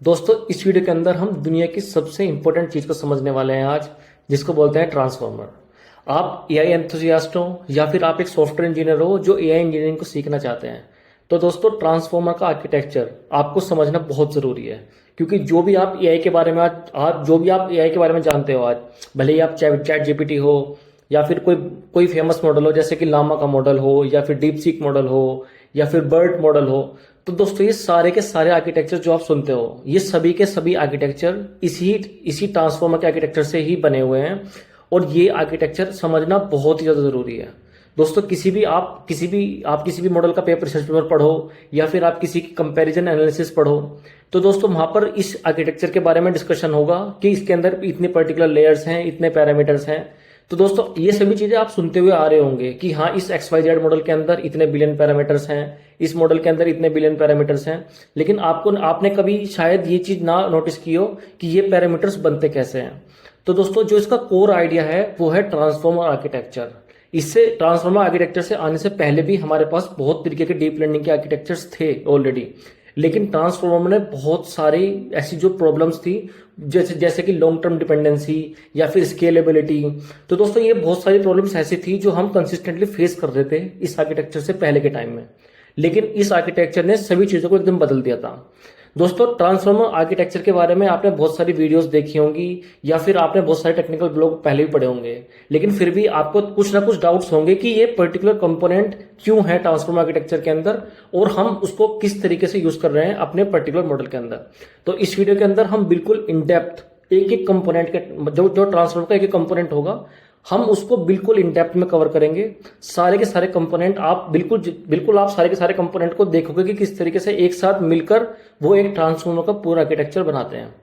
दोस्तों इस वीडियो के अंदर हम दुनिया की सबसे इंपॉर्टेंट चीज को समझने वाले हैं आज, जिसको बोलते हैं ट्रांसफॉर्मर। आप एआई एंथुसियास्ट हो या फिर आप एक सॉफ्टवेयर इंजीनियर हो जो एआई इंजीनियरिंग को सीखना चाहते हैं, तो दोस्तों ट्रांसफॉर्मर का आर्किटेक्चर आपको समझना बहुत जरूरी है। क्योंकि जो भी आप एआई के बारे में आज जो भी आप एआई के बारे में जानते हो आज, भले ही आप चैट जीपीटी हो या फिर कोई कोई फेमस मॉडल हो जैसे कि लामा का मॉडल हो या फिर डीप सीक मॉडल हो या फिर बर्ड मॉडल हो, तो दोस्तों ये सारे के सारे आर्किटेक्चर जो आप सुनते हो ये सभी के सभी आर्किटेक्चर इसी इसी ट्रांसफॉर्मर के आर्किटेक्चर से ही बने हुए हैं। और ये आर्किटेक्चर समझना बहुत ही ज्यादा जरूरी है। दोस्तों किसी भी मॉडल का पेपर रिसर्च पेपर पढ़ो या फिर आप किसी की कंपैरिजन एनालिसिस पढ़ो, तो दोस्तों वहां पर इस आर्किटेक्चर के बारे में डिस्कशन होगा कि इसके अंदर इतने पर्टिकुलर लेयर्स हैं, इतने पैरामीटर्स हैं। तो दोस्तों ये सभी चीजें आप सुनते हुए आ रहे होंगे कि हाँ इस XYZ मॉडल के अंदर इतने बिलियन पैरामीटर्स हैं, इस मॉडल के अंदर इतने बिलियन पैरामीटर्स हैं, लेकिन आपने कभी शायद ये चीज ना नोटिस की हो कि ये पैरामीटर्स बनते कैसे हैं। तो दोस्तों जो इसका कोर आइडिया है वो है ट्रांसफॉर्मर आर्किटेक्चर। इससे ट्रांसफॉर्मर आर्किटेक्चर से आने से पहले भी हमारे पास बहुत तरीके के डीप लर्निंग के आर्किटेक्चर्स थे ऑलरेडी, लेकिन ट्रांसफॉर्मर में बहुत सारी ऐसी जो प्रॉब्लम्स थी जैसे कि लॉन्ग टर्म डिपेंडेंसी या फिर स्केलेबिलिटी। तो दोस्तों ये बहुत सारी प्रॉब्लम्स ऐसी थी जो हम कंसिस्टेंटली फेस कर रहे थे इस आर्किटेक्चर से पहले के टाइम में, लेकिन इस आर्किटेक्चर ने सभी चीजों को एकदम बदल दिया था। दोस्तों ट्रांसफॉर्मर आर्किटेक्चर के बारे में आपने बहुत सारी वीडियोस देखी होंगी या फिर आपने बहुत सारे टेक्निकल ब्लॉग पहले भी पढ़े होंगे, लेकिन फिर भी आपको कुछ ना कुछ डाउट्स होंगे कि ये पर्टिकुलर कंपोनेंट क्यों है ट्रांसफॉर्मर आर्किटेक्चर के अंदर और हम उसको किस तरीके से यूज कर रहे हैं अपने पर्टिकुलर मॉडल के अंदर। तो इस वीडियो के अंदर हम बिल्कुल इन डेप्थ एक एक कंपोनेंट के जो ट्रांसफॉर्मर का एक एक कंपोनेंट होगा हम उसको बिल्कुल इन डेप्थ में कवर करेंगे। सारे के सारे कंपोनेंट आप बिल्कुल आप सारे के सारे कंपोनेंट को देखोगे कि किस तरीके से एक साथ मिलकर वो एक ट्रांसफॉर्मर का पूरा आर्किटेक्चर बनाते हैं।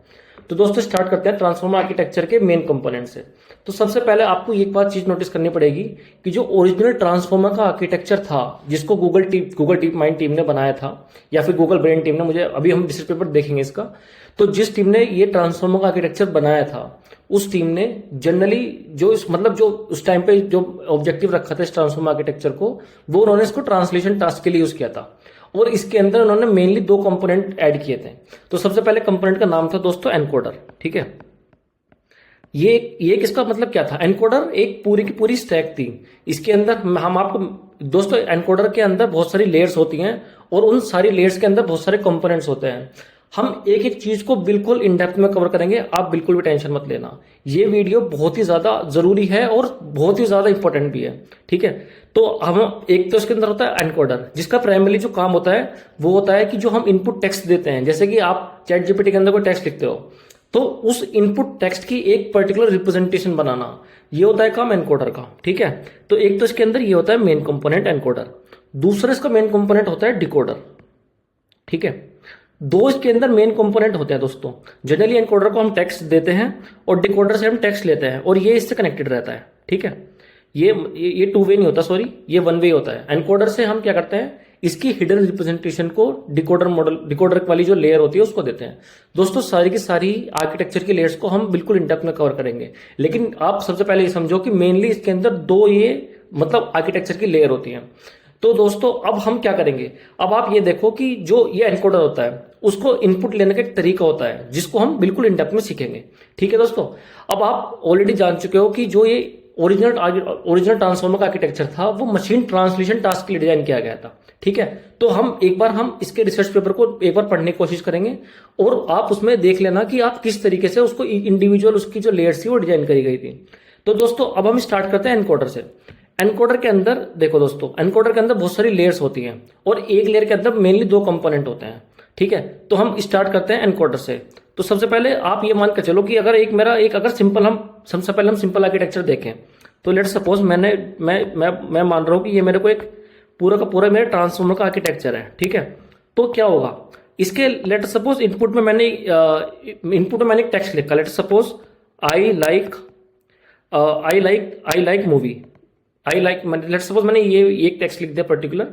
तो दोस्तों स्टार्ट करते हैं ट्रांसफॉर्मर आर्किटेक्चर के मेन कंपोनेंट से। तो सबसे पहले आपको एक बात चीज नोटिस करनी पड़ेगी कि जो ओरिजिनल ट्रांसफॉर्मर का आर्किटेक्चर था जिसको गूगल डीप माइंड टीम ने बनाया था या फिर गूगल ब्रेन टीम ने, मुझे अभी हम रिसर्च पेपर देखेंगे इसका, तो जिस टीम ने ये ट्रांसफॉर्मर का आर्किटेक्चर बनाया था उस टीम ने जनरली जो उस टाइम पे जो ऑब्जेक्टिव रखा था इस ट्रांसफॉर्मर आर्किटेक्चर को, वो उन्होंने इसको ट्रांसलेशन टास्क के लिए यूज किया था। और इसके अंदर उन्होंने मेनली दो कंपोनेंट ऐड किए थे। तो सबसे पहले कंपोनेंट का नाम था दोस्तों एनकोडर। ठीक है, ये किसका मतलब क्या था? एनकोडर एक पूरी की पूरी स्टैक थी। इसके अंदर हम आपको दोस्तों एनकोडर के अंदर बहुत सारी लेयर्स होती हैं और उन सारी लेयर्स के अंदर बहुत सारे कंपोनेंट्स होते हैं। हम एक एक चीज को बिल्कुल इन डेप्थ में कवर करेंगे, आप बिल्कुल भी टेंशन मत लेना। ये वीडियो बहुत ही ज्यादा जरूरी है और बहुत ही ज्यादा इंपॉर्टेंट भी है। ठीक है, तो हम एक तो इसके अंदर होता है एनकोडर, जिसका प्राइमरी जो काम होता है वो होता है कि जो हम इनपुट टेक्स्ट देते हैं, जैसे कि आप चैट जीपीटी के अंदर कोई टेक्स्ट लिखते हो तो उस इनपुट टेक्स्ट की एक पर्टिकुलर रिप्रेजेंटेशन बनाना, ये होता है काम एनकोडर का। ठीक है, तो एक तो इसके अंदर ये होता है मेन कंपोनेंट एनकोडर। दूसरा इसका मेन कंपोनेंट होता है डिकोडर। ठीक है, दो इसके अंदर मेन कंपोनेंट होते हैं दोस्तों। जनरली एनकोडर को हम टेक्स्ट देते हैं और डिकोडर से हम टेक्स्ट लेते हैं और ये इससे कनेक्टेड रहता है। ठीक है, ये टू वे नहीं होता, सॉरी ये वन वे होता है। एनकोडर से हम क्या करते हैं, इसकी हिडन रिप्रेजेंटेशन को डिकोडर वाली जो लेयर होती है उसको देते हैं। दोस्तों सारी की सारी आर्किटेक्चर की लेयर्स को हम बिल्कुल इन डेप्थ में कवर करेंगे, लेकिन आप सबसे पहले ये समझो कि मेनली इसके अंदर दो ये मतलब आर्किटेक्चर की लेयर होती है। तो दोस्तों अब हम क्या करेंगे, अब आप ये देखो कि जो ये एनकोडर होता है उसको इनपुट लेने का एक तरीका होता है जिसको हम बिल्कुल इन डेप्थ में सीखेंगे। ठीक है दोस्तों, अब आप ऑलरेडी जान चुके हो कि जो ये ओरिजिनल ट्रांसफॉर्मर का आर्किटेक्चर था वो मशीन ट्रांसलेशन टास्क के लिए डिजाइन किया गया था। ठीक है, तो हम इसके रिसर्च पेपर को एक बार पढ़ने की कोशिश करेंगे और आप उसमें देख लेना कि आप किस तरीके से उसको इंडिविजुअल उसकी जो लेयर्स थी वो डिजाइन करी गई थी। तो दोस्तों अब हम स्टार्ट करते हैं एनकोडर से। एनकोडर के अंदर देखो दोस्तों, एनकोडर के अंदर बहुत सारी लेयर्स होती हैं और एक लेयर के अंदर मेनली दो कंपोनेंट होते हैं। ठीक है, तो हम स्टार्ट करते हैं एनकोडर से। तो सबसे पहले आप ये मान कर चलो कि अगर अगर सबसे पहले हम सिंपल आर्किटेक्चर देखें तो लेट्स सपोज मैं मान रहा हूं कि ये मेरे को एक पूरा का पूरा मेरा ट्रांसफॉर्मर का आर्किटेक्चर है। ठीक है, तो क्या होगा इसके, लेट्स सपोज इनपुट में मैंने एक टेक्स्ट लिखा, let's suppose I like movie, let's suppose मैंने ये एक टेक्स्ट लिख दिया पर्टिकुलर।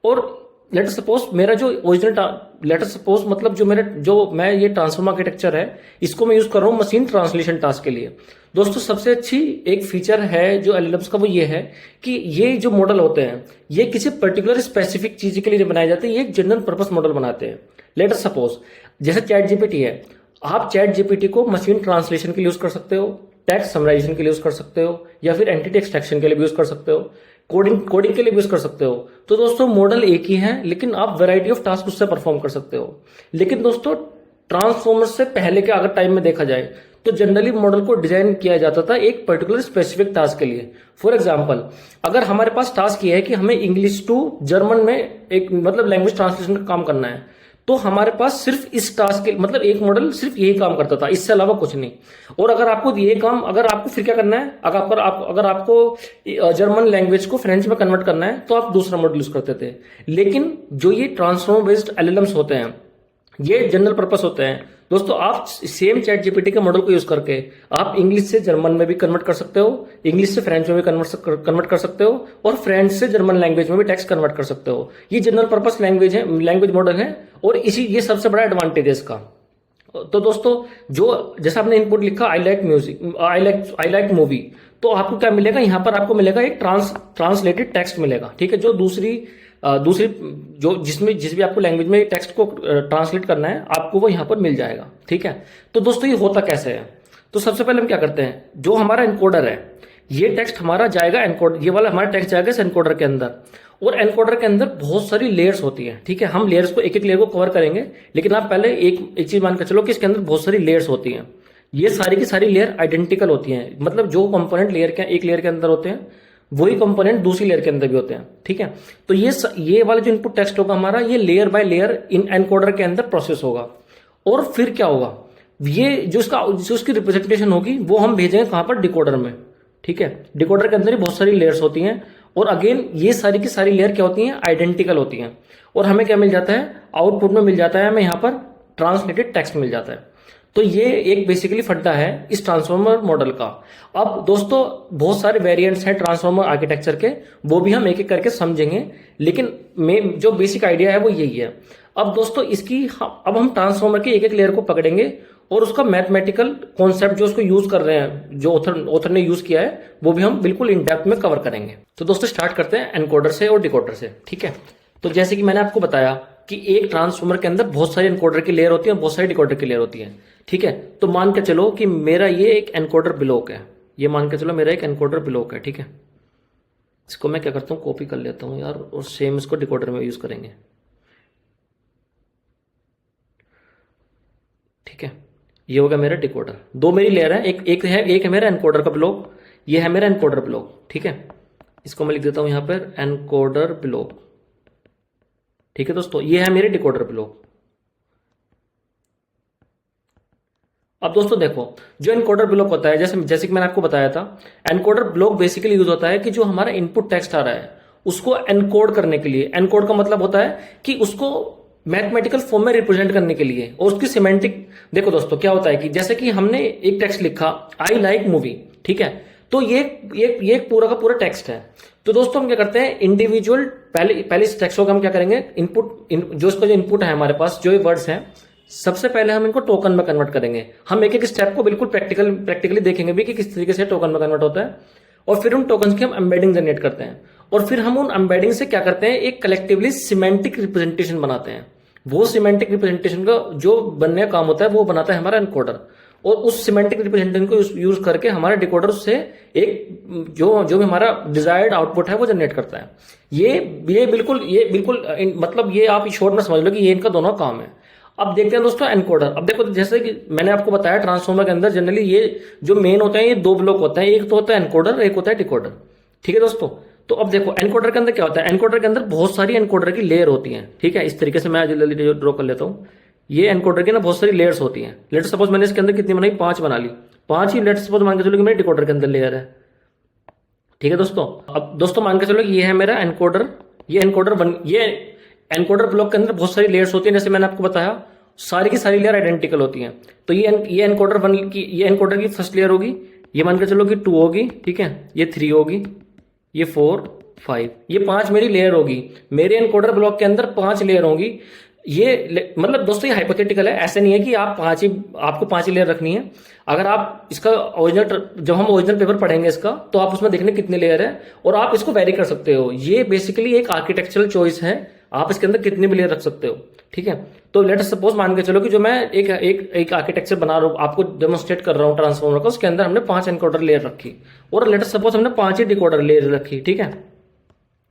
और लेट्स सपोज मेरा जो ओरिजिनल लेट्स सपोज मतलब जो मैं ये ट्रांसफॉर्मर आर्किटेक्चर है इसको मैं यूज कर रहा हूँ मशीन ट्रांसलेशन टास्क के लिए। दोस्तों सबसे अच्छी एक फीचर है जो एलएलएम्स का, वो ये है कि ये जो मॉडल होते हैं ये किसी पर्टिकुलर स्पेसिफिक चीज के लिए बनाए जाते हैं, ये एक जनरल पर्पस मॉडल बनाते हैं। लेट अस सपोज जैसे चैट जीपीटी है, आप चैट जीपीटी को मशीन ट्रांसलेशन के लिए यूज कर सकते हो, टेक्स्ट समराइजेशन के लिए यूज कर सकते हो, या फिर एंटिटी एक्सट्रैक्शन के लिए भी यूज कर सकते हो, कोडिंग कोडिंग के लिए भी यूज कर सकते हो। तो दोस्तों मॉडल एक ही है, लेकिन आप वैरायटी ऑफ टास्क उससे परफॉर्म कर सकते हो। लेकिन दोस्तों ट्रांसफॉर्मर से पहले के अगर टाइम में देखा जाए तो जनरली मॉडल को डिजाइन किया जाता था एक पर्टिकुलर स्पेसिफिक टास्क के लिए। फॉर एग्जांपल, अगर हमारे पास टास्क ये है कि हमें इंग्लिश टू जर्मन में एक मतलब लैंग्वेज ट्रांसलेशन का काम करना है, तो हमारे पास सिर्फ इस टास्क के मतलब एक मॉडल सिर्फ यही काम करता था, इससे अलावा कुछ नहीं। और अगर आपको ये काम, अगर आपको फिर क्या करना है, अगर आपको जर्मन लैंग्वेज को फ्रेंच में कन्वर्ट करना है, तो आप दूसरा मॉडल यूज करते थे। लेकिन जो ये ट्रांसफॉर्मर बेस्ड एलएलएम्स होते हैं, ये जनरल पर्पस होते हैं दोस्तों। आप सेम चैट जीपीटी के मॉडल को यूज करके आप इंग्लिश से जर्मन में भी कन्वर्ट कर सकते हो, इंग्लिश से फ्रेंच में भी कन्वर्ट कर सकते हो, और फ्रेंच से जर्मन लैंग्वेज में भी टेक्स्ट कन्वर्ट कर सकते हो। ये जनरल पर्पस लैंग्वेज मॉडल है, और ये सबसे बड़ा एडवांटेज है इसका। तो दोस्तों जो जैसा आपने इनपुट लिखा I like music, I like movie, तो आपको क्या मिलेगा, यहां पर आपको मिलेगा एक ट्रांसलेटेड टेक्स्ट मिलेगा, ठीक है, जो दूसरी जो जिस भी आपको लैंग्वेज में टेक्स्ट को ट्रांसलेट करना है, आपको वो यहां पर मिल जाएगा, ठीक है। तो दोस्तों ये होता कैसे है, तो सबसे पहले हम क्या करते हैं, जो हमारा एनकोडर है, ये टेक्स्ट हमारा जाएगा एनकोडर, ये वाला हमारा टेक्स्ट जाएगा इस एनकोडर के अंदर, और एनकोडर के अंदर बहुत सारी लेयर्स होती है, ठीक है। हम लेयर्स को एक एक लेयर को कवर करेंगे, लेकिन आप पहले एक चीज मान कर चलो कि इसके अंदर बहुत सारी लेयर्स होती हैं। ये सारी की सारी लेयर आइडेंटिकल होती हैं, मतलब जो कंपोनेंट एक लेयर के अंदर होते हैं, वही कंपोनेंट दूसरी लेयर के अंदर भी होते हैं, ठीक है। तो ये वाला जो इनपुट टेक्स्ट होगा हमारा, ये layer by layer in encoder के अंदर प्रोसेस होगा। और फिर क्या होगा, ये जो उसकी रिप्रेजेंटेशन होगी वो हम भेजेंगे कहां पर, डिकोडर में, ठीक है। डिकोडर के अंदर ही बहुत सारी लेयर्स होती हैं, और अगेन ये सारी की सारी लेयर क्या होती हैं, आइडेंटिकल होती हैं। और हमें क्या मिल जाता है, आउटपुट में मिल जाता है हमें यहाँ पर ट्रांसलेटेड टेक्स्ट मिल जाता है। तो ये एक बेसिकली फंडा है इस ट्रांसफॉर्मर मॉडल का। अब दोस्तों बहुत सारे वेरिएंट्स हैं ट्रांसफॉर्मर आर्किटेक्चर के, वो भी हम एक एक करके समझेंगे, लेकिन जो बेसिक आइडिया है वो यही है। अब दोस्तों अब हम ट्रांसफॉर्मर की एक एक लेयर को पकड़ेंगे, और उसका मैथमेटिकल कॉन्सेप्ट जो उसको यूज कर रहे हैं, जो ऑथर ने यूज किया है, वो भी हम बिल्कुल इन डेप्थ में कवर करेंगे। तो दोस्तों स्टार्ट करते हैं एनकोडर से और डिकोडर से, ठीक है। तो जैसे कि मैंने आपको बताया कि एक ट्रांसफॉर्मर के अंदर बहुत सारी एनकोडर की लेयर होती है, बहुत सारी डिकोडर की लेयर होती है, ठीक है। तो मान के चलो कि मेरा ये एक एनकोडर ब्लॉक है, ये मान के चलो मेरा एक एनकोडर ब्लॉक है, ठीक है। इसको मैं क्या करता हूँ, कॉपी कर लेता हूँ यार, और सेम इसको डिकोडर में यूज करेंगे, ठीक है। ये होगा मेरा डिकोडर। दो मेरी लेयर है, एक है मेरा एनकोडर का ब्लॉक, ये है मेरा एनकोडर ब्लॉक, ठीक है। इसको मैं लिख देता हूं यहां पर एनकोडर ब्लॉक, ठीक है दोस्तों। ये है मेरे डिकोडर ब्लॉक। अब दोस्तों देखो, जो एनकोडर ब्लॉक होता है, जैसे कि मैंने आपको बताया था, एनकोडर ब्लॉक बेसिकली यूज होता है कि जो हमारा इनपुट टेक्स्ट आ रहा है उसको एनकोड करने के लिए। एनकोड का मतलब होता है कि उसको मैथमेटिकल फॉर्म में रिप्रेजेंट करने के लिए, और उसकी सिमेंटिक। देखो दोस्तों क्या होता है कि जैसे कि हमने एक टेक्स्ट लिखा आई लाइक मूवी, ठीक है, तो ये एक पूरा का पूरा टेक्स्ट है। तो दोस्तों हम क्या करते हैं, इंडिविजुअल पहले इस टेक्स्ट को हम क्या करेंगे, जो इसका जो इनपुट है हमारे पास, जो ये वर्ड्स हैं, सबसे पहले हम इनको टोकन में कन्वर्ट करेंगे। हम एक एक स्टेप को बिल्कुल प्रैक्टिकली देखेंगे भी कि किस तरीके से टोकन में कन्वर्ट होता है, और फिर उन टोकन की हम एम्बेडिंग जनरेट करते हैं, और फिर हम उन एम्बेडिंग से क्या करते हैं, एक कलेक्टिवली सिमेंटिक रिप्रेजेंटेशन बनाते हैं। वो सिमेंटिक रिप्रेजेंटेशन का जो बनने का काम होता है वो बनाता है हमारा एनकोडर, और उस सिमेंटिक रिप्रेजेंटेशन को यूज करके हमारा डिकोडर उससे एक जो भी हमारा डिजायर्ड आउटपुट है वो जनरेट करता है। ये बिल्कुल मतलब ये आप शॉर्ट में समझ लो कि ये इनका दोनों काम है। अब देखते हैं दोस्तों एनकोडर। अब देखो जैसे कि मैंने आपको बताया ट्रांसफॉर्मर के अंदर जनरली ये जो मेन होते हैं, ये दो ब्लॉक होते हैं, एक तो होता है एनकोडर, एक होता है डिकोडर, ठीक है दोस्तों। तो अब देखो एनकोडर के अंदर क्या होता है, एनकोडर के अंदर बहुत सारी एनकोडर की लेयर होती हैं, ठीक है। इस तरीके से मैं जल्दी ड्रॉ कर लेता हूँ। ये एनकोडर की ना बहुत सारी लेयर्स होती हैं। लेट सपोज मैंने इसके अंदर कितनी बनाई, 5 बना ली, 5 ही लेट सपोज मान के चलो कि मेरे डिकोडर के अंदर लेयर है, ठीक है दोस्तों। अब दोस्तों मान के चलो कि ये है मेरा एनकोडर, ये एनकोडर ब्लॉक के अंदर बहुत सारी लेयर्स होती हैं, जैसे मैंने आपको बताया सारी की सारी लेयर आइडेंटिकल होती हैं। तो ये एनकोडर की फर्स्ट लेयर होगी, ये मान के चलो कि 2 होगी, ठीक है, ये 3 होगी, ये 4, 5, ये 5 मेरी लेयर होगी। मेरे एनकोडर ब्लॉक के अंदर 5 लेयर होगी। ये मतलब दोस्तों ये हाइपोथेटिकल है, ऐसे नहीं है कि आपको 5 ही लेयर रखनी है। अगर आप इसका जब हम ओरिजिनल पेपर पढ़ेंगे इसका, तो आप उसमें देखने कितने लेयर है, और आप इसको वेरी कर सकते हो। ये बेसिकली एक आर्किटेक्चरल चॉइस है, आप इसके अंदर कितनी भी लेयर रख सकते हो, ठीक है। तो लेट अस सपोज मान के चलो कि जो मैं एक एक एक आर्किटेक्चर बना रहा हूँ, आपको डेमोन्स्ट्रेट कर रहा हूँ ट्रांसफॉर्मर का, उसके अंदर हमने 5 एनकोडर लेयर रखी और लेट अस सपोज हमने 5 ही डिकोडर लेयर रखी, ठीक है,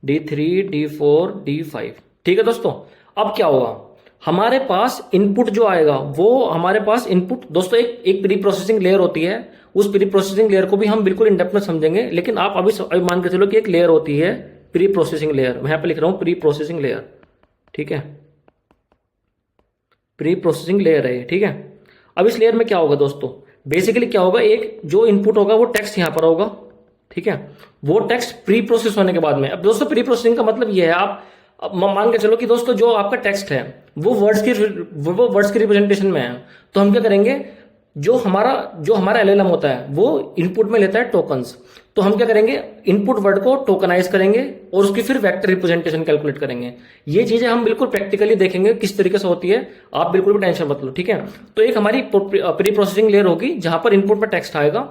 D3 D4 D5, ठीक है दोस्तों। अब क्या होगा, हमारे पास इनपुट जो आएगा वो हमारे पास इनपुट दोस्तों एक प्री प्रोसेसिंग लेयर होती है। उस प्री प्रोसेसिंग लेयर को भी हम बिल्कुल इन डेप्थ में समझेंगे, लेकिन आप अभी मान के चलो कि एक लेयर होती है प्री प्रोसेसिंग लेयर। मैं यहां पे लिख रहा हूं प्री प्रोसेसिंग लेयर, ठीक है, प्री प्रोसेसिंग लेयर है, ठीक है। अब इस लेयर में क्या होगा दोस्तों, बेसिकली क्या होगा, एक जो इनपुट होगा वो टेक्स्ट यहां पर होगा, ठीक है। वो टेक्स्ट प्री प्रोसेस होने के बाद में, अब दोस्तों प्री प्रोसेसिंग का मतलब ये है, आप अब मान के चलो कि दोस्तों जो आपका टेक्स्ट है वो वर्ड्स की रिप्रेजेंटेशन में है, तो हम क्या करेंगे, जो हमारा एलएलएम होता है वो इनपुट में लेता है टोकन्स, तो हम क्या करेंगे, इनपुट वर्ड को टोकनाइज करेंगे और उसकी फिर वेक्टर रिप्रेजेंटेशन कैलकुलेट करेंगे। ये चीजें हम बिल्कुल प्रैक्टिकली देखेंगे किस तरीके से होती है, आप बिल्कुल भी टेंशन मत लो, ठीक है। तो एक हमारी प्री प्रोसेसिंग लेयर होगी जहां पर इनपुट में टेक्स्ट आएगा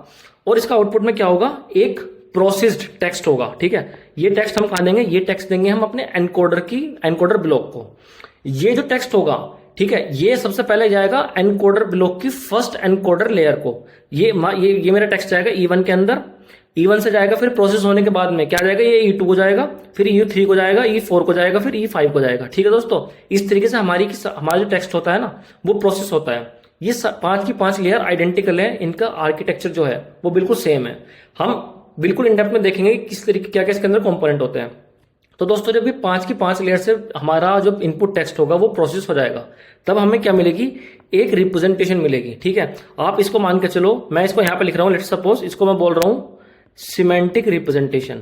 और इसका आउटपुट में क्या होगा, एक प्रोसेस्ड टेक्स्ट होगा, ठीक है। ये टेक्स्ट हम कहां देंगे, ये टेक्स्ट देंगे हम अपने एनकोडर ब्लॉक को। ये जो टेक्स्ट होगा, ठीक है, ये सबसे पहले जाएगा एनकोडर ब्लॉक की फर्स्ट एनकोडर लेयर को। ये मेरा टेक्स्ट जाएगा E1 के अंदर, E1 से जाएगा, फिर प्रोसेस होने के बाद में क्या जाएगा, ये E2 को जाएगा, फिर E3 को जाएगा, E4 को जाएगा, फिर E5 को जाएगा, ठीक है दोस्तों। इस तरीके से हमारा जो टेक्स्ट होता है ना वो प्रोसेस होता है। ये 5 की 5 लेयर आइडेंटिकल है, इनका आर्किटेक्चर जो है वो बिल्कुल सेम है। हम बिल्कुल इन डेप्थ में देखेंगे कि किस तरीके क्या क्या इसके अंदर कंपोनेंट होते हैं। तो दोस्तों जब भी 5 की 5 लेयर से हमारा जो इनपुट टेक्स्ट होगा वो प्रोसेस हो जाएगा, तब हमें क्या मिलेगी, एक रिप्रेजेंटेशन मिलेगी, ठीक है। आप इसको मान के चलो, मैं इसको यहां पे लिख रहा हूं, लेट्स सपोज इसको मैं बोल रहा हूं सिमेंटिक रिप्रेजेंटेशन,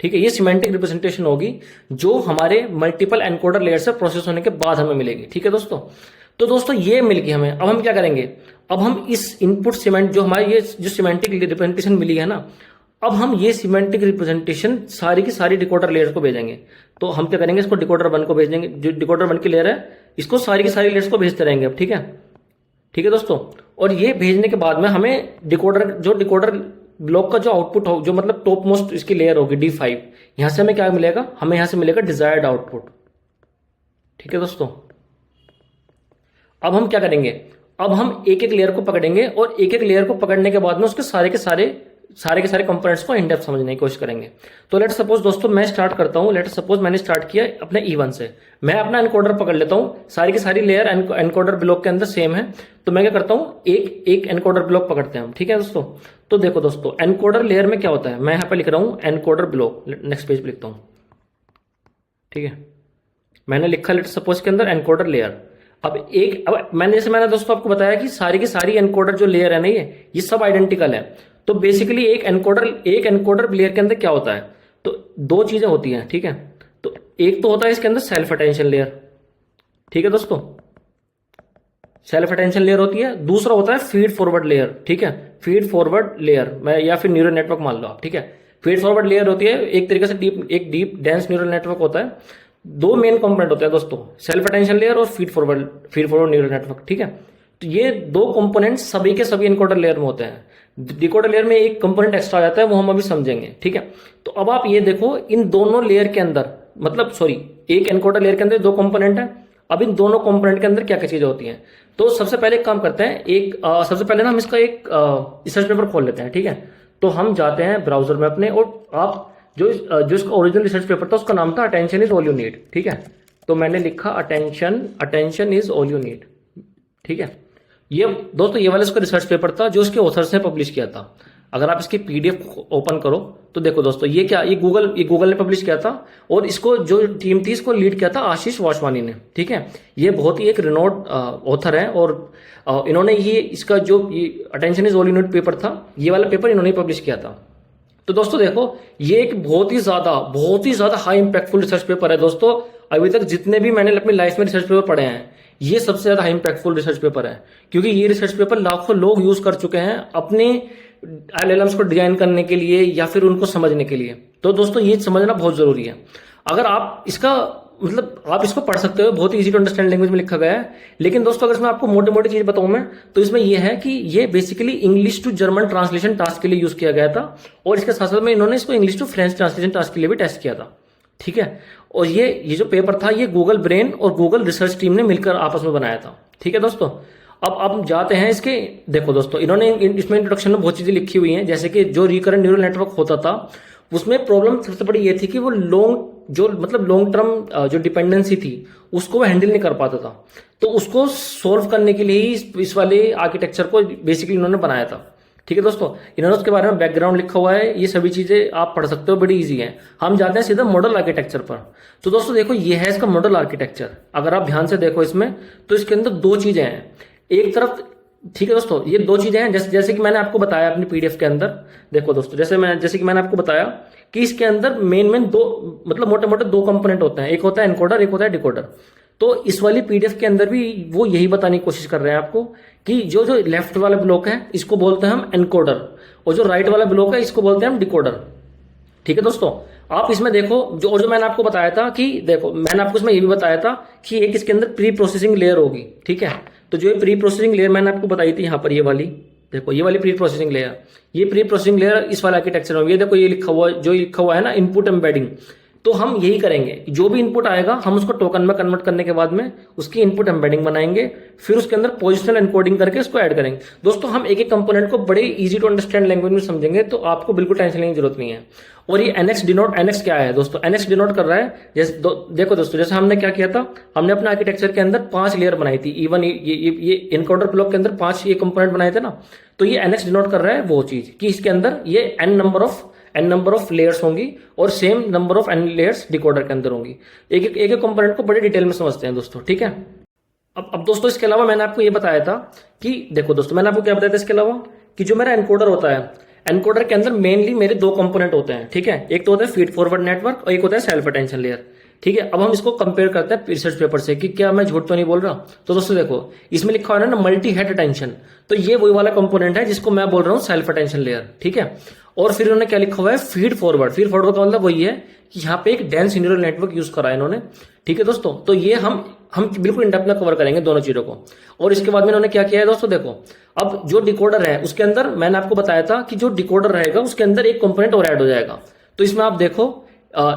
ठीक है। ये सिमेंटिक रिप्रेजेंटेशन होगी जो हमारे मल्टीपल एनकोडर लेयर से प्रोसेस होने के बाद हमें मिलेगी, ठीक है दोस्तों। तो दोस्तों ये मिल गई हमें, अब हम क्या करेंगे, अब हम इस इनपुट सीमेंट जो हमारी ये जो सिमेंटिक रिप्रेजेंटेशन मिली है ना, अब हम ये सिमेंटिक रिप्रेजेंटेशन सारी की सारी डिकोडर लेयर को भेजेंगे। तो हम क्या करेंगे, इसको डिकोडर 1 को भेज देंगे, जो डिकोडर 1 की लेयर है इसको सारी की सारी लेयर्स को भेजते रहेंगे अब, ठीक है, ठीक है दोस्तों। और ये भेजने के बाद में हमें डिकोडर ब्लॉक का जो आउटपुट हो, जो मतलब टॉप मोस्ट इसकी लेयर होगी D5, यहां से हमें क्या मिलेगा, हमें यहां से मिलेगा डिजायर्ड आउटपुट, ठीक है दोस्तों। अब हम क्या करेंगे, अब हम एक एक लेयर को पकड़ेंगे और एक एक लेयर को पकड़ने के बाद में उसके सारे के सारे कंपोनेंट्स को इन डेप्थ समझने की कोशिश करेंगे। तो लेट सपोज दोस्तों मैं स्टार्ट करता हूं, लेट सपोज मैंने स्टार्ट किया अपने E1 से, मैं अपना एनकोडर पकड़ लेता हूं, सारी की सारी लेयर एनकोडर ब्लॉक के अंदर सेम है, तो मैं क्या करता हूं, एक एनकोडर ब्लॉक पकड़ते हैं हम, ठीक है दोस्तों। तो देखो दोस्तों एनकोडर लेयर में क्या होता है, मैं यहां पर लिख रहा हूं एनकोडर ब्लॉक, नेक्स्ट पेज पे लिखता हूं, ठीक है, मैंने लिखा लेट सपोज के अंदर एनकोडर लेयर। अब मैंने दोस्तों आपको बताया कि सारी की सारी एनकोडर जो लेयर है ना ये सब आइडेंटिकल है। तो बेसिकली एक एनकोडर लेयर के अंदर क्या होता है, तो 2 चीजें होती हैं, ठीक है। तो एक तो होता है इसके अंदर सेल्फ अटेंशन लेयर, ठीक है दोस्तों, सेल्फ अटेंशन लेयर होती है। दूसरा होता है फीड फॉरवर्ड लेयर, ठीक है, फीड फॉरवर्ड लेयर मैं या फिर न्यूरल नेटवर्क मान लो आप, ठीक है। फीड फॉरवर्ड लेयर होती है एक तरीके से डीप डेंस न्यूरल नेटवर्क होता है। 2 मेन कंपोनेंट होते हैं दोस्तों, सेल्फ अटेंशन लेयर और फीड फॉरवर्ड न्यूरल नेटवर्क, ठीक है। तो ये 2 कंपोनेंट सभी के सभी एनकोडर लेयर में होते हैं। डिकोडर लेयर में एक कंपोनेंट एक्स्ट्रा आ जाता है, वो हम अभी समझेंगे, ठीक है। तो अब आप ये देखो इन दोनों लेयर के अंदर, मतलब सॉरी एक एनकोडर लेयर के अंदर 2 कंपोनेंट है। अब इन दोनों कंपोनेंट के अंदर क्या क्या चीजें होती हैं, तो सबसे पहले एक काम करते हैं, सबसे पहले ना हम इसका एक रिसर्च पेपर खोल लेते हैं, ठीक है। तो हम जाते हैं ब्राउजर में अपने, और आप जो इसका ओरिजिनल रिसर्च पेपर था उसका नाम था attention is all you need, ठीक है। तो मैंने लिखा attention is all you need, ठीक है। ये दोस्तों ये वाला इसका रिसर्च पेपर था जो इसके ऑथर्स ने पब्लिश किया था। अगर आप इसकी पीडीएफ ओपन करो तो देखो दोस्तों ये क्या, ये गूगल ने पब्लिश किया था, और इसको जो टीम थी इसको लीड किया था आशीष वासवानी ने, ठीक है। ये बहुत ही एक रिनोड ऑथर है, और इन्होंने ये इसका जो attention is all you need paper था, ये वाला पेपर इन्होंने पब्लिश किया था। तो दोस्तों देखो ये एक बहुत ही ज्यादा हाई इंपैक्टफुल रिसर्च पेपर है दोस्तों। अभी तक जितने भी मैंने अपनी लाइफ में रिसर्च पेपर पढ़े हैं, ये सबसे ज्यादा हाई इंपैक्टफुल रिसर्च पेपर है, क्योंकि ये रिसर्च पेपर लाखों लोग यूज कर चुके हैं अपने एलएलएम्स को डिजाइन करने के लिए या फिर उनको समझने के लिए। तो दोस्तों ये समझना बहुत जरूरी है। अगर आप इसका मतलब आप इसको पढ़ सकते हो, बहुत ही इजी टू अंडरस्टैंड लैंग्वेज में लिखा गया है। लेकिन दोस्तों अगर इसमें आपको मोटी मोटी चीज बताऊं मैं, तो इसमें यह है कि ये basically English to German translation task के लिए यूज किया गया था, और इसके साथ साथ में इन्होंने इसको English to French translation task के लिए भी टेस्ट किया था, ठीक है। और ये जो पेपर था ये गूगल ब्रेन और गूगल रिसर्च टीम ने मिलकर आपस में बनाया था। ठीक है दोस्तों, अब हम जाते हैं इसके। देखो दोस्तों, इन्होंने इसमें इंट्रोडक्शन में बहुत चीजें लिखी हुई हैं, जैसे कि जो रिकरेंट न्यूरल नेटवर्क होता था उसमें प्रॉब्लम सबसे बड़ी ये थी कि वो लॉन्ग टर्म जो डिपेंडेंसी थी उसको वो हैंडल नहीं कर पाता था। तो उसको सोल्व करने के लिए ही इस वाले आर्किटेक्चर को बेसिकली इन्होंने बनाया था। ठीक है दोस्तों, इन्होंने उसके बारे में बैकग्राउंड लिखा हुआ है, ये सभी चीजें आप पढ़ सकते हो, बड़ी इजी है। हम जाते हैं सीधा मॉडल आर्किटेक्चर पर। तो दोस्तों देखो, ये है इसका मॉडल आर्किटेक्चर। अगर आप ध्यान से देखो इसमें, तो इसके अंदर दो चीजें हैं। एक तरफ, ठीक है दोस्तों, ये दो चीजें हैं जैसे कि मैंने आपको बताया अपनी पीडीएफ के अंदर। देखो दोस्तों, जैसे कि मैंने आपको बताया कि इसके अंदर मेन दो, मतलब मोटे मोटे दो कंपोनेंट होते हैं, एक होता है एनकोडर, एक होता है डिकोडर। तो इस वाली पीडीएफ के अंदर भी वो यही बताने की कोशिश कर रहे हैं आपको कि जो जो लेफ्ट वाला ब्लॉक है इसको बोलते हैं हम एनकोडर, और जो राइट वाला ब्लॉक है इसको बोलते हैं हम डिकोडर। ठीक है दोस्तों, आप इसमें देखो जो मैंने आपको बताया था कि देखो, मैंने आपको इसमें ये भी बताया था कि एक इसके अंदर प्री प्रोसेसिंग लेयर होगी। ठीक है, तो जो ये प्री प्रोसेसिंग लेयर मैंने आपको बताई थी यहाँ पर, ये वाली देखो, ये वाली प्री प्रोसेसिंग लेयर, ये प्री प्रोसेसिंग लेयर इस वाले आर्किटेक्चर में, ये देखो ये लिखा हुआ है ना, इनपुट एम्बेडिंग। तो हम यही करेंगे, जो भी इनपुट आएगा हम उसको टोकन में कन्वर्ट करने के बाद में उसकी इनपुट एम्बेडिंग बनाएंगे, फिर उसके अंदर पोजिशनल एनकोडिंग करके उसको ऐड करेंगे। दोस्तों हम एक एक कंपोनेंट को बड़े इजी टू अंडरस्टैंड लैंग्वेज में समझेंगे, तो आपको बिल्कुल टेंशन लेने की जरूरत नहीं है। और ये एनएक्स क्या है दोस्तों? एनएक्स डिनोट कर रहा है, जैसे देखो दोस्तों, जैसे हमने क्या किया था, हमने अपने आर्किटेक्चर के अंदर 5 लेयर बनाई थी। इवन ये इनकोडर ब्लॉक के अंदर 5 ये कंपोनेंट बनाए थे ना, तो ये एनएक्स डिनोट कर रहा है वो चीज कि इसके अंदर ये एन नंबर ऑफ लेयर्स होंगी और same number of N layers decoder के अंदर होंगी। एक एक कंपोनेंट को बड़े डिटेल में समझते हैं दोस्तों। ठीक है, अब दोस्तों इसके अलावा मैंने आपको ये बताया था कि देखो दोस्तों, मैंने आपको क्या बताया था इसके अलावा, कि जो मेरा एनकोडर होता है, एनकोडर के अंदर मेनली मेरे 2 कंपोनेंट होते हैं। ठीक है, एक तो होता है फीड फॉरवर्ड नेटवर्क और एक होता है सेल्फ अटेंशन लेयर। ठीक है, अब हम इसको कंपेयर करते हैं रिसर्च पेपर से कि क्या मैं झूठ तो नहीं बोल रहा। तो दोस्तों देखो, इसमें लिखा हुआ है ना मल्टी हेड अटेंशन, तो ये वही वाला कंपोनेंट है जिसको मैं बोल रहा हूँ सेल्फ अटेंशन लेयर। ठीक है, और फिर उन्होंने क्या लिखा हुआ है, फीड फॉरवर्ड का मतलब वही है कि यहाँ पे एक डेंस न्यूरल नेटवर्क यूज करा है इन्होंने। ठीक है दोस्तों, तो ये हम बिल्कुल इंडेप्थ में कवर करेंगे दोनों चीजों को। और इसके बाद में इन्होंने क्या किया है दोस्तों, देखो अब जो डिकोडर है उसके अंदर मैंने आपको बताया था कि जो डिकोडर रहेगा उसके अंदर एक कंपोनेंट और ऐड हो जाएगा। तो इसमें आप देखो,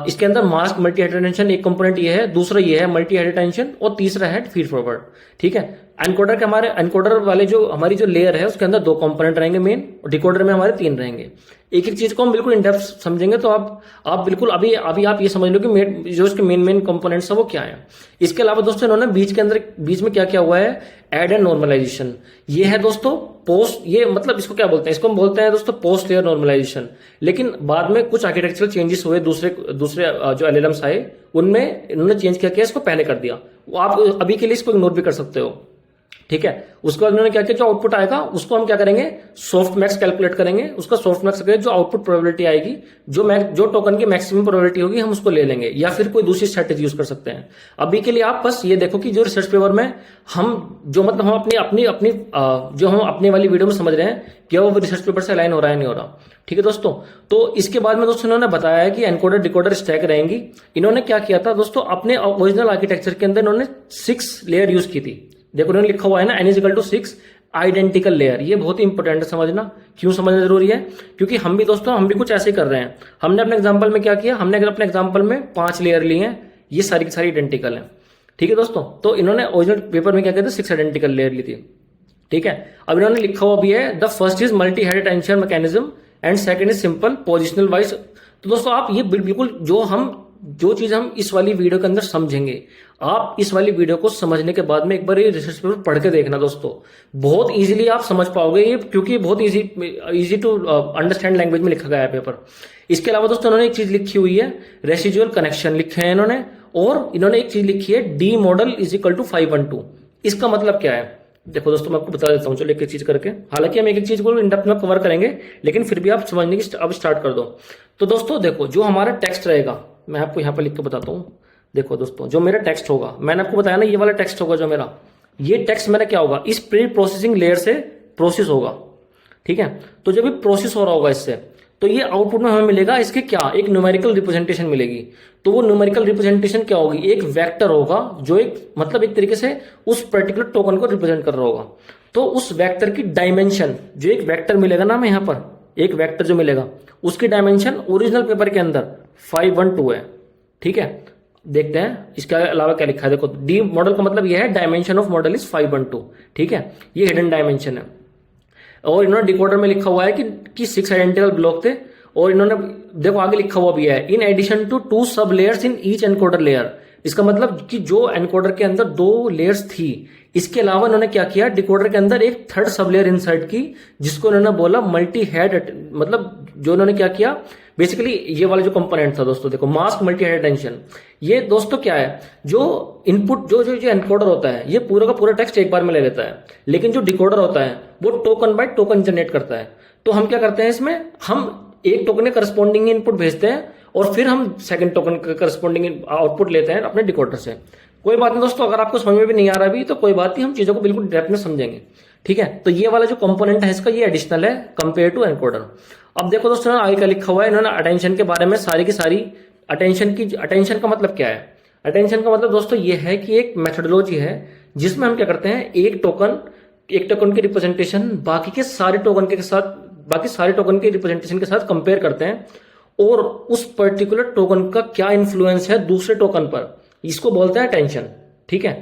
इसके अंदर मास्क मल्टी हेड अटेंशन एक कंपोनेंट ये है, दूसरा ये है मल्टी हेड अटेंशन, और तीसरा है फीड फॉरवर्ड। ठीक है, एनकोडर वाले जो हमारी जो लेयर है उसके अंदर 2 कंपोनेंट रहेंगे मेन, और डिकोडर में हमारे 3 रहेंगे। एक एक चीज को हम बिल्कुल इनडेप्थ समझेंगे, तो आप बिल्कुल अभी आप ये समझ लो कि जो इसके मेन कंपोनेंट्स है वो क्या है। इसके अलावा दोस्तों इन्होंने बीच में क्या हुआ है, एड एंड नॉर्मलाइजेशन। ये है दोस्तों पोस्ट, ये मतलब इसको क्या बोलते हैं, इसको हम बोलते हैं दोस्तों पोस्ट लेयर नॉर्मलाइजेशन। लेकिन बाद में कुछ आर्किटेक्चरल चेंजेस हुए, दूसरे जो एलएलएम्स आए उनमें इन्होंने चेंज क्या किया, इसको पहले कर दिया। वो आप अभी के लिए इसको इग्नोर भी कर सकते हो। ठीक है, उसके बाद उन्होंने क्या किया, जो आउटपुट आएगा उसको हम क्या करेंगे, सॉफ्ट मैक्स कैलकुलेट करेंगे। उसका सॉफ्ट मैक्स करके जो आउटपुट प्रोबेबिलिटी आएगी, जो टोकन की मैक्सिमम प्रोबेबिलिटी होगी, हम उसको ले लेंगे, या फिर कोई दूसरी स्ट्रेटेजी यूज कर सकते हैं। अभी के लिए आप बस ये देखो कि जो रिसर्च पेपर में हम अपनी वाली वीडियो में समझ रहे हैं, क्या वो रिसर्च पेपर से अलाइन हो रहा है नहीं हो रहा। ठीक है दोस्तों, तो इसके बाद में दोस्तों इन्होंने बताया है कि एनकोडर डिकोडर स्टैक रहेंगी। इन्होंने क्या किया था दोस्तों, अपने ओरिजिनल आर्किटेक्चर के अंदर इन्होंने 6 लेयर यूज की थी। देखो उन्होंने लिखा हुआ है ना, n = 6 आइडेंटिकल लेयर। ये बहुत ही इंपॉर्टेंट है समझना। क्यों समझना जरूरी है? क्योंकि हम भी कुछ ऐसे ही कर रहे हैं। हमने अपने एग्जांपल में क्या किया, हमने अपने एग्जांपल में 5 लेयर लिए हैं, ये सारी की सारी आइडेंटिकल हैं। ठीक है दोस्तों, तो इन्होंने ओरिजिनल पेपर में क्या किया था, 6 आइडेंटिकल लेयर ली थी। ठीक है, अब इन्होंने लिखा हुआ भी है, the first is multi head attention mechanism and second is simple positional wise. तो दोस्तों आप ये बिल्कुल जो चीज हम इस वाली वीडियो के अंदर समझेंगे, आप इस वाली वीडियो को समझने के बाद में एक बार ये रिसर्च पेपर पढ़ के देखना दोस्तों, बहुत इजीली आप समझ पाओगे ये, क्योंकि बहुत इजी टू अंडरस्टैंड लैंग्वेज में लिखा गया है पेपर। इसके अलावा दोस्तों इन्होंने एक चीज लिखी हुई है, रेसिजुअल कनेक्शन लिखे हैं इन्होंने, और इन्होंने एक चीज लिखी है, डी मॉडल = 512। इसका मतलब क्या है, देखो दोस्तों मैं आपको बता देता हूँ, चलो एक एक चीज करके। हालांकि हम एक एक चीज को इन डेप्थ में कवर करेंगे, लेकिन फिर भी आप समझने की अब स्टार्ट कर दो। तो दोस्तों देखो, जो हमारा टेक्स्ट रहेगा, मैं आपको यहाँ पर लिख के बताता हूँ। देखो दोस्तों, जो मेरा टेक्स्ट होगा, मैंने आपको बताया ना, ये वाला टेक्स्ट होगा जो मेरा, ये टेक्स्ट मेरा क्या होगा, इस प्री प्रोसेसिंग लेयर से प्रोसेस होगा। ठीक है, तो जब ये प्रोसेस हो रहा होगा इससे, तो ये आउटपुट में हमें मिलेगा इसके क्या, एक न्यूमेरिकल रिप्रेजेंटेशन मिलेगी। तो वो न्यूमेरिकल रिप्रेजेंटेशन क्या होगी, एक वेक्टर होगा जो एक तरीके से उस पर्टिकुलर टोकन को रिप्रेजेंट कर रहा होगा। तो उस वेक्टर की डायमेंशन, जो एक वेक्टर मिलेगा ना हमें यहाँ पर, एक वेक्टर जो मिलेगा, उसकी डायमेंशन ओरिजिनल पेपर के अंदर 512 है। ठीक है, देखते हैं इसके अलावा क्या लिखा है। देखो डी मॉडल का मतलब यह है डायमेंशन ऑफ मॉडल इज 512, ठीक है, ये हिडन डायमेंशन है। और इन्होंने डिकोडर में लिखा हुआ है कि 6 आइडेंटिकल ब्लॉक थे, और इन्होंने देखो आगे लिखा हुआ भी है इन एडिशन टू 2 सब layers in each encoder layer. इसका मतलब कि जो एनकोडर के अंदर 2 लेयर्स थी, इसके अलावा इन्होंने क्या किया, डिकोडर के अंदर एक थर्ड सब लेयर इंसर्ट की, जिसको इन्होंने बोला मल्टी हेड। मतलब जो इन्होंने क्या किया, बेसिकली ये वाला जो कंपोनेंट था दोस्तों, देखो मास्क मल्टी हेड अटेंशन, ये दोस्तों क्या है, जो इनपुट जो एनकोडर होता है ये पूरा का पूरा टेक्स्ट एक बार में ले लेता है, लेकिन जो डिकोडर होता है वो टोकन बाय टोकन जनरेट करता है। तो हम क्या करते हैं इसमें, हम एक टोकन के करस्पॉन्डिंग इनपुट भेजते हैं और फिर हम सेकंड टोकन का करस्पॉन्डिंग आउटपुट लेते हैं अपने डिकोडर से। कोई बात नहीं दोस्तों, अगर आपको समझ में भी नहीं आ रहा अभी तो कोई बात नहीं, हम चीजों को बिल्कुल डेप्थ में समझेंगे, ठीक है। तो ये वाला जो कंपोनेंट है इसका, ये एडिशनल है कंपेयर टू एनकोडर। अब देखो दोस्तों आगे क्या लिखा हुआ है, इन्होंने अटेंशन के बारे में सारी की सारी अटेंशन का मतलब क्या है। अटेंशन का मतलब दोस्तों ये है कि एक मेथोडोलॉजी है जिसमें हम क्या करते हैं, एक टोकन की रिप्रेजेंटेशन बाकी सारे टोकन के रिप्रेजेंटेशन के साथ कंपेयर करते हैं, और उस पर्टिकुलर टोकन का क्या इन्फ्लुएंस है दूसरे टोकन पर, इसको बोलते हैं अटेंशन, ठीक है।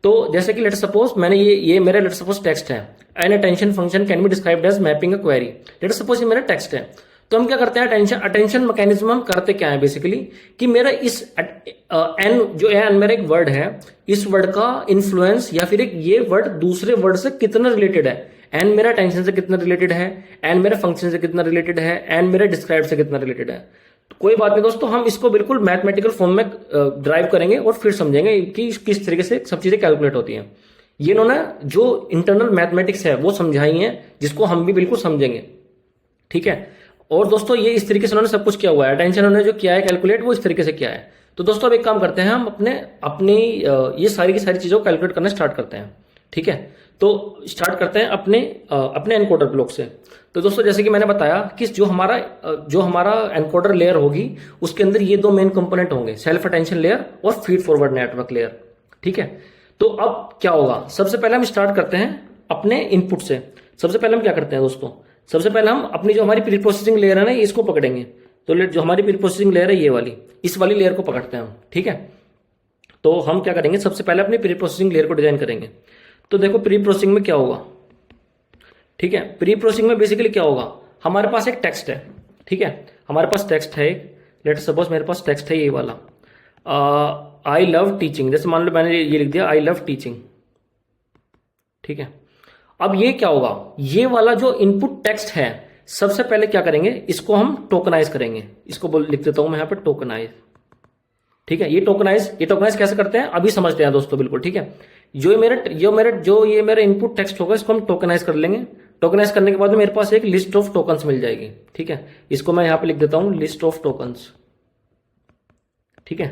तो जैसे कि लेट सपोज मैंने ये मेरा लेट सपोज टेक्स्ट है, an attention function can be described as mapping a query. Let suppose ये मेरा टेक्स्ट है, तो हम क्या करते हैं, अटेंशन मैकेनिज्म हम करते क्या है बेसिकली, कि मेरा इस एन मेरा एक वर्ड है, इस वर्ड का इन्फ्लुएंस या फिर एक ये वर्ड दूसरे वर्ड से कितना रिलेटेड है, एन मेरा अटेंशन से कितना रिलेटेड है, एन मेरा फंक्शन से कितना रिलेटेड है, एन मेरा डिस्क्राइब से कितना रिलेटेड है। तो कोई बात नहीं दोस्तों, हम इसको बिल्कुल मैथमेटिकल फॉर्म में ड्राइव करेंगे और फिर समझेंगे कि किस तरीके से सब चीजें कैलकुलेट होती हैं। ये इन्होंने जो इंटरनल मैथमेटिक्स है वो समझाई है, जिसको हम भी बिल्कुल समझेंगे, ठीक है। और दोस्तों ये इस तरीके से उन्होंने सब कुछ किया हुआ है, अटेंशन उन्होंने जो किया है कैलकुलेट वो इस तरीके से किया है। तो दोस्तों अब एक काम करते हैं, हम अपनी ये सारी की सारी चीजों को कैलकुलेट करना स्टार्ट करते हैं, ठीक है। तो स्टार्ट करते हैं अपने एनकोडर ब्लॉक से। तो दोस्तों जैसे कि मैंने बताया कि जो हमारा एनकोडर लेयर होगी उसके अंदर ये 2 मेन कंपोनेंट होंगे, सेल्फ अटेंशन लेयर और फीड फॉरवर्ड नेटवर्क लेयर, ठीक है। तो अब क्या होगा, सबसे पहले हम स्टार्ट करते हैं अपने इनपुट से। सबसे पहले हम क्या करते हैं दोस्तों, सबसे पहले हम अपनी जो हमारी प्री प्रोसेसिंग लेयर है ना इसको पकड़ेंगे। तो जो हमारी प्री प्रोसेसिंग लेयर है ये वाली, इस वाली लेयर को पकड़ते हैं हम, ठीक है। तो हम क्या करेंगे, सबसे पहले अपनी प्री प्रोसेसिंग लेयर को डिजाइन करेंगे। तो देखो प्री प्रोसेसिंग में क्या होगा, ठीक है। प्री प्रोसेसिंग में बेसिकली क्या होगा, हमारे पास एक टेक्स्ट है, ठीक है, हमारे पास टेक्स्ट है, लेट सपोज मेरे पास टेक्स्ट है ये वाला, आई लव टीचिंग, जैसे मान लो मैंने ये लिख दिया आई लव टीचिंग, ठीक है। अब ये क्या होगा, ये वाला जो इनपुट टेक्स्ट है सबसे पहले क्या करेंगे, इसको हम टोकनाइज करेंगे, इसको लिख देता हूं मैं यहाँ पे टोकनाइज, ठीक है। ये टोकनाइज कैसे करते हैं अभी समझते हैं दोस्तों, बिल्कुल ठीक है। ये मेरा इनपुट टेक्स्ट होगा इसको हम टोकनाइज कर लेंगे। टोकनाइज करने के बाद में मेरे पास एक लिस्ट ऑफ टोकन्स मिल जाएगी, ठीक है। इसको मैं यहाँ पे लिख देता हूं लिस्ट ऑफ टोकन्स, ठीक है।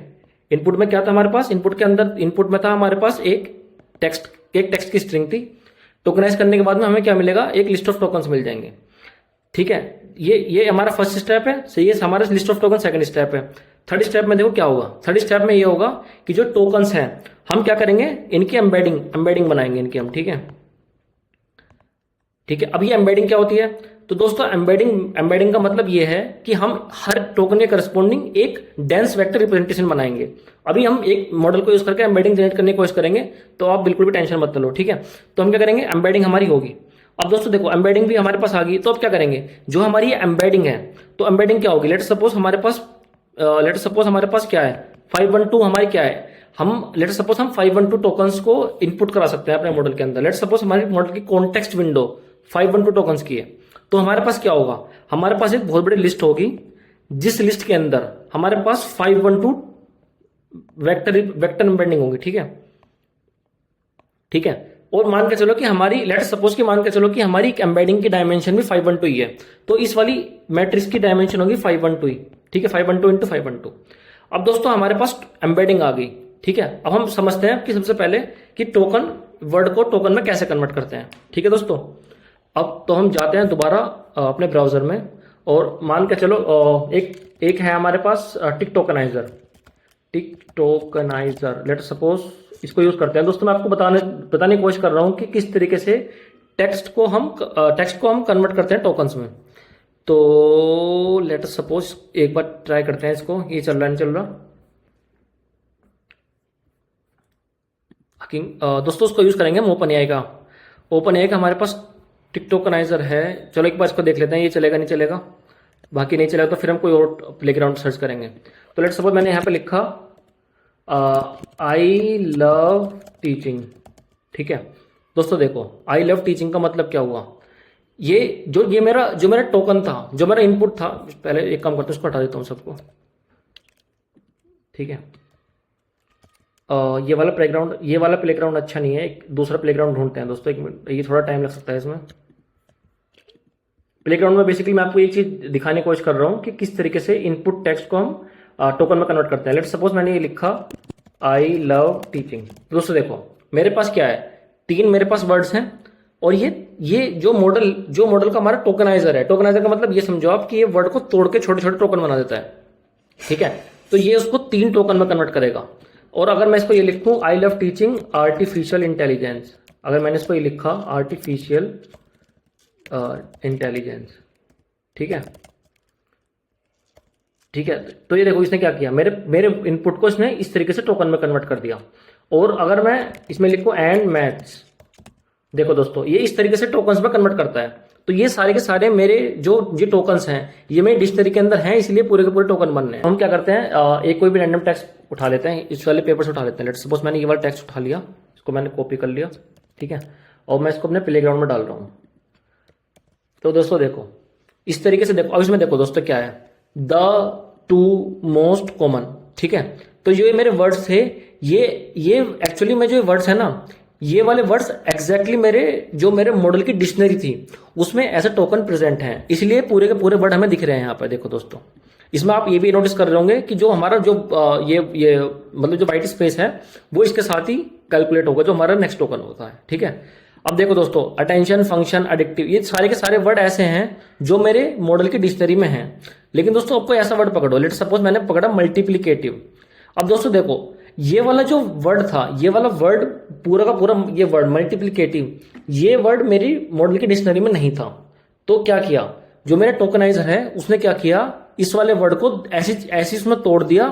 इनपुट में क्या था हमारे पास, इनपुट में था हमारे पास एक टेक्स्ट की स्ट्रिंग थी। टोकनाइज करने के बाद में हमें क्या मिलेगा, एक लिस्ट ऑफ टोकन्स मिल जाएंगे, ठीक है। ये हमारा फर्स्ट स्टेप है, सही है, हमारा list of token second step है। थर्ड स्टेप में देखो क्या होगा, थर्ड स्टेप में ये होगा कि जो टोकन्स हैं हम क्या करेंगे, इनकी एम्बेडिंग बनाएंगे इनकी हम, ठीक है, ठीक है। अब ये एम्बेडिंग क्या होती है, तो दोस्तों एम्बेडिंग का मतलब ये है कि हम हर टोकन के करस्पॉन्डिंग एक डेंस वेक्टर रिप्रेजेंटेशन बनाएंगे। अभी हम एक मॉडल को यूज करके एम्बेडिंग जनरेट करने की कोशिश करेंगे, तो आप बिल्कुल भी टेंशन मत लो, ठीक है। तो हम क्या करेंगे, एम्बेडिंग हमारी होगी। अब दोस्तों देखो एम्बेडिंग भी हमारे पास आ गई, तो अब क्या करेंगे, जो हमारी एम्बेडिंग है, तो एम्बेडिंग क्या होगी, लेट सपोज हमारे पास क्या है 512, हमारी क्या है, लेट सपोज हम 512 टोकन्स को इनपुट करा सकते हैं अपने मॉडल के अंदर। लेट सपोज हमारे मॉडल की कॉन्टेक्स्ट विंडो 512 टोकन्स की है, तो हमारे पास क्या होगा, हमारे पास एक बहुत बड़ी लिस्ट होगी, जिस लिस्ट के अंदर हमारे पास 512 वेक्टर एम्बेडिंग होगी, ठीक है, ठीक है। और मान के चलो कि हमारी एम्बेडिंग की डायमेंशन भी 512 ही है, तो इस वाली मैट्रिक्स की डायमेंशन होगी 512 ही, ठीक है, 512 इंटू 512। अब दोस्तों हमारे पास एम्बेडिंग आ गई, ठीक है। अब हम समझते हैं कि सबसे पहले कि वर्ड को टोकन में कैसे कन्वर्ट करते हैं, ठीक है दोस्तों। अब तो हम जाते हैं दोबारा अपने ब्राउजर में, और मान के चलो एक है हमारे पास टिक टोकनाइजर, लेट सपोज इसको यूज करते हैं दोस्तों। मैं आपको बताने की कोशिश कर रहा हूं कि किस तरीके से टेक्स्ट को हम कन्वर्ट करते हैं टोकन्स में। तो लेट सपोज एक बार ट्राई करते हैं इसको, ये चल रहा है नहीं चल रहा, दोस्तों उसको यूज़ करेंगे हम ओपन एआई का। ओपन एआई का हमारे पास टिकटोकनाइजर है। चलो एक बार इसको देख लेते हैं, ये चलेगा नहीं चलेगा। बाकी नहीं चलेगा तो फिर हम कोई और प्लेग्राउंड सर्च करेंगे। तो लेट्स सपोज मैंने यहाँ पे लिखा आई लव टीचिंग। ठीक है दोस्तों, देखो आई लव टीचिंग का मतलब क्या हुआ, ये मेरा टोकन था, जो मेरा इनपुट था। पहले एक काम करते हैं, उसको हटा देता हूँ सबको। ठीक है, ये वाला प्लेग्राउंड अच्छा नहीं है, एक दूसरा प्लेग्राउंड ढूंढते हैं दोस्तों। एक मिनट, ये थोड़ा टाइम लग सकता है इसमें। प्लेग्राउंड में बेसिकली मैं आपको एक चीज दिखाने की कोशिश कर रहा हूँ कि किस तरीके से इनपुट टेक्स्ट को हम टोकन में कन्वर्ट करते हैं। लेट्स सपोज मैंने ये लिखा आई लव टीचिंग। दोस्तों देखो मेरे पास क्या है, 3 मेरे पास वर्ड्स हैं, और ये जो मॉडल का हमारा टोकनाइजर है। टोकनाइजर का मतलब ये समझो आप कि ये वर्ड को तोड़ के छोटे छोटे टोकन बना देता है। ठीक है, तो ये उसको 3 टोकन में कन्वर्ट करेगा। और अगर मैं इसको ये लिखूं I love teaching artificial intelligence, अगर मैंने इसको ये लिखा आर्टिफिशियल इंटेलिजेंस, ठीक है, तो ये देखो इसने क्या किया, मेरे इनपुट को इसने इस तरीके से टोकन में कन्वर्ट कर दिया। और अगर मैं इसमें लिखूं एंड मैथ्स, देखो दोस्तों ये इस तरीके से टोकन्स में कन्वर्ट करता है। तो ये सारे के सारे मेरे जो टोकन्स हैं ये मेरे डिक्शनरी के अंदर हैं, इसलिए पूरे के पूरे टोकन बन रहे हैं। हम क्या करते हैं, एक कोई भी रैंडम टेक्स्ट उठा लेते हैं, इस वाले पेपर से उठा लेते हैं। लेट्स सपोज मैंने ये वाला टेक्स्ट उठा लिया, इसको मैंने कॉपी कर लिया। ठीक है, और मैं इसको अपने प्लेग्राउंड में डाल रहा हूँ। तो दोस्तों देखो इस तरीके से, देखो अब इसमें देखो दोस्तों क्या है, द टू मोस्ट कॉमन। ठीक है, तो ये मेरे वर्ड्स थे, ये एक्चुअली में जो वर्ड्स है ना, ये वाले वर्ड्स एग्जैक्टली मेरे मॉडल की डिक्शनरी थी उसमें ऐसे टोकन प्रेजेंट हैं, इसलिए पूरे के पूरे वर्ड हमें दिख रहे हैं यहाँ पर। देखो दोस्तों इसमें आप ये भी नोटिस कर रहे होंगे कि जो हमारा जो ये मतलब जो वाइट स्पेस है वो इसके साथ ही कैलकुलेट होगा, जो हमारा नेक्स्ट टोकन होता है। ठीक है, अब देखो दोस्तों अटेंशन, फंक्शन, एडिक्टिव, ये सारे के सारे वर्ड ऐसे हैं जो मेरे मॉडल की डिक्शनरी में हैं। लेकिन दोस्तों आपको ऐसा वर्ड पकड़ो, लेट सपोज मैंने पकड़ा मल्टीप्लिकेटिव। अब दोस्तों देखो ये वाला जो वर्ड था, ये वाला वर्ड पूरा का पूरा, ये वर्ड मल्टीप्लिकेटिव, ये वर्ड मेरी मॉडल की डिक्शनरी में नहीं था। तो क्या किया, जो मेरा टोकनाइजर है उसने क्या किया, इस वाले वर्ड को ऐसी उसमें तोड़ दिया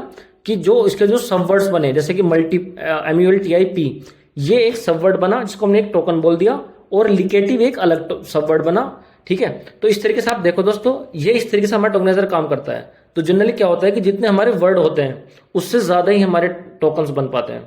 कि जो इसके जो सब वर्ड्स बने, जैसे कि MULTIP, ये एक सब वर्ड बना जिसको हमने एक टोकन बोल दिया, और लिकेटिव एक अलग सब वर्ड बना। ठीक है, तो इस तरीके से आप देखो दोस्तों, ये इस तरीके से हमारा टोकनाइजर काम करता है। तो जनरली क्या होता है कि जितने हमारे वर्ड होते हैं उससे ज्यादा ही हमारे टोकन्स बन पाते हैं।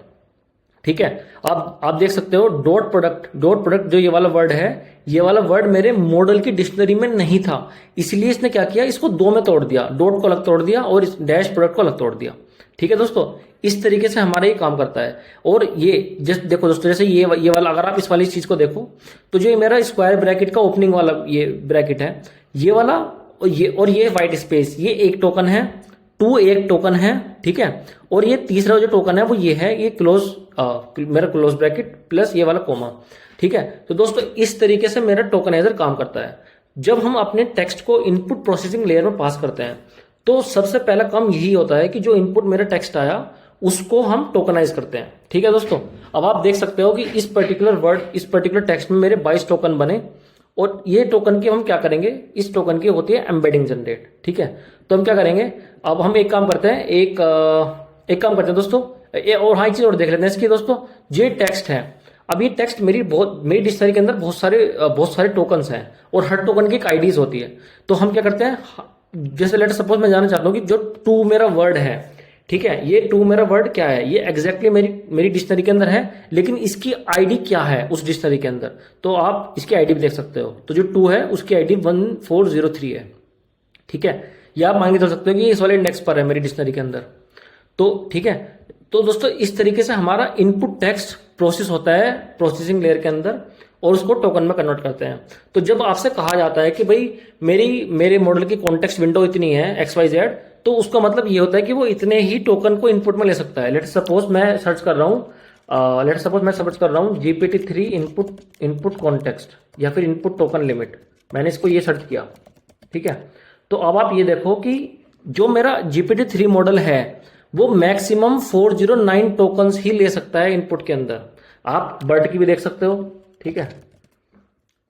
ठीक है, आप देख सकते हो डॉट प्रोडक्ट जो ये वाला वर्ड है, ये वाला वर्ड मेरे मॉडल की डिक्शनरी में नहीं था, इसलिए इसने क्या किया, इसको 2 में तोड़ दिया, डॉट को अलग तोड़ दिया और इस डैश प्रोडक्ट को अलग तोड़ दिया। ठीक है दोस्तों, इस तरीके से हमारा ये काम करता है। और ये जैसे देखो दोस्तों, जैसे ये वाला, अगर आप इस वाली चीज को देखो तो जो मेरा स्क्वायर ब्रैकेट का ओपनिंग वाला ये ब्रैकेट है, ये वाला, और ये व्हाइट स्पेस, ये एक टोकन है, 2 एक टोकन है। ठीक है, और ये तीसरा जो टोकन है वो ये है, ये मेरा क्लोज ब्रैकेट प्लस ये वाला कोमा। ठीक है, तो दोस्तों इस तरीके से मेरा टोकनाइजर काम करता है। जब हम अपने टेक्स्ट को इनपुट प्रोसेसिंग लेयर में पास करते हैं तो सबसे पहला काम यही होता है कि जो इनपुट मेरा टेक्स्ट आया उसको हम टोकनाइज करते हैं। ठीक है दोस्तों, अब आप देख सकते हो कि इस पर्टिकुलर टेक्स्ट में मेरे 22 टोकन बने, और ये टोकन की हम क्या करेंगे, इस टोकन की होती है एम्बेडिंग जनरेट। ठीक है, तो हम क्या करेंगे, अब हम एक काम करते हैं, एक काम करते हैं दोस्तों, और हाँ एक चीज और देख लेते हैं इसकी दोस्तों। ये टेक्स्ट है, अब ये टेक्स्ट मेरी डिक्शनरी के अंदर बहुत सारे टोकन्स हैं, और हर टोकन की एक आईडीज होती है। तो हम क्या करते हैं, जैसे लेट सपोज मैं जानना चाहता हूँ कि जो 2 मेरा वर्ड है, ठीक है, ये 2 मेरा वर्ड क्या है, ये एग्जैक्टली मेरी डिक्शनरी के अंदर है, लेकिन इसकी आईडी क्या है उस डिक्शनरी के अंदर, तो आप इसकी आईडी भी देख सकते हो। तो जो 2 है उसकी आईडी 1403 है। ठीक है, या आप मान के चल सकते हो कि इस वाले इंडेक्स पर है मेरी डिक्शनरी के अंदर। तो ठीक है, तो दोस्तों इस तरीके से हमारा इनपुट टेक्स्ट प्रोसेस होता है प्रोसेसिंग लेयर के अंदर, और उसको टोकन में कन्वर्ट करते हैं। तो जब आपसे कहा जाता है कि भाई मेरे मॉडल की कॉन्टेक्स्ट विंडो इतनी है XYZ, तो उसका मतलब ये होता है कि वो इतने ही टोकन को इनपुट में ले सकता है। लेट्स सपोज मैं सर्च कर रहा हूँ GPT-3 इनपुट कॉन्टेक्स्ट या फिर इनपुट टोकन लिमिट, मैंने इसको ये सर्च किया। ठीक है, तो अब आप ये देखो कि जो मेरा GPT-3 मॉडल है वो मैक्सिमम 409 टोकन्स ही ले सकता है इनपुट के अंदर। आप बर्ट की भी देख सकते हो। ठीक है,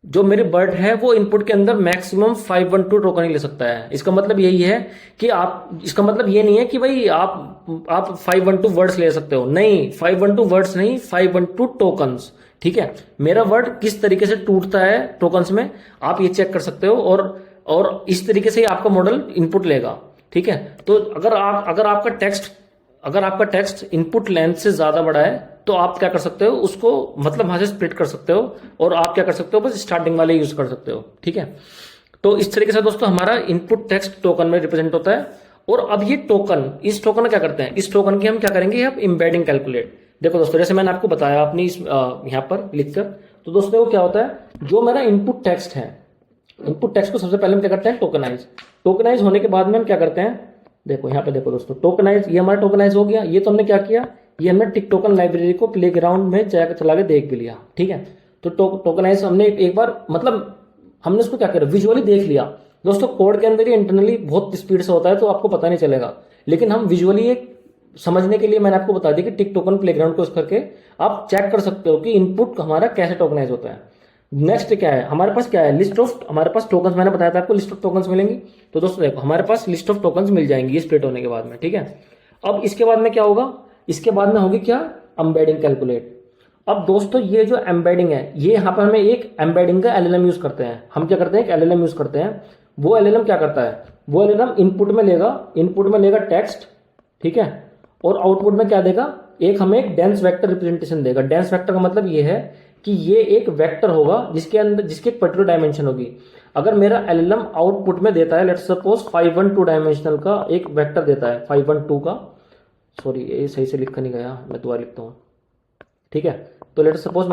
जो मेरे बर्ड है वो इनपुट के अंदर मैक्सिमम 512 टोकन ही ले सकता है। इसका मतलब यही है कि आप, इसका मतलब ये नहीं है कि भाई आप 512 वर्ड्स ले सकते हो, नहीं, 512 वर्ड्स नहीं, 512 टोकन्स। ठीक है, मेरा वर्ड किस तरीके से टूटता है टोकन्स में आप ये चेक कर सकते हो, और इस तरीके से ही आपका मॉडल इनपुट लेगा। ठीक है, तो अगर आपका टेक्स्ट इनपुट लेंथ से ज्यादा बड़ा है तो आप क्या कर सकते हो, उसको मतलब वहां से स्प्लिट कर सकते हो, और आप क्या कर सकते हो, बस स्टार्टिंग वाले यूज कर सकते हो। ठीक है, तो इस तरीके से दोस्तों हमारा इनपुट टेक्स्ट टोकन में रिप्रेजेंट होता है। और अब ये टोकन, इस टोकन क्या करते हैं, इस टोकन की हम क्या करेंगे, अब एम्बेडिंग कैलकुलेट। देखो दोस्तों, जैसे मैंने आपको बताया अपनी यहाँ पर लिखकर, तो दोस्तों वो क्या होता है, जो मेरा इनपुट टेक्स्ट है, इनपुट टेक्स्ट को सबसे पहले हम क्या करते हैं, टोकनाइज। टोकनाइज होने के बाद में हम क्या करते हैं, देखो यहाँ पे देखो दोस्तों, टोकनाइज, ये हमारा टोकनाइज हो गया। ये तो हमने क्या किया, ये हमने टिक टोकन लाइब्रेरी को प्लेग्राउंड में चला के देख भी लिया। ठीक है, तो टोकनाइज हमने एक बार, मतलब हमने उसको क्या किया, विजुअली देख लिया। दोस्तों कोड के अंदर ही इंटरनली बहुत स्पीड से होता है तो आपको पता नहीं चलेगा, लेकिन हम विजुअली एक समझने के लिए मैंने आपको बता दिया कि टिक टोकन प्लेग्राउंड को यूज करके आप चेक कर सकते हो कि इनपुट हमारा कैसे टोकनाइज होता है। नेक्स्ट क्या है हमारे पास, क्या है, लिस्ट ऑफ, हमारे पास टोकन्स, मैंने बताया था आपको लिस्ट ऑफ टोकन्स मिलेंगी। तो दोस्तों देखो हमारे पास लिस्ट ऑफ टोकन्स मिल जाएंगी ये स्प्लिट होने के बाद में। ठीक है, अब इसके बाद में क्या होगा, इसके बाद में होगी क्या, एम्बेडिंग कैलकुलेट। अब दोस्तों ये जो एम्बेडिंग है, ये यहाँ पर हमें एक एम्बेडिंग का एलएलएम यूज करते हैं। हम क्या करते हैं, एक एलएलएम यूज करते हैं। वो एलएलएम क्या करता है, वो एलएलएम इनपुट में लेगा टेक्स्ट। ठीक है, और आउटपुट में क्या देगा, एक हमें एक डेंस वेक्टर रिप्रेजेंटेशन देगा। डेंस वेक्टर का मतलब ये है कि ये एक वेक्टर होगा जिसके अंदर, जिसकी एक पर्टिकुलर डायमेंशन होगी। अगर मेरा एलएलएम आउटपुट में देता है, लेट्स सपोज 512 डायमेंशनल का एक वेक्टर देता है, 512 का, सॉरी ये सही से लिखा नहीं गया, मैं दोबारा लिखता हूँ। ठीक है, तो लेट्स सपोज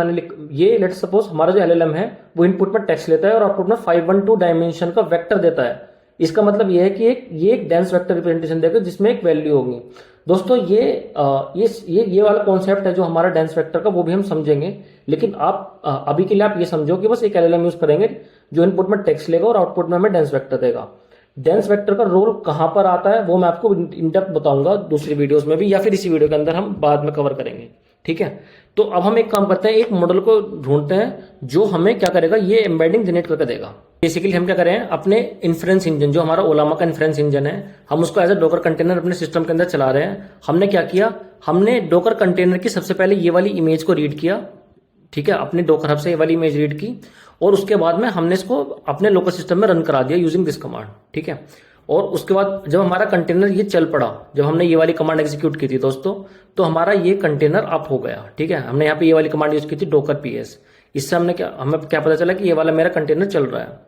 लेट्स सपोज हमारा जो एलएलएम है वो इनपुट में टेक्स्ट लेता है और आउटपुट में 512 डायमेंशन का वेक्टर देता है। इसका मतलब ये है कि ये एक डेंस वेक्टर रिप्रेजेंटेशन देगा जिसमें एक वैल्यू होगी। दोस्तों ये वाला कॉन्सेप्ट है जो हमारा डेंस वेक्टर का, वो भी हम समझेंगे। लेकिन आप अभी के लिए आप ये समझो कि बस एक एलएलएम यूज करेंगे जो इनपुट में टेक्स्ट लेगा और आउटपुट में हमें डेंस वेक्टर देगा। डेंस वेक्टर का रोल कहां पर आता है वो मैं आपको इन डेप्थ बताऊंगा दूसरी वीडियोस में भी, या फिर इसी वीडियो के अंदर हम बाद में कवर करेंगे। ठीक है, तो अब हम एक काम करते हैं, एक मॉडल को ढूंढते हैं जो हमें क्या करेगा, ये एम्बेडिंग जनरेट करके देगा। बेसिकली हम क्या करें, अपने इन्फ्रेंस इंजन, जो हमारा ओलामा का इन्फ्रेंस इंजन है, हम उसको एज ए डोकर कंटेनर अपने सिस्टम के अंदर चला रहे हैं। हमने क्या किया, हमने डोकर कंटेनर की सबसे पहले ये वाली इमेज को रीड किया। ठीक है, अपने डोकर हब से ये वाली इमेज रीड की, और उसके बाद में हमने इसको अपने लोकल सिस्टम में रन करा दिया यूजिंग दिस कमांड। ठीक है, और उसके बाद जब हमारा कंटेनर ये चल पड़ा, जब हमने ये वाली कमांड एग्जीक्यूट की थी दोस्तों, तो हमारा ये कंटेनर अप हो गया। ठीक है, हमने यहाँ पे ये वाली कमांड यूज की थी डोकर पीएस। इससे हमें क्या पता चला कि ये वाला मेरा कंटेनर चल रहा है।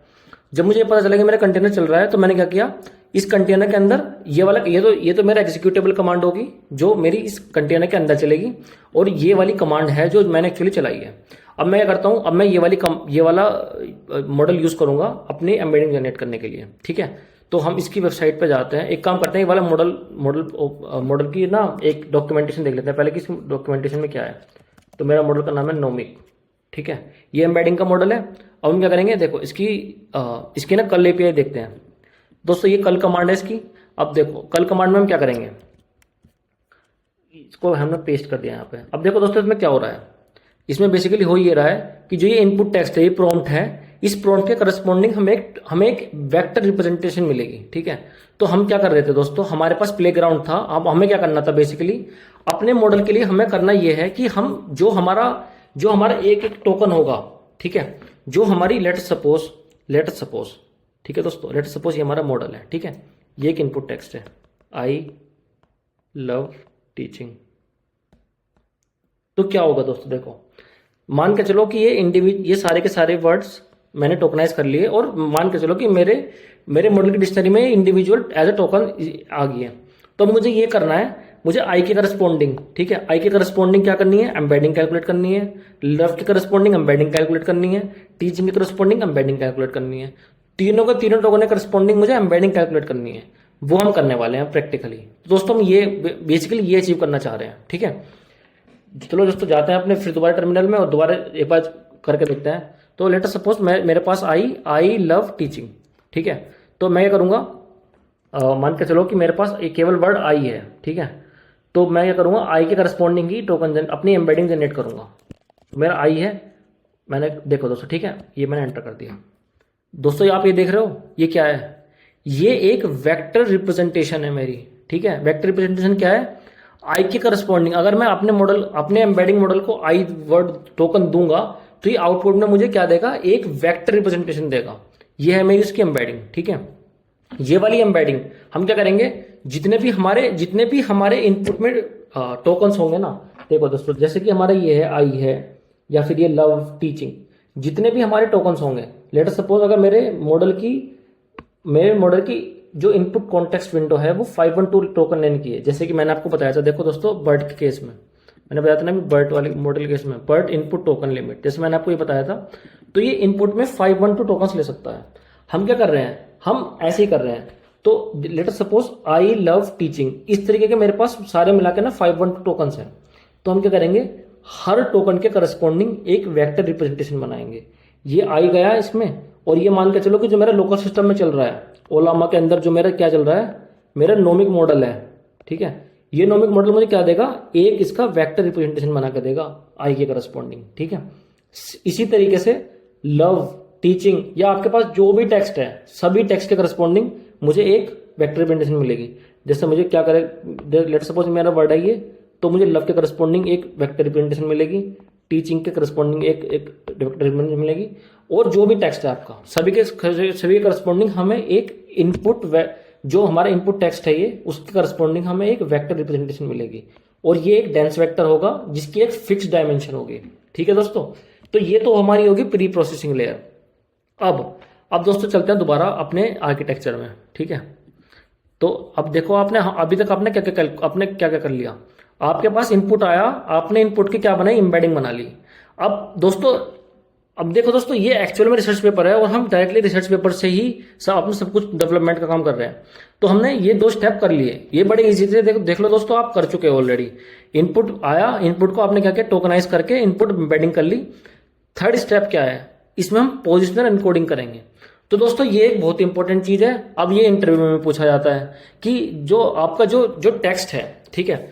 जब मुझे पता चला कि मेरा कंटेनर चल रहा है तो मैंने क्या किया, इस कंटेनर के अंदर ये तो मेरा एग्जीक्यूटेबल कमांड होगी जो मेरी इस कंटेनर के अंदर चलेगी, और ये वाली कमांड है जो मैंने एक्चुअली चलाई है। अब मैं क्या करता हूं, अब मैं ये वाला मॉडल यूज करूंगा अपनी एम्बेडिंग जनरेट करने के लिए। ठीक है, तो हम इसकी वेबसाइट पे जाते हैं, एक काम करते हैं, ये वाला मॉडल की ना एक डॉक्यूमेंटेशन देख लेते हैं पहले कि इस डॉक्यूमेंटेशन में क्या है। तो मेरा मॉडल का नाम है नोमिक। ठीक है, ये एम्बेडिंग का मॉडल है। अब हम क्या करेंगे, देखो इसकी ना कल एपीआई देखते हैं दोस्तों, ये कल कमांड है इसकी। अब देखो कल कमांड में हम क्या करेंगे, इसको हमने पेस्ट कर दिया यहाँ पे। अब देखो दोस्तों इसमें क्या हो रहा है, इसमें बेसिकली हो ये रहा है कि जो ये इनपुट टेक्स्ट है, ये प्रॉम्प्ट है, इस प्रॉम्प्ट के करस्पॉन्डिंग हमें एक वेक्टर रिप्रेजेंटेशन मिलेगी। ठीक है, तो हम क्या कर रहे थे दोस्तों, हमारे पास प्लेग्राउंड था। अब हमें क्या करना था, बेसिकली अपने मॉडल के लिए हमें करना ये है कि हम जो हमारा एक एक टोकन होगा, ठीक है, जो हमारी लेट सपोज ठीक है दोस्तों, लेट सपोज ये हमारा मॉडल है। ठीक है, ये एक इनपुट टेक्स्ट है, आई लव टीचिंग। तो क्या होगा दोस्तों, देखो मान के चलो कि ये सारे के सारे वर्ड्स मैंने टोकनाइज कर लिए, और मान के चलो कि मेरे मॉडल की डिक्शनरी में इंडिविजुअल एज ए टोकन आ गई है। तो मुझे ये करना है, मुझे आई के करस्पॉन्डिंग, ठीक है, आई के करस्पॉन्डिंग क्या करनी है, एम्बेडिंग कैलकुलेट करनी है। लव के करस्पॉन्डिंग एम्बेडिंग कैलकुलेट करनी है। टीचिंग के करस्पॉन्डिंग एम्बेडिंग कैलकुलेट करनी है। तीनों टोकन के करस्पॉन्डिंग मुझे एम्बेडिंग कैलकुलेट करनी है। वो हम करने वाले हैं प्रैक्टिकली। दोस्तों हम ये बेसिकली ये अचीव करना चाह रहे हैं। ठीक है, चलो दोस्तों जाते हैं अपने फिर दोबारा टर्मिनल में और दोबारा एक बार करके देखते हैं। तो लेट अस सपोज मेरे पास आई लव टीचिंग। ठीक है, तो मैं क्या करूंगा, मान के चलो कि मेरे पास एक केवल वर्ड आई है। ठीक है, तो मैं क्या करूंगा, आई के करस्पॉन्डिंग ही टोकन अपनी एम्बेडिंग जनरेट करूंगा। मेरा आई है, मैंने देखो दोस्तों, ठीक है, ये मैंने एंटर कर दिया। दोस्तों आप ये देख रहे हो, ये क्या है? ये एक वेक्टर रिप्रेजेंटेशन है मेरी, ठीक है। वेक्टर रिप्रेजेंटेशन क्या है? आई के करस्पॉन्डिंग अगर मैं अपने मॉडल, अपने एम्बेडिंग मॉडल को आई वर्ड टोकन दूंगा तो ये आउटपुट में मुझे क्या देगा? एक वेक्टर रिप्रेजेंटेशन देगा। ये है मेरी इसकी एम्बेडिंग, ठीक है। ये वाली एम्बेडिंग हम क्या करेंगे, जितने भी हमारे इनपुट में टोकन्स होंगे ना, देखो दोस्तों, जैसे कि हमारा ये है आई है, या फिर ये लव टीचिंग, जितने भी हमारे टोकन्स होंगे, लेट अस सपोज अगर मेरे मॉडल की जो इनपुट कॉन्टेक्स्ट विंडो है वो 512 टोकन लेने की है, जैसे कि मैंने आपको बताया था। देखो दोस्तों, बर्ट के केस में मैंने बताया था ना, बर्ट वाले मॉडल केस में बर्ट इनपुट टोकन लिमिट, जैसे मैंने आपको ये बताया था, तो ये इनपुट में 512 टोकन्स ले सकता है। हम क्या कर रहे हैं, हम ऐसे ही कर रहे हैं। तो let us suppose I love teaching, इस तरीके के मेरे पास सारे मिला के ना 512 टोकन्स हैं। तो हम क्या करेंगे, हर टोकन के करस्पॉन्डिंग एक वेक्टर रिप्रेजेंटेशन बनाएंगे। ये आई गया इसमें, और ये मान के चलो कि जो मेरा लोकल सिस्टम में चल रहा है, ओलामा के अंदर जो मेरा क्या चल रहा है, मेरा नोमिक मॉडल है, ठीक है। ये नोमिक मॉडल मुझे क्या देगा, एक इसका वेक्टर रिप्रेजेंटेशन बना के देगा आई के करस्पॉन्डिंग, ठीक है। इसी तरीके से लव टीचिंग या आपके पास जो भी टेक्स्ट है, सभी टेक्स्ट के करस्पॉन्डिंग मुझे एक वेक्टर रिप्रेजेंटेशन मिलेगी। जैसे मुझे क्या करे, लेट सपोज मेरा वर्ड है ये, तो मुझे लव के करस्पॉन्डिंग एक वेक्टर रिप्रेजेंटेशन मिलेगी, टीचिंग के करस्पॉन्डिंग एक वेक्टर रिप्रेजेंटेशन मिलेगी, और जो भी टेक्स्ट है आपका सभी के करस्पॉन्डिंग हमें एक इनपुट, जो हमारा इनपुट टेक्स्ट है ये, उसके करस्पॉन्डिंग हमें एक वेक्टर रिप्रेजेंटेशन मिलेगी, और ये एक डेंस वेक्टर होगा जिसकी एक फिक्स डायमेंशन होगी, ठीक है दोस्तों। तो ये तो हमारी होगी प्री प्रोसेसिंग लेयर। अब दोस्तों चलते हैं दोबारा अपने आर्किटेक्चर में, ठीक है। तो अब देखो, आपने अभी तक आपने क्या क्या कर लिया। आपके पास इनपुट आया, आपने इनपुट की क्या बनाई, एम्बेडिंग बना ली। अब दोस्तों, अब देखो दोस्तों, ये एक्चुअल में रिसर्च पेपर है और हम डायरेक्टली रिसर्च पेपर से ही अपने सब कुछ डेवलपमेंट का काम कर रहे हैं। तो हमने ये 2 स्टेप कर लिए, ये बड़े इजी थे। देख लो दोस्तों, आप कर चुके हो ऑलरेडी। इनपुट आया, इनपुट को आपने क्या किया, टोकनाइज करके इनपुट एम्बेडिंग कर ली। थर्ड स्टेप क्या है, इसमें हम पोजिशनल एनकोडिंग करेंगे। तो दोस्तों ये एक बहुत इंपॉर्टेंट चीज है। अब ये इंटरव्यू में पूछा जाता है कि जो आपका जो टेक्स्ट है, ठीक है,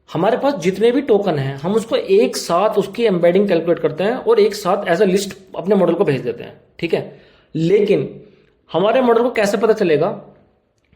हमारे पास जितने भी टोकन हैं हम उसको एक साथ उसकी एम्बेडिंग कैलकुलेट करते हैं और एक साथ एज अ लिस्ट अपने मॉडल को भेज देते हैं, ठीक है। लेकिन हमारे मॉडल को कैसे पता चलेगा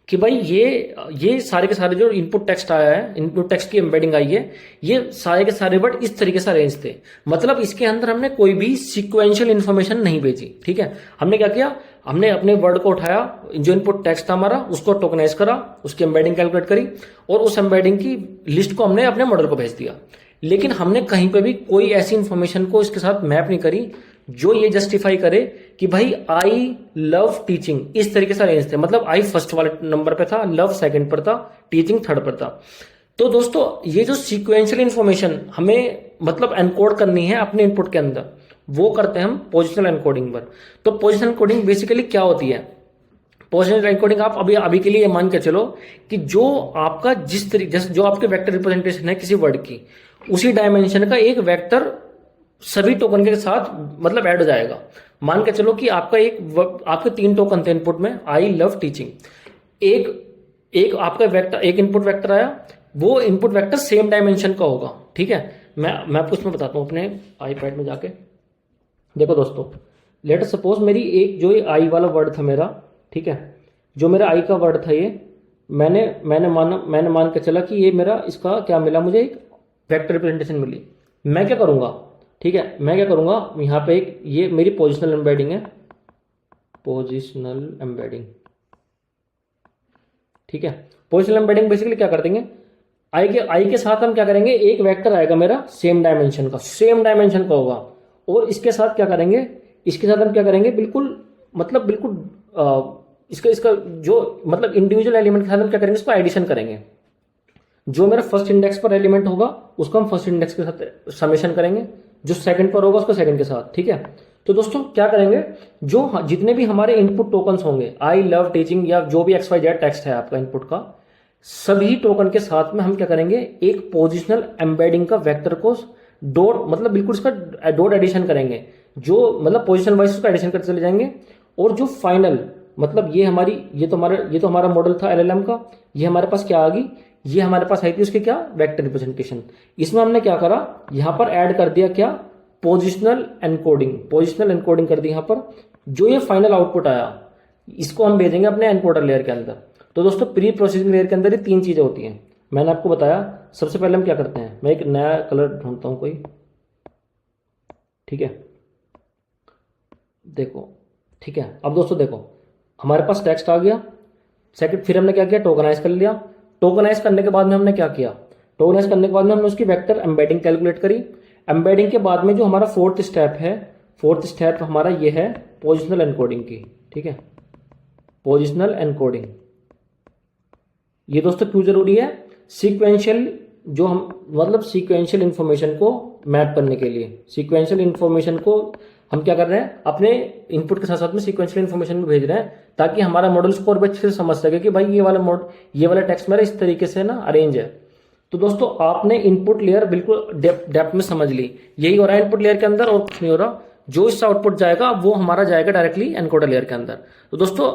कि भाई ये सारे के सारे जो इनपुट टेक्स्ट आया है, इनपुट टेक्स्ट की एम्बेडिंग आई है, ये सारे के सारे वर्ड इस तरीके से अरेंज थे, मतलब इसके अंदर हमने कोई भी सीक्वेंशियल इन्फॉर्मेशन नहीं भेजी, ठीक है। हमने क्या किया, हमने अपने वर्ड को उठाया, जो इनपुट टेक्स्ट था हमारा, उसको टोकनाइज करा, उसकी एम्बेडिंग कैलकुलेट करी, और उस एम्बेडिंग की लिस्ट को हमने अपने मॉडल को भेज दिया। लेकिन हमने कहीं पे भी कोई ऐसी इंफॉर्मेशन को इसके साथ मैप नहीं करी जो ये जस्टिफाई करे कि भाई आई लव टीचिंग इस तरीके से अरेंज थे, मतलब आई फर्स्ट वाले नंबर पे था, लव सेकंड पर था, टीचिंग थर्ड पर था। तो दोस्तों ये जो सीक्वेंशियल इंफॉर्मेशन हमें मतलब एनकोड करनी है अपने इनपुट के अंदर, वो करते हैं हम पोजिशनल एनकोडिंग पर। तो पोजिशनल एनकोडिंग बेसिकली क्या होती है, पोजिशनल एनकोडिंग आप अभी के लिए ये मान के चलो कि जो आपका जिस तरीके, जैसे जो आपके वेक्टर रिप्रेजेंटेशन है किसी वर्ड की, उसी डायमेंशन का एक वेक्टर सभी टोकन के साथ मतलब ऐड हो जाएगा। मान के चलो कि आपके 3 टोकन थे इनपुट में, आई लव टीचिंग, एक आपका वेक्टर, एक इनपुट वेक्टर आया, वो इनपुट वेक्टर सेम डायमेंशन का होगा, ठीक है। मैं आपको इसमें बताता हूं अपने आईपैड में जाके। देखो दोस्तों, लेट सपोज मेरी एक जो ये आई वाला वर्ड था मेरा, ठीक है, जो मेरा आई का वर्ड था ये, मैंने मान के चला कि ये मेरा, इसका क्या मिला मुझे, एक वेक्टर रिप्रेजेंटेशन मिली। मैं क्या करूंगा, ठीक है, मैं क्या करूंगा, यहां पे एक ये मेरी पोजिशनल एम्बेडिंग है, पोजिशनल एम्बेडिंग, ठीक है। पोजिशनल एम्बेडिंग बेसिकली क्या कर देंगे, आई के साथ हम क्या करेंगे, एक वेक्टर आएगा मेरा सेम डायमेंशन का होगा, और इसके साथ क्या करेंगे, इसके साथ हम क्या करेंगे, बिल्कुल इसका जो मतलब इंडिविजुअल एलिमेंट के साथ हम क्या करेंगे, इसको एडिशन करेंगे। जो मेरा फर्स्ट इंडेक्स पर एलिमेंट होगा उसको हम फर्स्ट इंडेक्स के साथ समेशन करेंगे, जो सेकंड पर होगा उसको सेकंड के साथ, ठीक है। तो दोस्तों क्या करेंगे, जो जितने भी हमारे इनपुट टोकन्स होंगे, आई लव टीचिंग या जो भी XYZ टेक्स्ट है आपका इनपुट का, सभी टोकन के साथ में हम क्या करेंगे, एक पोजिशनल एम्बेडिंग का वेक्टर को डॉट, मतलब बिल्कुल इसका डॉट एडिशन करेंगे, जो मतलब पोजिशन वाइज उसका एडिशन करते चले जाएंगे। और जो फाइनल मतलब ये तो हमारा मॉडल था LLM का, ये हमारे पास क्या आ गई, ये हमारे पास आई थी उसके क्या, वेक्टर रिप्रेजेंटेशन। इसमें हमने क्या करा, यहां पर ऐड कर दिया क्या, पोजिशनल एनकोडिंग कर दी यहाँ पर। जो ये फाइनल आउटपुट आया इसको हम भेजेंगे अपने एनकोडर लेयर के अंदर। तो दोस्तों प्री प्रोसेसिंग लेयर के अंदर ये 3 चीजें होती हैं, मैंने आपको बताया। सबसे पहले हम क्या करते हैं, मैं एक नया कलर ढूंढता हूं कोई, ठीक है, देखो, ठीक है। अब दोस्तों देखो हमारे पास टेक्स्ट आ गया। सेकंड, फिर हमने क्या किया, टोकनाइज कर लिया। टोकनाइज करने के बाद में हमने क्या किया, टोकनाइज करने के बाद में हमने उसकी वेक्टर एम्बेडिंग कैलकुलेट करी। एम्बेडिंग के बाद में जो हमारा फोर्थ स्टेप हमारा ये है पोजिशनल एनकोडिंग की, ठीक है, पोजिशनल एनकोडिंग। ये दोस्तों क्यों जरूरी है, सीक्वेंशियल जो हम मतलब सीक्वेंशियल इंफॉर्मेशन को मैप करने के लिए, सीक्वेंशियल इंफॉर्मेशन को हम क्या कर रहे हैं, अपने इनपुट के साथ साथ में सीक्वेंशियल इंफॉर्मेशन भी भेज रहे हैं, ताकि हमारा मॉडल उसको और अच्छे से समझ सके कि भाई ये वाला टेक्स्ट मेरा इस तरीके से ना अरेंज है। तो दोस्तों आपने इनपुट लेयर बिल्कुल डेप्थ में समझ ली, यही हो रहा है इनपुट लेयर के अंदर और कुछ नहीं हो रहा। जो इससे आउटपुट जाएगा वो हमारा जाएगा डायरेक्टली एनकोडर लेयर के अंदर। तो दोस्तों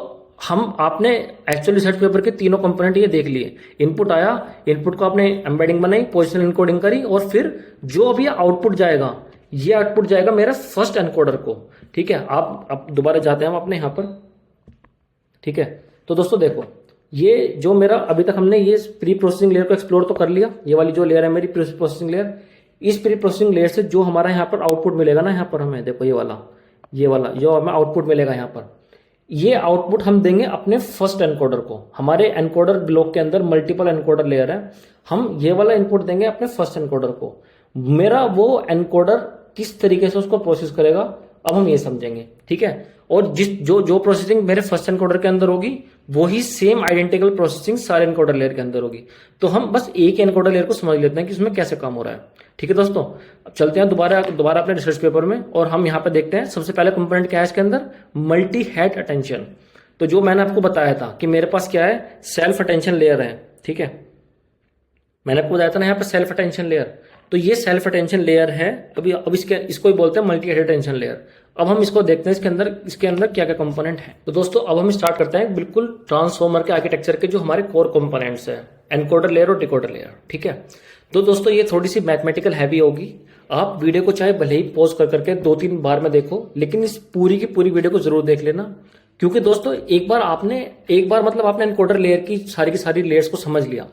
आपने एक्चुअल रिसर्च पेपर के तीनों कंपोनेंट ये देख लिए। इनपुट आया, इनपुट को आपने एम्बेडिंग बनाई, पोजिशनल एनकोडिंग करी, और फिर जो अभी आउटपुट जाएगा ये आउटपुट जाएगा मेरा फर्स्ट एनकोडर को, ठीक है। आप दोबारा जाते हैं हम अपने यहाँ पर, ठीक है। तो दोस्तों देखो ये जो मेरा अभी तक हमने ये प्री प्रोसेसिंग लेयर को एक्सप्लोर तो कर लिया, ये वाली जो लेयर है मेरी प्री प्रोसेसिंग लेयर। इस प्री प्रोसेसिंग लेयर से जो हमारा यहाँ पर आउटपुट मिलेगा ना, यहाँ पर हमें देखो ये वाला जो हमें आउटपुट मिलेगा यहाँ पर, ये आउटपुट हम देंगे अपने फर्स्ट एनकोडर को। हमारे एनकोडर ब्लॉक के अंदर मल्टीपल एनकोडर लेयर है, हम ये वाला इनपुट देंगे अपने फर्स्ट एनकोडर को। मेरा वो एनकोडर किस तरीके से उसको प्रोसेस करेगा अब हम ये समझेंगे, ठीक है। और जो प्रोसेसिंग मेरे फर्स्ट एनकोडर के अंदर होगी वही सेम आइडेंटिकल प्रोसेसिंग सारे एनकोडर लेयर के अंदर होगी। तो हम बस एक एनकोडर लेयर को समझ लेते हैं कि उसमें कैसे काम हो रहा है, ठीक है दोस्तों। अब चलते हैं दोबारा अपने रिसर्च पेपर में, और हम यहाँ पे देखते हैं सबसे पहले कंपोनेंट क्या है इसके अंदर, मल्टी हेड अटेंशन। तो जो मैंने आपको बताया था कि मेरे पास क्या है, सेल्फ अटेंशन लेयर है, ठीक है। मैंने आपको बताया था ना यहाँ पे सेल्फ अटेंशन लेयर, तो ये सेल्फ अटेंशन लेयर है। अब इसको ही बोलते हैं मल्टी हेड अटेंशन लेयर। अब हम इसको देखते हैं इसके अंदर क्या क्या कंपोनेंट है। तो दोस्तों अब हम स्टार्ट करते हैं बिल्कुल ट्रांसफॉर्मर के आर्किटेक्चर के जो हमारे कोर कंपोनेंट्स है, एनकोडर लेयर और डिकोडर लेयर, ठीक है। तो दोस्तों ये थोड़ी सी मैथमेटिकल हैवी होगी, आप वीडियो को चाहे भले ही पॉज कर करके 2-3 बार में देखो, लेकिन इस पूरी की पूरी वीडियो को जरूर देख लेना। क्योंकि दोस्तों एक बार मतलब आपने एनकोडर लेयर की सारी लेयर्स को समझ लिया,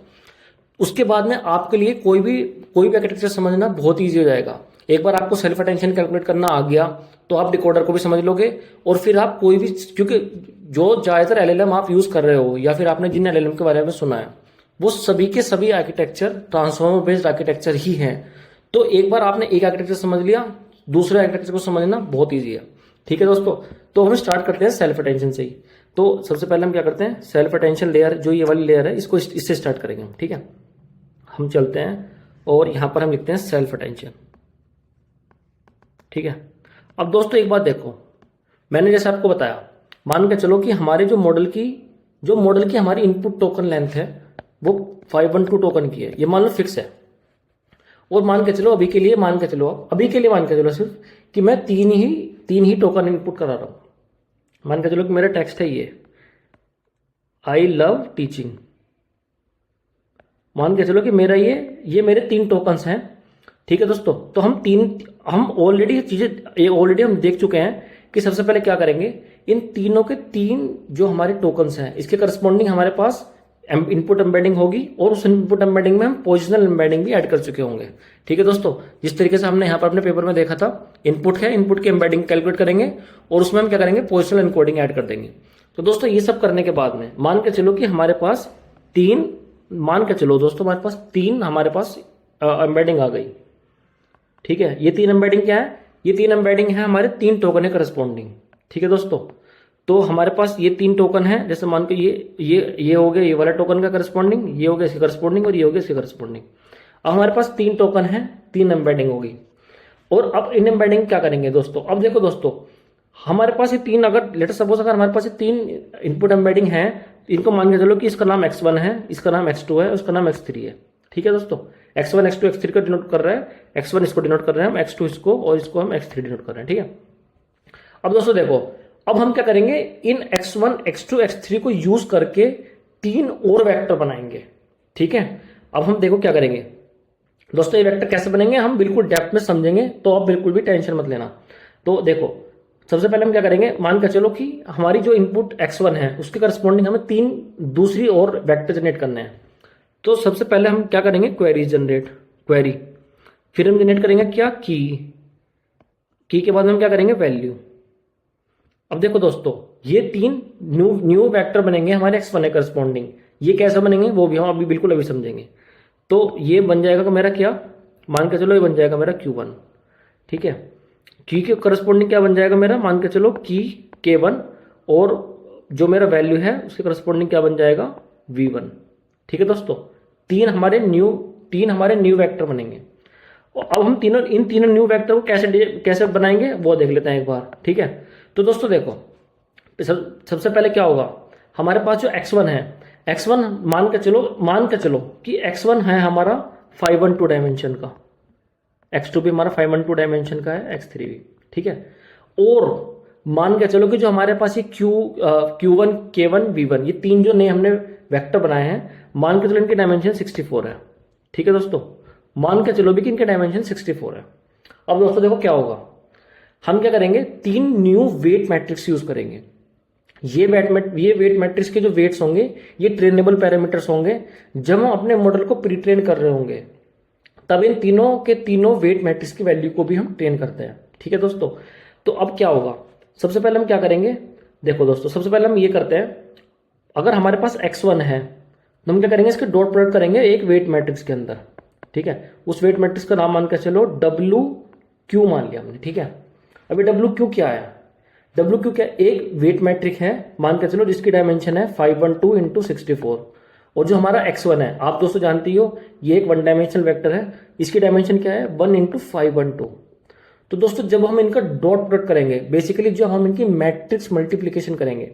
उसके बाद में आपके लिए कोई भी आर्किटेक्चर समझना बहुत ईजी हो जाएगा। एक बार आपको सेल्फ अटेंशन कैलकुलेट करना आ गया तो आप डिकोडर को भी समझ लोगे, और फिर आप कोई भी, क्योंकि जो ज्यादातर एलएलएम आप यूज कर रहे हो या फिर आपने जिन एलएलएम के बारे में सुना है वो सभी के सभी आर्किटेक्चर ट्रांसफॉर्मर बेस्ड आर्किटेक्चर ही हैं। तो एक बार आपने एक आर्किटेक्चर समझ लिया, दूसरे आर्किटेक्चर को समझना बहुत ईजी है, ठीक है दोस्तों। तो हम स्टार्ट करते हैं सेल्फ अटेंशन से ही। तो सबसे पहले हम क्या करते हैं, सेल्फ अटेंशन लेयर जो ये वाली लेयर है इससे स्टार्ट करेंगे हम, ठीक है। हम चलते हैं और यहां पर हम लिखते हैं सेल्फ अटेंशन, ठीक है। अब दोस्तों एक बात देखो, मैंने जैसे आपको बताया, मान के चलो कि हमारे जो मॉडल की हमारी इनपुट टोकन लेंथ है वो 512 टोकन की है, ये मान लो फिक्स है। और मान के चलो अभी के लिए मान के चलो सिर्फ कि मैं तीन ही टोकन इनपुट करा रहा हूं। मान के चलो कि मेरा टेक्स्ट है ये, आई लव टीचिंग। मान के चलो कि मेरा ये मेरे 3 टोकन्स हैं, ठीक है दोस्तों। तो हम ऑलरेडी हम देख चुके हैं कि सबसे पहले क्या करेंगे, इन तीनों के 3 जो हमारे टोकन्स हैं इसके करस्पॉन्डिंग हमारे पास इनपुट एम्बेडिंग होगी, और उस इनपुट एम्बेडिंग में हम पोजिशनल एम्बेडिंग भी ऐड कर चुके होंगे, ठीक है दोस्तों। जिस तरीके से हमने यहाँ पर अपने पेपर में देखा था, इनपुट है, इनपुट की एम्बेडिंग कैलकुलेट करेंगे और उसमें हम क्या करेंगे, पोजिशनल एनकोडिंग ऐड कर देंगे। तो दोस्तों ये सब करने के बाद में मान के चलो कि हमारे पास 3 हमारे पास एम्बेडिंग आ गई, ठीक है। ये 3 एम्बेडिंग क्या है, ये 3 एम्बेडिंग है हमारे 3 टोकन है करस्पॉन्डिंग, ठीक है दोस्तों। तो हमारे पास ये 3 टोकन है, जैसे मान के ये हो गया ये वाला टोकन का करस्पॉन्डिंग, ये हो गया इसके करस्पॉन्डिंग, और ये हो गया इसके करस्पॉन्डिंग। अब हमारे पास 3 टोकन है, 3 एम्बेडिंग होगी। और अब इन एम्बेडिंग क्या करेंगे दोस्तों, अब देखो दोस्तों हमारे पास ये 3, अगर लेट सपोज अगर हमारे पास ये 3 इनपुट एम्बेडिंग है, इनको मान के चलो कि इसका नाम x1 है, इसका नाम x2 है, उसका नाम x3 है, ठीक है दोस्तों। x1 x2 x3 को डिनोट कर रहा है, x1 इसको डिनोट कर रहे हैं हम, x2 इसको, और इसको हम x3 डिनोट कर रहे हैं, ठीक है। अब दोस्तों देखो, अब हम क्या करेंगे, इन x1 x2 x3 को यूज करके 3 और वेक्टर बनाएंगे, ठीक है। अब हम देखो क्या करेंगे, दोस्तों ये वेक्टर कैसे बनेंगे हम बिल्कुल डेप्थ में समझेंगे, तो आप बिल्कुल भी टेंशन मत लेना। तो देखो सबसे पहले हम क्या करेंगे, मान कर चलो कि हमारी जो इनपुट x1 है उसके करस्पॉन्डिंग हमें 3 दूसरी और वेक्टर जनरेट करने हैं। तो सबसे पहले हम क्या करेंगे, क्वेरी, फिर हम जनरेट करेंगे क्या, की के बाद हम क्या करेंगे, वैल्यू। अब देखो दोस्तों ये 3 न्यू वेक्टर बनेंगे हमारे x1 के करस्पॉन्डिंग। ये कैसे बनेंगे वो भी हम अभी बिल्कुल अभी समझेंगे। तो ये बन जाएगा मेरा क्या, मान के चलो ये बन जाएगा मेरा Q1, ठीक है। की के करस्पॉन्डिंग क्या बन जाएगा मेरा, मान के चलो की K1, और जो मेरा वैल्यू है उसके करस्पॉन्डिंग क्या बन जाएगा, V1, ठीक है दोस्तों। तीन हमारे न्यू वेक्टर बनेंगे। और अब हम इन तीनों न्यू वेक्टर को कैसे बनाएंगे वो देख लेते हैं एक बार, ठीक है। तो दोस्तों देखो सबसे पहले क्या होगा, हमारे पास जो x1 है, x1 मान के चलो कि x1 है हमारा 512 डायमेंशन का, x2 भी हमारा 512 डायमेंशन का है, x3 भी, ठीक है। और मान के चलो कि जो हमारे पास ये Q1, K1, V1, ये 3 जो नए हमने वेक्टर बनाए हैं, मान के चलो इनके डायमेंशन 64 है, ठीक है दोस्तों। मान के चलो भी कि इनके डायमेंशन 64 है। अब दोस्तों देखो क्या होगा, हम क्या करेंगे, 3 न्यू वेट मैट्रिक्स यूज करेंगे। ये वेट मैट्रिक्स के जो वेट्स होंगे ये ट्रेनेबल पैरामीटर्स होंगे। जब हम अपने मॉडल को प्री ट्रेन कर रहे होंगे तब इन तीनों वेट मैट्रिक्स की वैल्यू को भी हम ट्रेन करते हैं, ठीक है दोस्तों। तो अब क्या होगा, सबसे पहले हम क्या करेंगे, देखो दोस्तों सबसे पहले हम ये करते हैं, अगर हमारे पास x1 है तो हम क्या करेंगे, इसके डॉट प्रोडक्ट करेंगे एक वेट मैट्रिक्स के अंदर, ठीक है। उस वेट मैट्रिक्स का नाम मान के चलो WQ मान लिया हमने, ठीक है। अभी WQ क्या है, WQ क्या, एक वेट मैट्रिक है मान के चलो जिसकी डायमेंशन है 512 इंटू 64, और जो हमारा x1 है आप दोस्तों जानती हो ये एक 1 डायमेंशनल वेक्टर है, इसकी डायमेंशन क्या है 1 इंटू 512। तो दोस्तों जब हम इनका डॉट प्रोडक्ट करेंगे, बेसिकली जो हम इनकी मैट्रिक्स मल्टीप्लीकेशन करेंगे,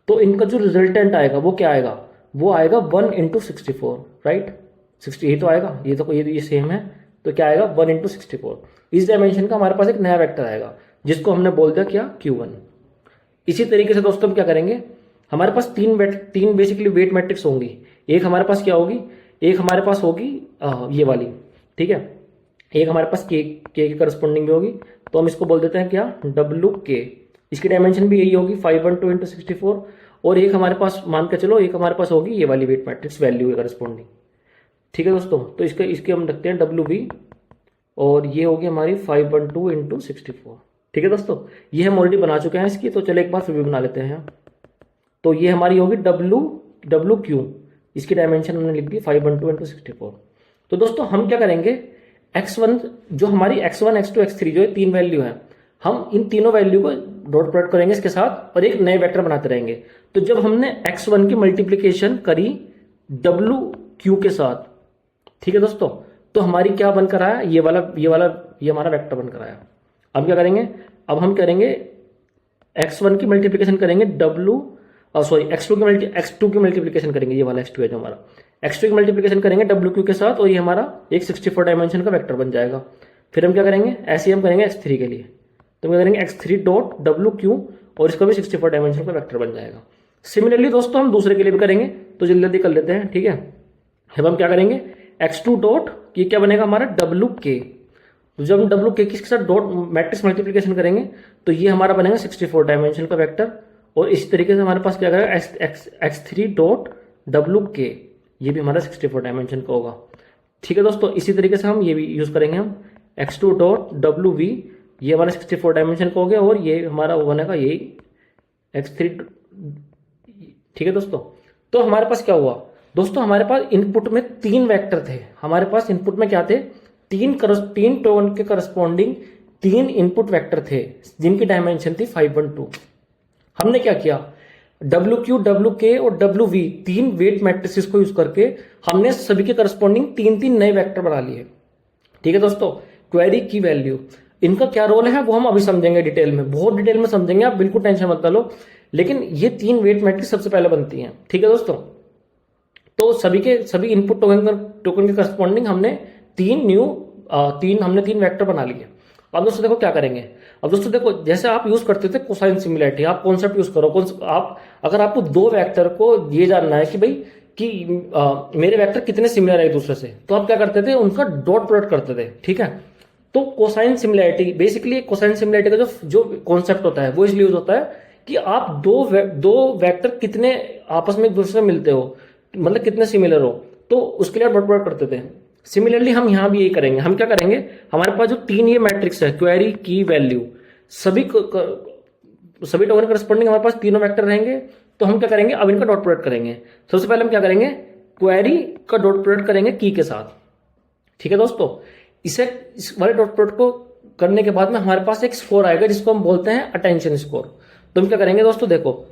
तो इनका जो रिजल्टेंट आएगा वो क्या आएगा, वो आएगा 1 इंटू 64, राइट। 60 ये तो आएगा, ये सेम है, तो क्या आएगा 1 इंटू 64। इस डायमेंशन का हमारे पास एक नया वेक्टर आएगा जिसको हमने बोल दिया क्या, Q1। इसी तरीके से दोस्तों हम क्या करेंगे, हमारे पास तीन बेसिकली वेट मैट्रिक्स होंगी। एक हमारे पास क्या होगी, एक हमारे पास होगी ये वाली, ठीक है। एक हमारे पास के की करस्पॉन्डिंग भी होगी, तो हम इसको बोल देते हैं क्या, WK। इसकी डायमेंशन भी यही होगी 512 इंटू 64। और एक हमारे पास मान के चलो एक हमारे पास होगी ये वाली वेट मैट्रिक्स वैल्यू के करस्पॉन्डिंग, ठीक है दोस्तों। तो इसके हम रखते हैं WV, और ये होगी हमारी 512 इंटू 64, ठीक है दोस्तों। ये हम ऑलरेडी बना चुके हैं इसकी, तो चलो एक बार फिर भी बना लेते हैं। तो ये हमारी होगी WQ, इसकी डायमेंशन हमने लिख दी 512 इंटू 64। तो दोस्तों हम क्या करेंगे, x1 जो हमारी x1, x2, x3 जो 3 वैल्यू है, हम इन तीनों वैल्यू को डॉट प्रोडक्ट करेंगे इसके साथ और एक नए वेक्टर बनाते रहेंगे। तो जब हमने x1 की मल्टीप्लीकेशन करी WQ के साथ, ठीक है दोस्तों, तो हमारी क्या बनकर आया, ये हमारा वेक्टर बनकर आया। अब क्या करेंगे, अब हम करेंगे x1 की मल्टीप्लीकेशन करेंगे x2 की मल्टीप्लीकेशन करेंगे, ये वाला x2 है जो हमारा, x2 की मल्टीप्लीकेशन करेंगे WQ के साथ, और ये हमारा एक 64 डायमेंशन का वेक्टर बन जाएगा। फिर हम क्या करेंगे, ऐसे ही हम करेंगे x3 के लिए, तो हम क्या करेंगे x3 डॉट WQ, और इसका भी 64 डायमेंशन का वेक्टर बन जाएगा। सिमिलरली दोस्तों हम दूसरे के लिए भी करेंगे, तो जल्दी जल्दी कर लेते हैं, ठीक है। अब हम क्या करेंगे, x2 डॉट, ये क्या बनेगा हमारा WK। तो जब हम WK के साथ डॉट मैट्रिक्स मल्टीप्लीकेशन करेंगे तो ये हमारा बनेगा 64 डायमेंशन का वेक्टर। और इस तरीके से हमारे पास क्या करेगा, x3 डॉट WK, ये भी हमारा 64 डायमेंशन का होगा, ठीक है दोस्तों। इसी तरीके से हम ये भी यूज करेंगे, हम x2 डॉट WV, ये हमारा 64 डायमेंशन का हो गया, और ये हमारा बनेगा यही x3, ठीक है दोस्तों। तो हमारे पास क्या हुआ दोस्तों, हमारे पास इनपुट में 3 वेक्टर थे, हमारे पास इनपुट में क्या थे, तीन टोन के करस्पॉन्डिंग 3 इनपुट वेक्टर थे जिनकी डायमेंशन थी 512। हमने क्या किया, WQ, WK और WV 3 वेट मैट्रिसेस को यूज करके हमने सभी के करस्पॉन्डिंग 3 नए वेक्टर बना लिए, ठीक है दोस्तों। क्वेरी की वैल्यू, इनका क्या रोल है वो हम अभी समझेंगे डिटेल में, बहुत डिटेल में समझेंगे, आप बिल्कुल टेंशन मत लो। लेकिन ये 3 वेट मैट्रिक्स सबसे पहले बनती हैं, ठीक है दोस्तों। तो सभी इनपुट टोकन के करस्पॉन्डिंग हमने 3 वेक्टर बना लिए। अब दोस्तों देखो क्या करेंगे, अब दोस्तों देखो जैसे आप यूज करते थे कोसाइन सिमिलैरिटी, आप कॉन्सेप्ट यूज करो। आप अगर आपको 2 वेक्टर को ये जानना है कि भाई कि मेरे वेक्टर कितने सिमिलर है एक दूसरे से, तो आप क्या करते थे, उनका डॉट प्रोडक्ट करते थे, ठीक है। तो cosine similarity, basically cosine similarity का जो जो कॉन्सेप्ट होता है वो इसलिए यूज होता है कि आप दो वेक्टर कितने आपस में एक दूसरे से मिलते हो, मतलब कितने सिमिलर हो, तो उसके लिए आप डॉट प्रोडक्ट करते थे। सिमिलरली हम यहाँ भी यही करेंगे। हम क्या करेंगे, हमारे पास जो तीन ये मैट्रिक्स है, क्वेरी, की, वैल्यू, सभी टोकन करस्पॉन्डिंग हमारे पास तीनों वेक्टर रहेंगे। तो हम क्या करेंगे, अब इनका डॉट प्रोडक्ट करेंगे। सबसे पहले हम क्या करेंगे, क्वेरी का डॉट प्रोडक्ट करेंगे की के साथ, ठीक है दोस्तों। इस वाले डॉट प्रोडक्ट को करने के बाद में हमारे पास एक स्कोर आएगा जिसको हम बोलते हैं अटेंशन स्कोर। तो हम क्या करेंगे दोस्तों, देखो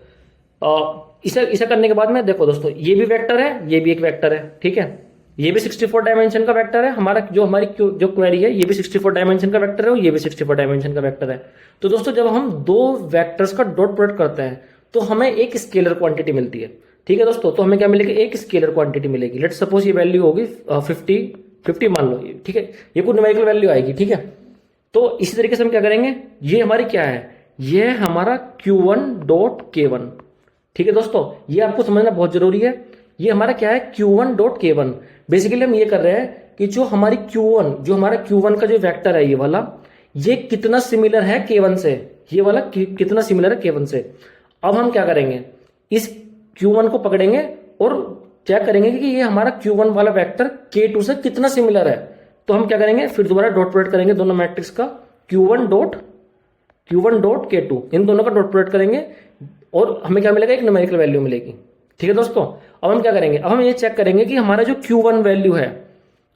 इसे करने के बाद में देखो दोस्तों, ये भी वेक्टर है, ये भी एक वेक्टर है, ठीक है। ये भी 64 डायमेंशन का वेक्टर है हमारा, जो हमारी जो क्वेरी है, ये भी 64 डायमेंशन का वेक्टर है और ये भी 64 डायमेंशन का वेक्टर है। तो दोस्तों जब हम दो वेक्टर्स का डॉट प्रोडक्ट करते हैं तो हमें एक स्केलर क्वांटिटी मिलती है, ठीक है दोस्तों। तो हमें क्या मिलेगी, एक स्केलर क्वांटिटी मिलेगी। लेट सपोज ये वैल्यू होगी 50 मान लो, ठीक है, ये कोई न्यूमेरिकल वैल्यू आएगी, ठीक है। तो इसी तरीके से हम क्या करेंगे, ये हमारी क्या है, ये हमारा Q1 डॉट K1, ठीक है दोस्तों। ये आपको समझना बहुत जरूरी है। ये हमारा क्या है, Q1 डॉट K1। बेसिकली हम ये कर रहे हैं कि जो हमारी Q1, जो हमारा Q1 का जो वेक्टर है ये वाला, ये कितना सिमिलर है K1 से, ये वाला कितना सिमिलर है K1 से। अब हम क्या करेंगे, इस Q1 को पकड़ेंगे और चेक करेंगे कि ये हमारा Q1 वाला वेक्टर K2 से कितना सिमिलर है। तो हम क्या करेंगे, फिर दोबारा डॉट प्रोडक्ट करेंगे दोनों मैट्रिक्स का, Q1 डॉट K2, इन दोनों का डॉट प्रोडक्ट करेंगे और हमें क्या मिलेगा, एक न्यूमेरिकल वैल्यू मिलेगी, ठीक है दोस्तों। अब हम क्या करेंगे, अब हम ये चेक करेंगे कि हमारा जो Q1 वैल्यू है,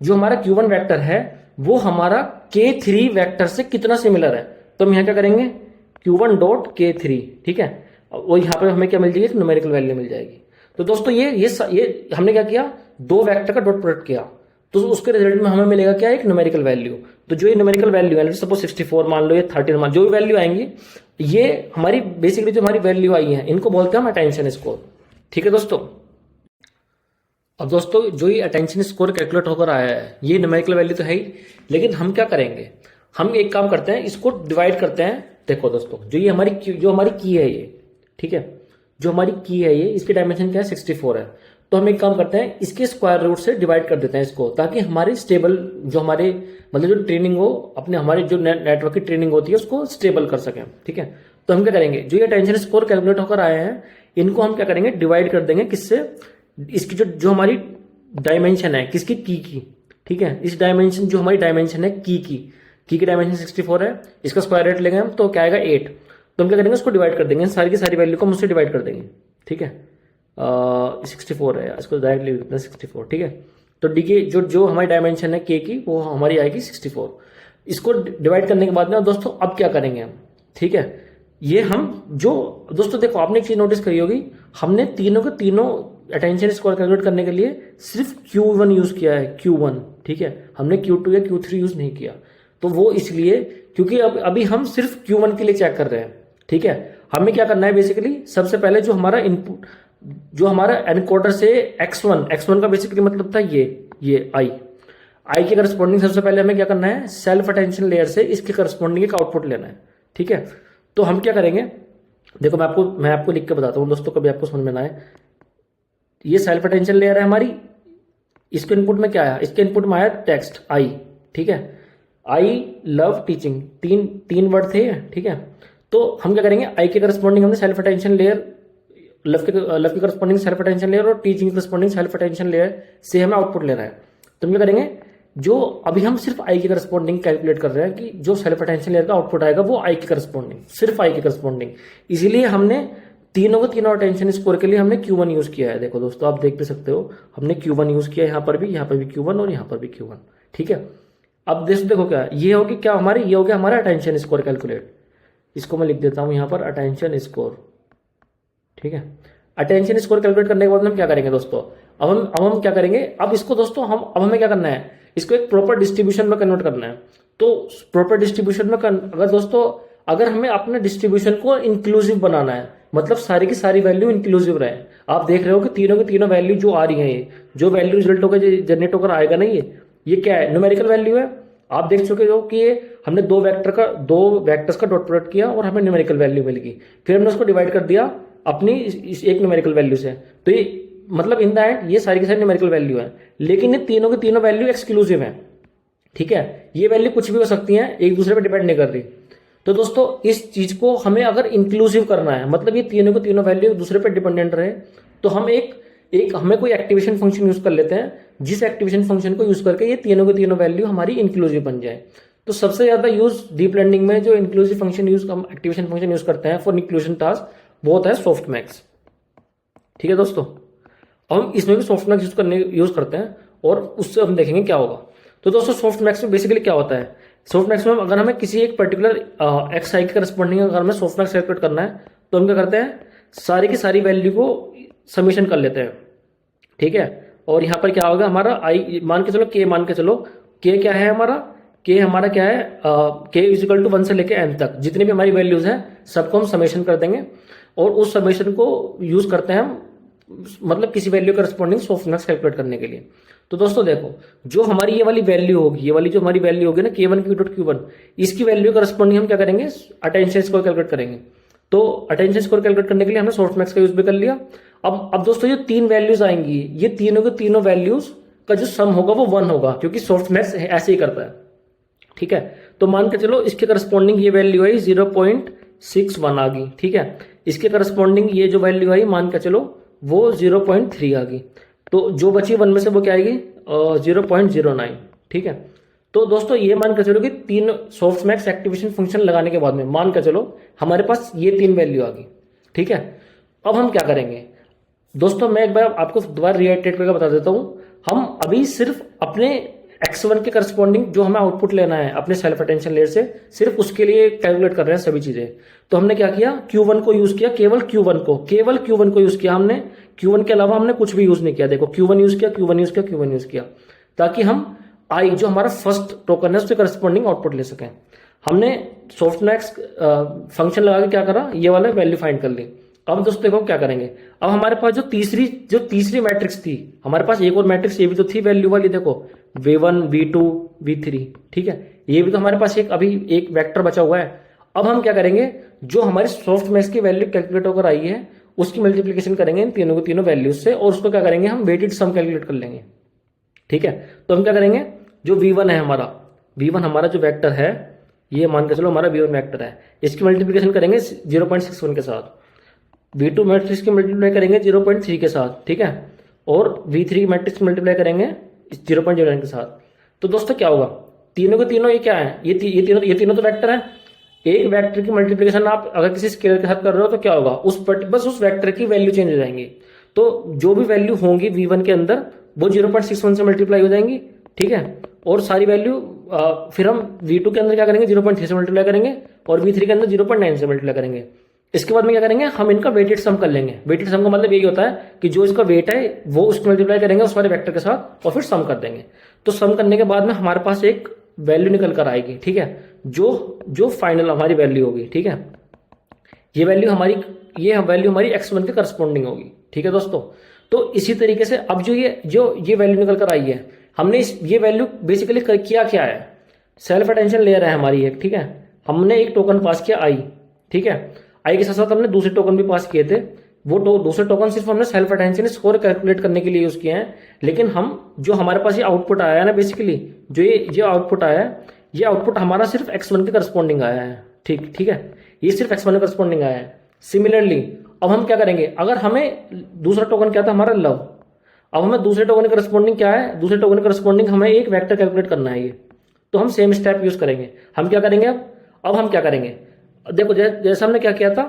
जो हमारा Q1 वेक्टर है, वो हमारा K3 वेक्टर से कितना सिमिलर है। तो हम यहाँ क्या करेंगे, Q1 डॉट K3, ठीक है। और यहाँ पे हमें क्या मिल जाएगी, एक न्यूमेरिकल वैल्यू मिल जाएगी। तो दोस्तों ये हमने क्या किया, दो वेक्टर का डॉट प्रोडक्ट किया, तो उसके रिजल्ट में हमें मिलेगा क्या, एक न्यूमेरिकल वैल्यू। तो जो ये न्यूमेरिकल वैल्यू है, सपोज 64 मान लो, ये 13 मान, जो भी वैल्यू आएंगी, ये हमारी बेसिकली जो हमारी वैल्यू आई है, इनको बोलते हैं हम अटेंशन स्कोर, ठीक है दोस्तों। अब दोस्तों जो ये अटेंशन स्कोर कैलकुलेट होकर आया है, ये न्यूमेरिकल वैल्यू तो है ही, लेकिन हम क्या करेंगे, हम एक काम करते हैं, इसको डिवाइड करते हैं। देखो दोस्तों, जो हमारी की है ये, ठीक है, जो हमारी की है ये, इसकी डायमेंशन क्या है, 64 है। तो हम एक काम करते हैं, इसके स्क्वायर रूट से डिवाइड कर देते हैं इसको, ताकि हमारी स्टेबल, जो हमारे मतलब जो ट्रेनिंग हो, अपने हमारी जो नेटवर्क की ट्रेनिंग होती है उसको स्टेबल कर सकें, ठीक है। तो हम क्या करेंगे, जो ये अटेंशन स्कोर कैलकुलेट होकर आए हैं, इनको हम क्या करेंगे, डिवाइड कर देंगे किससे, इसकी जो हमारी डायमेंशन है, किसकी, की, ठीक है। इस डायमेंशन, जो हमारी डायमेंशन है की डायमेंशन 64 है, इसका स्क्वायर रूट लेंगे हम, तो क्या आएगा 8। तो हम क्या करेंगे, उसको डिवाइड कर देंगे, सारी की सारी वैल्यू को मुझसे डिवाइड कर देंगे, ठीक है। 64 है, इसको डायरेक्ट लिख देते हैं 64, ठीक है। तो डी की जो हमारी डायमेंशन है के की, वो हमारी आएगी 64। इसको डिवाइड करने के बाद में दोस्तों अब क्या करेंगे हम, ठीक है, ये हम जो दोस्तों देखो, आपने एक चीज नोटिस करी होगी, हमने तीनों के तीनों अटेंशन स्कोर कैलकुलेट करने के लिए सिर्फ Q1 यूज किया है, Q1, ठीक है, हमने Q2 या Q3 यूज नहीं किया। तो वो इसलिए क्योंकि अभी हम सिर्फ Q1 के लिए चेक कर रहे हैं, ठीक है। हमें क्या करना है, बेसिकली सबसे पहले जो हमारा इनपुट, जो हमारा एनकोडर से x1 का बेसिकली मतलब था ये आई के करस्पॉन्डिंग, सबसे पहले हमें क्या करना है, सेल्फ अटेंशन लेयर से इसके करस्पॉन्डिंग एक आउटपुट लेना है, ठीक है। तो हम क्या करेंगे, देखो मैं आपको लिख के बताता हूँ दोस्तों, कभी आपको समझ में ना आए। ये सेल्फ अटेंशन लेयर है हमारी, इसके इनपुट में क्या आया, इसके इनपुट में आया टेक्स्ट आई, ठीक है, आई लव टीचिंग, तीन वर्ड थे, ठीक है। तो हम क्या करेंगे, आई के करस्पॉन्डिंग हमने सेल्फ अटेंशन लेयर, लव के करस्पॉन्डिंग सेल्फ अटेंशन लेयर और टीचिंग के करस्पॉन्डिंग सेल्फ अटेंशन लेयर से हमें आउटपुट लेना है। तो हम क्या करेंगे, जो अभी हम सिर्फ आई के करस्पॉन्डिंग कैलकुलेट कर रहे हैं कि जो सेल्फ अटेंशन लेयर का आउटपुट आएगा वो आई के करस्पॉन्डिंग, सिर्फ आई के करस्पॉन्डिंग, इसीलिए हमने तीनों अटेंशन स्कोर के लिए हमने Q1 यूज किया है। देखो दोस्तों, आप देख भी सकते हो, हमने Q1 यूज किया है, यहाँ पर भी Q1 और यहाँ पर भी Q1, ठीक है। अब देखो क्या ये होगी, क्या हमारे ये हो गया हमारा अटेंशन स्कोर कैलकुलेट। इसको मैं लिख देता हूं यहाँ पर, अटेंशन स्कोर, ठीक है। अटेंशन स्कोर कैलकुलेट करने के बाद हम क्या करेंगे दोस्तों, अब हम क्या करेंगे, अब इसको दोस्तों अब हमें क्या करना है, इसको एक प्रॉपर डिस्ट्रीब्यूशन में कन्वर्ट करना है। तो प्रॉपर डिस्ट्रीब्यूशन में अगर हमें अपने डिस्ट्रीब्यूशन को इंक्लूसिव बनाना है, मतलब सारी की सारी वैल्यू इंक्लूसिव रहे। आप देख रहे हो कि तीनों की तीनों वैल्यू जो आ रही है, ये जो वैल्यू रिजल्ट होकर जनरेट होकर आएगा ना, ये क्या है, न्यूमेरिकल वैल्यू है। आप देख चुके हो कि ये हमने दो वेक्टर्स का डॉट प्रोडक्ट किया और हमें न्यूमेरिकल वैल्यू मिल गई, फिर हमने उसको डिवाइड कर दिया अपनी इस एक न्यूमेरिकल वैल्यू से। तो ये मतलब इन द एंड ये सारी की सारी न्यूमेरिकल वैल्यू है, लेकिन ये तीनों के तीनों वैल्यू एक्सक्लूसिव है। ठीक है, ये वैल्यू कुछ भी हो सकती है, एक दूसरे पर डिपेंड नहीं कर रही। तो दोस्तों इस चीज को हमें अगर इंक्लूसिव करना है, मतलब ये तीनों के तीनों वैल्यू एक दूसरे पर डिपेंडेंट रहे, तो हम हमें कोई एक्टिवेशन फंक्शन यूज कर लेते हैं, जिस एक्टिवेशन फंक्शन को यूज करके ये तीनों के तीनों वैल्यू हमारी इंक्लूसिव बन जाए। तो सबसे ज्यादा यूज डीप लर्निंग में जो इंक्लूसिव फंक्शन यूज हम एक्टिवेशन फंक्शन यूज करते हैं फॉर इंक्लूजन टास्क, वो होता है सॉफ्टमैक्स। ठीक है दोस्तों, हम इसमें भी सॉफ्टमैक्स यूज करते हैं और उससे हम देखेंगे क्या होगा। तो दोस्तों सॉफ्टमैक्स में बेसिकली क्या होता है, सॉफ्टमैक्स में अगर हमें किसी एक पर्टिकुलर एक्स आई के करस्पॉन्डिंग अगर हमें सॉफ्टमैक्स कैलकुलेट करना है, तो हम क्या करते हैं, सारी की सारी वैल्यू को समीशन कर लेते हैं। ठीक है, और यहाँ पर क्या होगा हमारा आई मान के चलो, के मान के चलो, के क्या है हमारा, के हमारा क्या है, के इजिकल टू 1 से लेके n तक जितनी भी हमारी वैल्यूज हैं सबको हम समेशन कर देंगे, और उस समेशन को यूज करते हैं हम मतलब किसी वैल्यू करस्पॉन्डिंग सॉफ्टमैक्स कैलकुलेट करने के लिए। तो दोस्तों देखो, जो हमारी ये वाली वैल्यू होगी, ये वाली जो हमारी वैल्यू होगी ना k1 q1, इसकी वैल्यू करस्पॉन्डिंग हम क्या करेंगे, अटेंशन स्कोर कैलकुलेट करेंगे। तो अटेंशन स्कोर कैलकुलेट करने के लिए हमने सॉफ्टमैक्स का यूज भी कर लिया। अब दोस्तों ये तीन वैल्यूज आएंगी, ये तीनों के तीनों वैल्यूज का जो सम होगा वो 1 होगा, क्योंकि सॉफ्टमैक्स ऐसे ही करता है। ठीक है, तो मान के चलो इसके करस्पॉन्डिंग ये वैल्यू आई 0.61 आ गई। ठीक है, इसके करस्पॉन्डिंग ये जो वैल्यू आई मान के चलो वो 0.3 आ गई, तो जो बची 1 में से वो क्या आएगी, 0.09। ठीक है, तो दोस्तों ये मान के चलो कि तीन सॉफ्टमैक्स एक्टिवेशन फंक्शन लगाने के बाद में मान के चलो हमारे पास ये तीन वैल्यू आ गई। ठीक है, अब हम क्या करेंगे दोस्तों, मैं एक बार आपको दोबारा रिएटरेट करके बता देता हूं। हम अभी सिर्फ अपने x1 के करस्पॉन्डिंग जो हमें आउटपुट लेना है अपने सेल्फ अटेंशन लेयर से, सिर्फ उसके लिए कैलकुलेट कर रहे हैं सभी चीजें। तो हमने क्या किया, Q1 को यूज किया, केवल Q1 को यूज किया हमने, Q1 के अलावा हमने कुछ भी यूज नहीं किया। देखो Q1 यूज किया, Q1 यूज किया, Q1 यूज किया, ताकि हम आई जो हमारा फर्स्ट टोकन है उससे करस्पॉन्डिंग आउटपुट ले सकें। हमने सॉफ्टमैक्स फंक्शन लगा के क्या करा, ये वाला वैल्यू फाइंड कर ली। अब दोस्तों देखो क्या करेंगे, अब हमारे पास जो तीसरी मैट्रिक्स थी, हमारे पास एक और मैट्रिक्स ये भी तो थी वैल्यू वाली, देखो V1 V2 V3। ठीक है, ये भी तो हमारे पास अभी एक वेक्टर बचा हुआ है। अब हम क्या करेंगे, जो हमारी सॉफ्टमैक्स की वैल्यू कैलकुलेट होकर आई है उसकी मल्टीप्लीकेशन करेंगे इन तीनों के तीनों वैल्यूज से, और उसको क्या करेंगे, हम वेटेड सम कैलकुलेट कर लेंगे। ठीक है, तो हम क्या करेंगे, जो V1 है हमारा जो वेक्टर है, ये मान के चलो हमारा V1 वेक्टर है, इसकी मल्टीप्लीकेशन करेंगे 0.61 के साथ, V2 मैट्रिक्स की मल्टीप्लाई करेंगे 0.3 के साथ। ठीक है, और V3 मैट्रिक्स की मल्टीप्लाई करेंगे 0.09 के साथ। तो दोस्तों क्या होगा, तीनों के तीनों ये क्या है, ये तीनों तो वेक्टर है। एक वेक्टर की मल्टीप्लिकेशन आप अगर किसी स्केलर के साथ कर रहे हो तो क्या होगा, बस उस वेक्टर की वैल्यू चेंज हो जाएंगी। तो जो भी वैल्यू होंगी V1 के अंदर वो 0.61 से मल्टीप्लाई हो जाएंगी। ठीक है, और सारी वैल्यू फिर हम V2 के अंदर क्या करेंगे, 0.3 से मल्टीप्लाई करेंगे, और V3 के अंदर 0.9 से मल्टीप्लाई करेंगे। इसके बाद में क्या करेंगे, हम इनका वेटेड सम कर लेंगे। वेटेड सम का मतलब यही होता है कि जो इसका वेट है वो उसको मल्टीप्लाई करेंगे उस वाले वेक्टर के साथ और फिर सम कर देंगे। तो सम करने के बाद में हमारे पास एक वैल्यू निकल कर आएगी। ठीक है, जो फाइनल हमारी वैल्यू होगी। ठीक है, ये वैल्यू हमारी x1 के करस्पॉन्डिंग होगी। ठीक है दोस्तों, तो इसी तरीके से अब जो ये वैल्यू निकल कर आई है, हमने ये वैल्यू बेसिकली किया क्या है, सेल्फ अटेंशन लेयर है हमारी एक। ठीक है, हमने एक टोकन पास किया आई। ठीक है, आई के साथ साथ हमने दूसरे टोकन भी पास किए थे। वो दूसरे टोकन सिर्फ हमने सेल्फ अटेंशन स्कोर कैलकुलेट करने के लिए यूज किए हैं, लेकिन हम जो हमारे पास ये आउटपुट आया है ना, बेसिकली जो आउटपुट आया है, ये आउटपुट हमारा सिर्फ x1 के करस्पॉन्डिंग आया है। ठीक है, ये सिर्फ x1 के करस्पॉन्डिंग आया है। सिमिलरली अब हम क्या करेंगे, अगर हमें दूसरा टोकन क्या था हमारा लव, अब हमें दूसरे टोकन के करस्पॉन्डिंग क्या है, दूसरे टोकन के करस्पॉन्डिंग हमें एक वेक्टर कैलकुलेट करना है। ये तो हम सेम स्टेप यूज करेंगे। हम क्या करेंगे, अब हम क्या करेंगे, देखो जैसे हमने क्या किया था,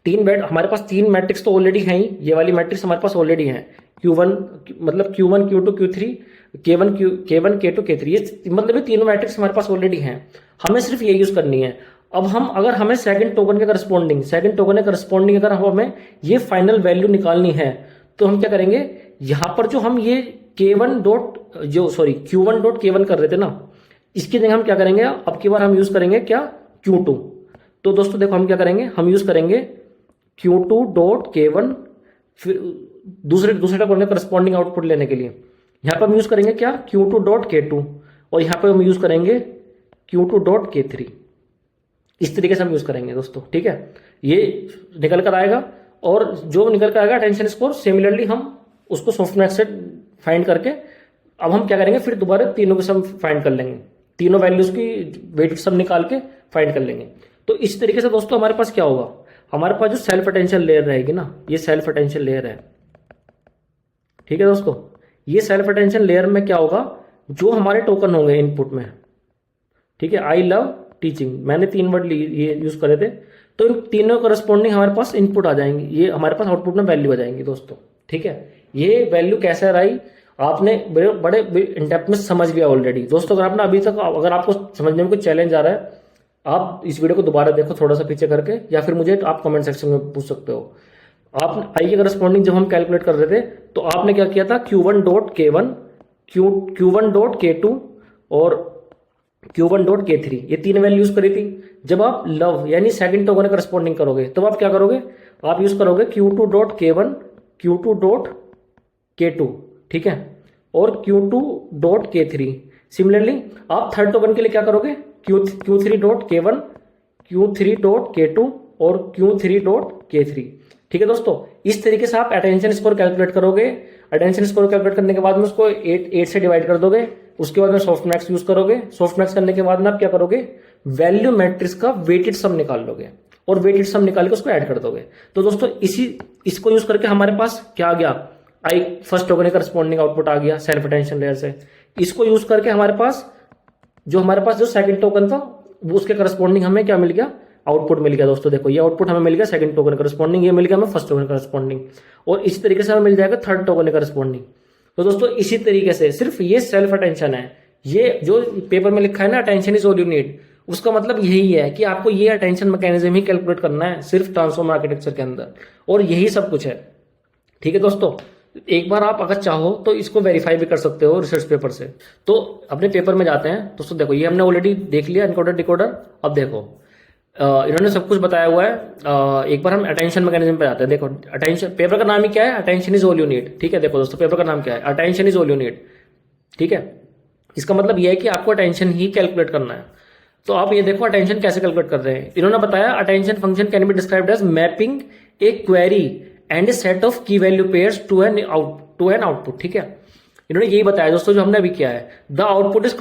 हमारे पास तीन मैट्रिक्स तो ऑलरेडी हैं ही, ये वाली मैट्रिक्स हमारे पास ऑलरेडी है, Q1 मतलब Q1 Q2 Q3 K1 K2 K3, ये मतलब ये तीनों मैट्रिक्स हमारे पास ऑलरेडी हैं, हमें सिर्फ ये यूज करनी है। अब अगर हमें सेकंड टोकन के करस्पॉन्डिंग अगर हमें ये फाइनल वैल्यू निकालनी है, तो हम क्या करेंगे, यहां पर जो हम ये Q1 डॉट K1 कर रहे थे ना, इसकी जगह हम क्या करेंगे, अब की बार हम यूज करेंगे क्या, Q2। तो दोस्तों देखो हम क्या करेंगे, हम यूज करेंगे Q2 डॉट K1, फिर दूसरे टोकन का करस्पॉन्डिंग आउटपुट लेने के लिए यहां पर हम यूज करेंगे क्या, Q2 डॉट K2, और यहां पर हम यूज करेंगे Q2 डॉट K3। इस तरीके से हम यूज करेंगे दोस्तों। ठीक है, ये निकल कर आएगा, और जो निकल कर आएगा अटेंशन स्कोर, सिमिलरली हम उसको सॉफ्टमैक्स से फाइंड करके अब हम क्या करेंगे, फिर दोबारा तीनों के सम फाइंड कर लेंगे, तीनों वैल्यूज की वेटेड सम निकाल के फाइंड कर लेंगे। तो इस तरीके से दोस्तों हमारे पास क्या होगा, हमारे पास जो सेल्फ अटेंशन लेयर रहेगी ना, ये सेल्फ अटेंशन लेयर है, ठीक है दोस्तों। ये सेल्फ अटेंशन लेयर में क्या होगा, जो हमारे टोकन होंगे इनपुट में, ठीक है, आई लव टीचिंग, मैंने 3 वर्ड ये यूज करे थे, तो इन तीनों करस्पॉन्डिंग हमारे पास इनपुट आ जाएंगे, ये हमारे पास आउटपुट में वैल्यू आ जाएंगी दोस्तों, ठीक है। ये वैल्यू कैसे आ रही, आपने बड़े इनडेप्थ में समझ लिया ऑलरेडी दोस्तों। अगर आपने अभी तक, अगर आपको समझने में कोई चैलेंज आ रहा है, आप इस वीडियो को दोबारा देखो थोड़ा सा पीछे करके, या फिर मुझे आप कमेंट सेक्शन में पूछ सकते हो। आप आई के करस्पॉन्डिंग जब हम कैलकुलेट कर रहे थे, तो आपने क्या किया था, Q1.K1, Q1.K2 और Q1.K3, ये 3 वैल्यू यूज करी थी। जब आप लव यानी सेकंड टोकन करस्पॉन्डिंग करोगे, तब आप क्या करोगे, आप यूज करोगे Q2.K1, Q2.K2, ठीक है, और Q2.K3। सिमिलरली आप थर्ड टोकन के लिए क्या करोगे, Q3.K1, Q3.K2 और Q3.K3, ठीक है दोस्तों। इस तरीके से आप अटेंशन स्कोर कैलकुलेट करोगे। अटेंशन स्कोर कैलकुलेट करने के बाद में उसको 8 से डिवाइड कर दोगे, उसके बाद में सॉफ्टमैक्स यूज करोगे। सॉफ्टमैक्स करने के बाद में आप क्या करोगे, वैल्यू मैट्रिक्स का वेटेड सम निकाल लोगे, और वेटेड सम निकाल के उसको ऐड कर दोगे। तो दोस्तों इसको यूज करके हमारे पास क्या आ गया, आई फर्स्ट टोकन का करस्पॉन्डिंग आउटपुट आ गया सेल्फ अटेंशन लेयर से। इसको यूज करके हमारे पास जो सेकंड टोकन था, वो उसके करस्पॉन्डिंग हमें क्या मिल गया, आउटपुट मिल गया दोस्तों। देखो ये आउटपुट हमें मिल गया सेकंड टोकन करस्पॉन्डिंग, ये मिल गया हमें फर्स्ट टोकन करस्पॉन्डिंग, और इसी तरीके से हमें मिल जाएगा थर्ड टोकन करस्पॉन्डिंग। तो दोस्तों इसी तरीके से सिर्फ ये सेल्फ अटेंशन है, ये जो पेपर में लिखा है ना, attention is all you need, उसका मतलब यही है कि आपको ये अटेंशन मैकेनिज्म ही कैलकुलेट करना है सिर्फ ट्रांसफॉर्मर आर्किटेक्चर के अंदर, और यही सब कुछ है, ठीक है दोस्तों। एक बार आप अगर चाहो तो इसको वेरीफाई भी कर सकते हो रिसर्च पेपर से। तो अपने पेपर में जाते हैं दोस्तों। देखो ये हमने ऑलरेडी देख लिया एनकोडर डिकोडर। अब देखो इन्होंने सब कुछ बताया हुआ है। एक बार हम अटेंशन मैकेनिज्म पे जाते हैं। देखो अटेंशन, पेपर का नाम ही क्या है, attention is all you need, ठीक है। देखो दोस्तों पेपर का नाम क्या है, attention is all you need, ठीक है। इसका मतलब यह है कि आपको अटेंशन ही कैलकुलेट करना है। तो आप ये देखो अटेंशन कैसे कैलकुलेट कर रहे हैं। इन्होंने बताया attention function can be described as mapping a query and a set of key value pairs to an output, ठीक है। इन्होंने यही बताया दोस्तों जो हमने अभी किया है। The output is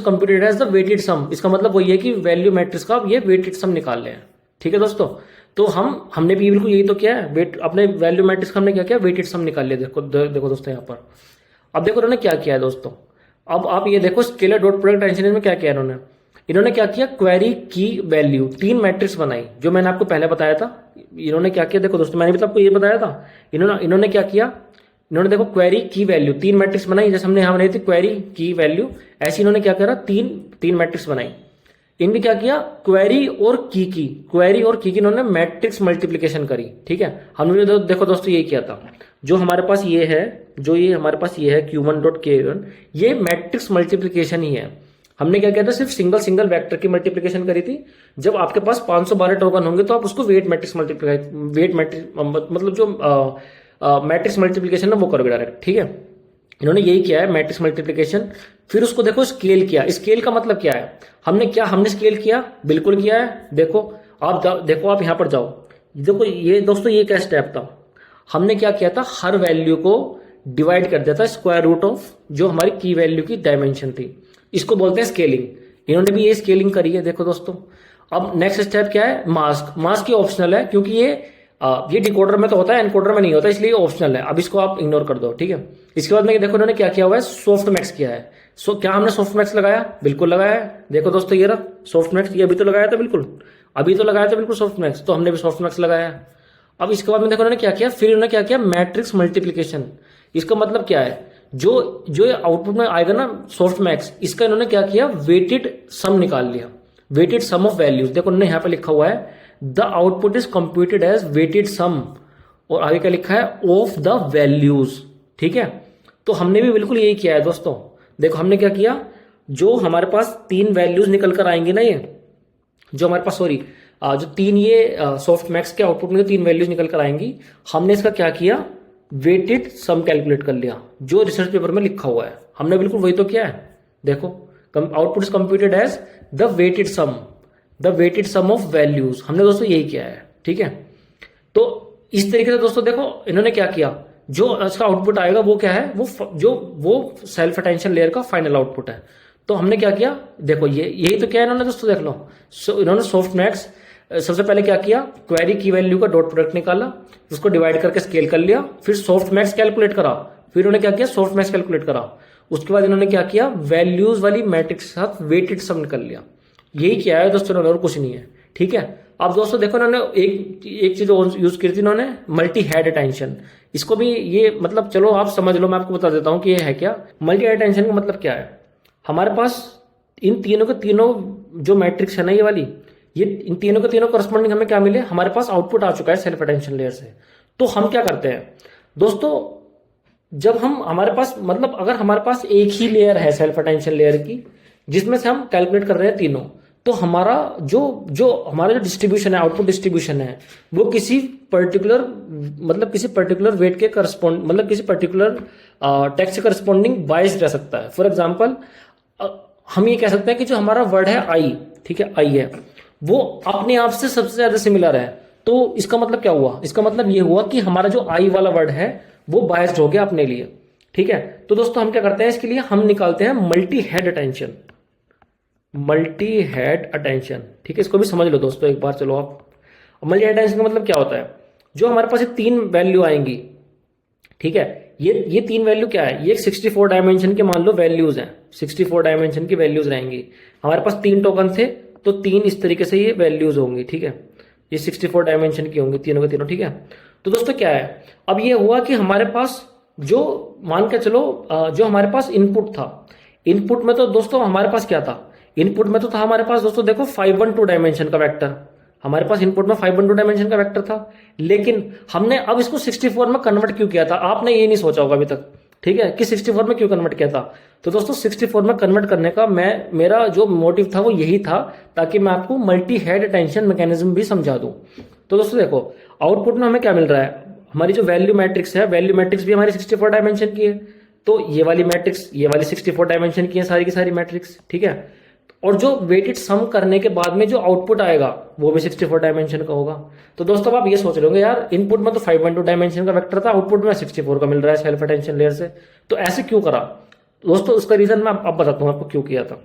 computed as the weighted sum. इसका मतलब वही है कि वैल्यू मैट्रिक्स का ये वेटेड सम निकाल लें, ठीक है दोस्तों। तो हमने भी बिल्कुल यही तो किया है, वेट अपने वैल्यू मैट्रिक्स का हमने क्या किया, वेटेड सम निकाल लिया। देखो दोस्तों यहाँ पर अब देखो इन्होंने क्या किया है दोस्तों। अब आप ये देखो स्केलर डॉट प्रोडक्ट अटेंशन में क्या किया इन्होंने क्या किया, क्वेरी की वैल्यू 3 मैट्रिक्स बनाई, जो मैंने आपको पहले बताया था। इन्होंने क्या किया, देखो दोस्तों मैंने भी तो आपको ये बताया था। इन्होंने क्या किया, इन्होंने देखो क्वेरी की वैल्यू 3 मैट्रिक्स बनाई, जैसे हमने यहाँ बनाई थी क्वेरी की वैल्यू, ऐसे इन्होंने क्या करा, तीन मैट्रिक्स बनाई। इनमें क्या किया, क्वेरी और की इन्होंने मैट्रिक्स मल्टीप्लीकेशन करी, ठीक है। हमने देखो दोस्तों ये किया था, जो हमारे पास ये है, हमारे पास ये है Q1.K1, ये मैट्रिक्स मल्टीप्लीकेशन ही है। हमने क्या किया था, सिर्फ सिंगल वेक्टर की मल्टीप्लीकेशन करी थी। जब आपके पास 512 टोकन होंगे तो आप उसको वेट मैट्रिक्स मतलब जो मैट्रिक्स मल्टीप्लीकेशन है वो करोगे डायरेक्ट, ठीक है। इन्होंने यही किया है मैट्रिक्स मल्टीप्लीकेशन। फिर उसको देखो स्केल किया। स्केल का मतलब क्या है, हमने स्केल किया, बिल्कुल किया है। देखो आप यहां पर जाओ, देखो ये दोस्तों ये क्या स्टेप था, हमने क्या किया था, हर वैल्यू को डिवाइड कर दिया था स्क्वायर रूट ऑफ जो हमारी की वैल्यू की डायमेंशन थी। इसको बोलते हैं स्केलिंग। इन्होंने भी ये स्केलिंग करी है, देखो दोस्तों। अब नेक्स्ट स्टेप क्या है, मास्क ये ऑप्शनल है, क्योंकि ये डिकोडर में तो होता है, एनकोडर में नहीं होता, इसलिए ऑप्शनल है। अब इसको आप इग्नोर कर दो, ठीक है। इसके बाद में देखो इन्होंने क्या किया हुआ है, सॉफ्ट मैक्स किया है। क्या हमने सॉफ्ट मैक्स लगाया, बिल्कुल लगाया है। देखो दोस्तों ये रहा सॉफ्ट मैक्स, ये अभी तो लगाया था, बिल्कुल सॉफ्ट मैक्स, तो हमने भी सॉफ्ट मैक्स लगाया है। अब इसके बाद में देखो इन्होंने क्या किया, फिर इन्होंने क्या किया, मैट्रिक्स मल्टीप्लीकेशन। इसका मतलब क्या है, जो आउटपुट में आएगा ना सॉफ्ट मैक्स, इसका इन्होंने क्या किया, वेटेड सम निकाल लिया, वेटेड सम ऑफ वैल्यूज। देखो उन्होंने यहां पे लिखा हुआ है the output is computed as weighted sum, और आगे क्या लिखा है, ऑफ द वैल्यूज, ठीक है। तो हमने भी बिल्कुल यही किया है दोस्तों। देखो हमने क्या किया, जो हमारे पास 3 वैल्यूज निकल कर आएंगी ना, ये जो हमारे पास जो 3 ये सॉफ्ट मैक्स के आउटपुट में 3 वैल्यूज निकल कर आएंगी, हमने इसका क्या किया, वेटेड सम कैलकुलेट कर लिया, जो रिसर्च पेपर में लिखा हुआ है। हमने बिल्कुल वही तो किया है। देखो output is computed as the weighted sum of values, हमने दोस्तों यही किया है, ठीक है। तो इस तरीके से दोस्तों देखो इन्होंने क्या किया, जो उसका आउटपुट आएगा वो क्या है, वो सेल्फ अटेंशन लेयर का फाइनल आउटपुट है। तो हमने क्या किया, देखो ये यही तो क्या है इन्होंने दोस्तों, देख लो। इन्होंने सॉफ्ट मैक्स सबसे पहले क्या किया, क्वेरी की वैल्यू का डॉट प्रोडक्ट निकाला, उसको डिवाइड करके स्केल कर लिया, फिर सॉफ्ट मैक्स कैलकुलेट करा, फिर इन्होंने क्या किया, सॉफ्ट मैक्स कैलकुलेट करा, उसके बाद इन्होंने क्या किया, वैल्यूज वाली मैट्रिक्स के साथ वेटेड सम निकल लिया। यही क्या है दोस्तों इन्होंने, और कुछ नहीं है। ठीक है, अब दोस्तों देखो इन्होंने एक चीज यूज की थी इन्होंने, मल्टी हेड अटेंशन। इसको भी ये मतलब चलो आप समझ लो, मैं आपको बता देता हूं कि ये है क्या। मल्टी हेड अटेंशन का मतलब क्या है, हमारे पास इन तीनों के तीनों जो मैट्रिक्स है ना ये वाली, ये इन तीनों के तीनों करस्पॉन्डिंग हमें क्या मिले, हमारे पास आउटपुट आ चुका है सेल्फ अटेंशन लेयर से। तो हम क्या करते हैं दोस्तों, जब हम हमारे पास मतलब अगर हमारे पास एक ही लेयर है सेल्फ अटेंशन लेयर की, जिसमें से हम कैलकुलेट कर रहे हैं तीनों, तो हमारा हमारा जो डिस्ट्रीब्यूशन है, आउटपुट डिस्ट्रीब्यूशन है, वो किसी पर्टिकुलर वेट के करस्पॉन्ड मतलब किसी पर्टिकुलर टेक्स्ट से करस्पॉन्डिंग बाइस्ड रह सकता है। फॉर एग्जाम्पल हम ये कह सकते हैं कि जो हमारा वर्ड है आई, ठीक है, आई है, वो अपने आप से सबसे ज्यादा सिमिलर है। तो इसका मतलब क्या हुआ, इसका मतलब ये हुआ कि हमारा जो आई वाला वर्ड है वो बायस्ड हो गया अपने लिए। ठीक है, तो दोस्तों हम क्या करते हैं, इसके लिए हम निकालते हैं multi head attention. Multi head attention, ठीक है, इसको भी समझ लो दोस्तों एक बार। चलो आप, मल्टी हेड अटेंशन का मतलब क्या होता है, जो हमारे पास ये तीन वैल्यू आएंगी, ठीक है, ये तीन वैल्यू क्या है, ये 64 डायमेंशन के मान लो वैल्यूज हैं, 64 डायमेंशन की वैल्यूज रहेंगी। हमारे पास तीन टोकन थे, तो तीन इस तरीके से ये वैल्यूज होंगी। ठीक है, ये 64 डायमेंशन की होंगी तीनों के तीनों। ठीक है, तो दोस्तों क्या है, अब ये हुआ कि हमारे पास जो मान के चलो जो हमारे पास इनपुट था, इनपुट में तो दोस्तों हमारे पास क्या था, इनपुट में तो था हमारे पास दोस्तों देखो 512 डायमेंशन का वेक्टर, हमारे पास इनपुट में 512 डायमेंशन का वेक्टर था। लेकिन हमने अब इसको 64 में कन्वर्ट क्यों किया था, आपने ये नहीं सोचा होगा अभी तक, ठीक है, कि 64 में क्यों कन्वर्ट किया था। तो दोस्तों 64 में कन्वर्ट करने का मेरा जो मोटिव था वो यही था, ताकि मैं आपको मल्टी हेड अटेंशन मैकेनिज्म भी समझा दूं। तो दोस्तों देखो, आउटपुट में हमें क्या मिल रहा है, हमारी जो वैल्यू मैट्रिक्स है, वैल्यू मैट्रिक्स भी हमारी 64 डायमेंशन की है। तो ये वाली मैट्रिक्स, ये वाली 64 डायमेंशन की है सारी की सारी मैट्रिक्स। ठीक है, और जो वेटेड सम करने के बाद में जो आउटपुट आएगा वो भी 64 डायमेंशन का होगा। तो दोस्तों आप ये सोच लोगे यार, इनपुट में तो 512 डायमेंशन का वेक्टर था, आउटपुट में 64 का मिल रहा है सेल्फ अटेंशन लेयर से, तो ऐसे क्यों करा दोस्तों, उसका रीजन मैं अब बताता हूं आपको क्यों किया था।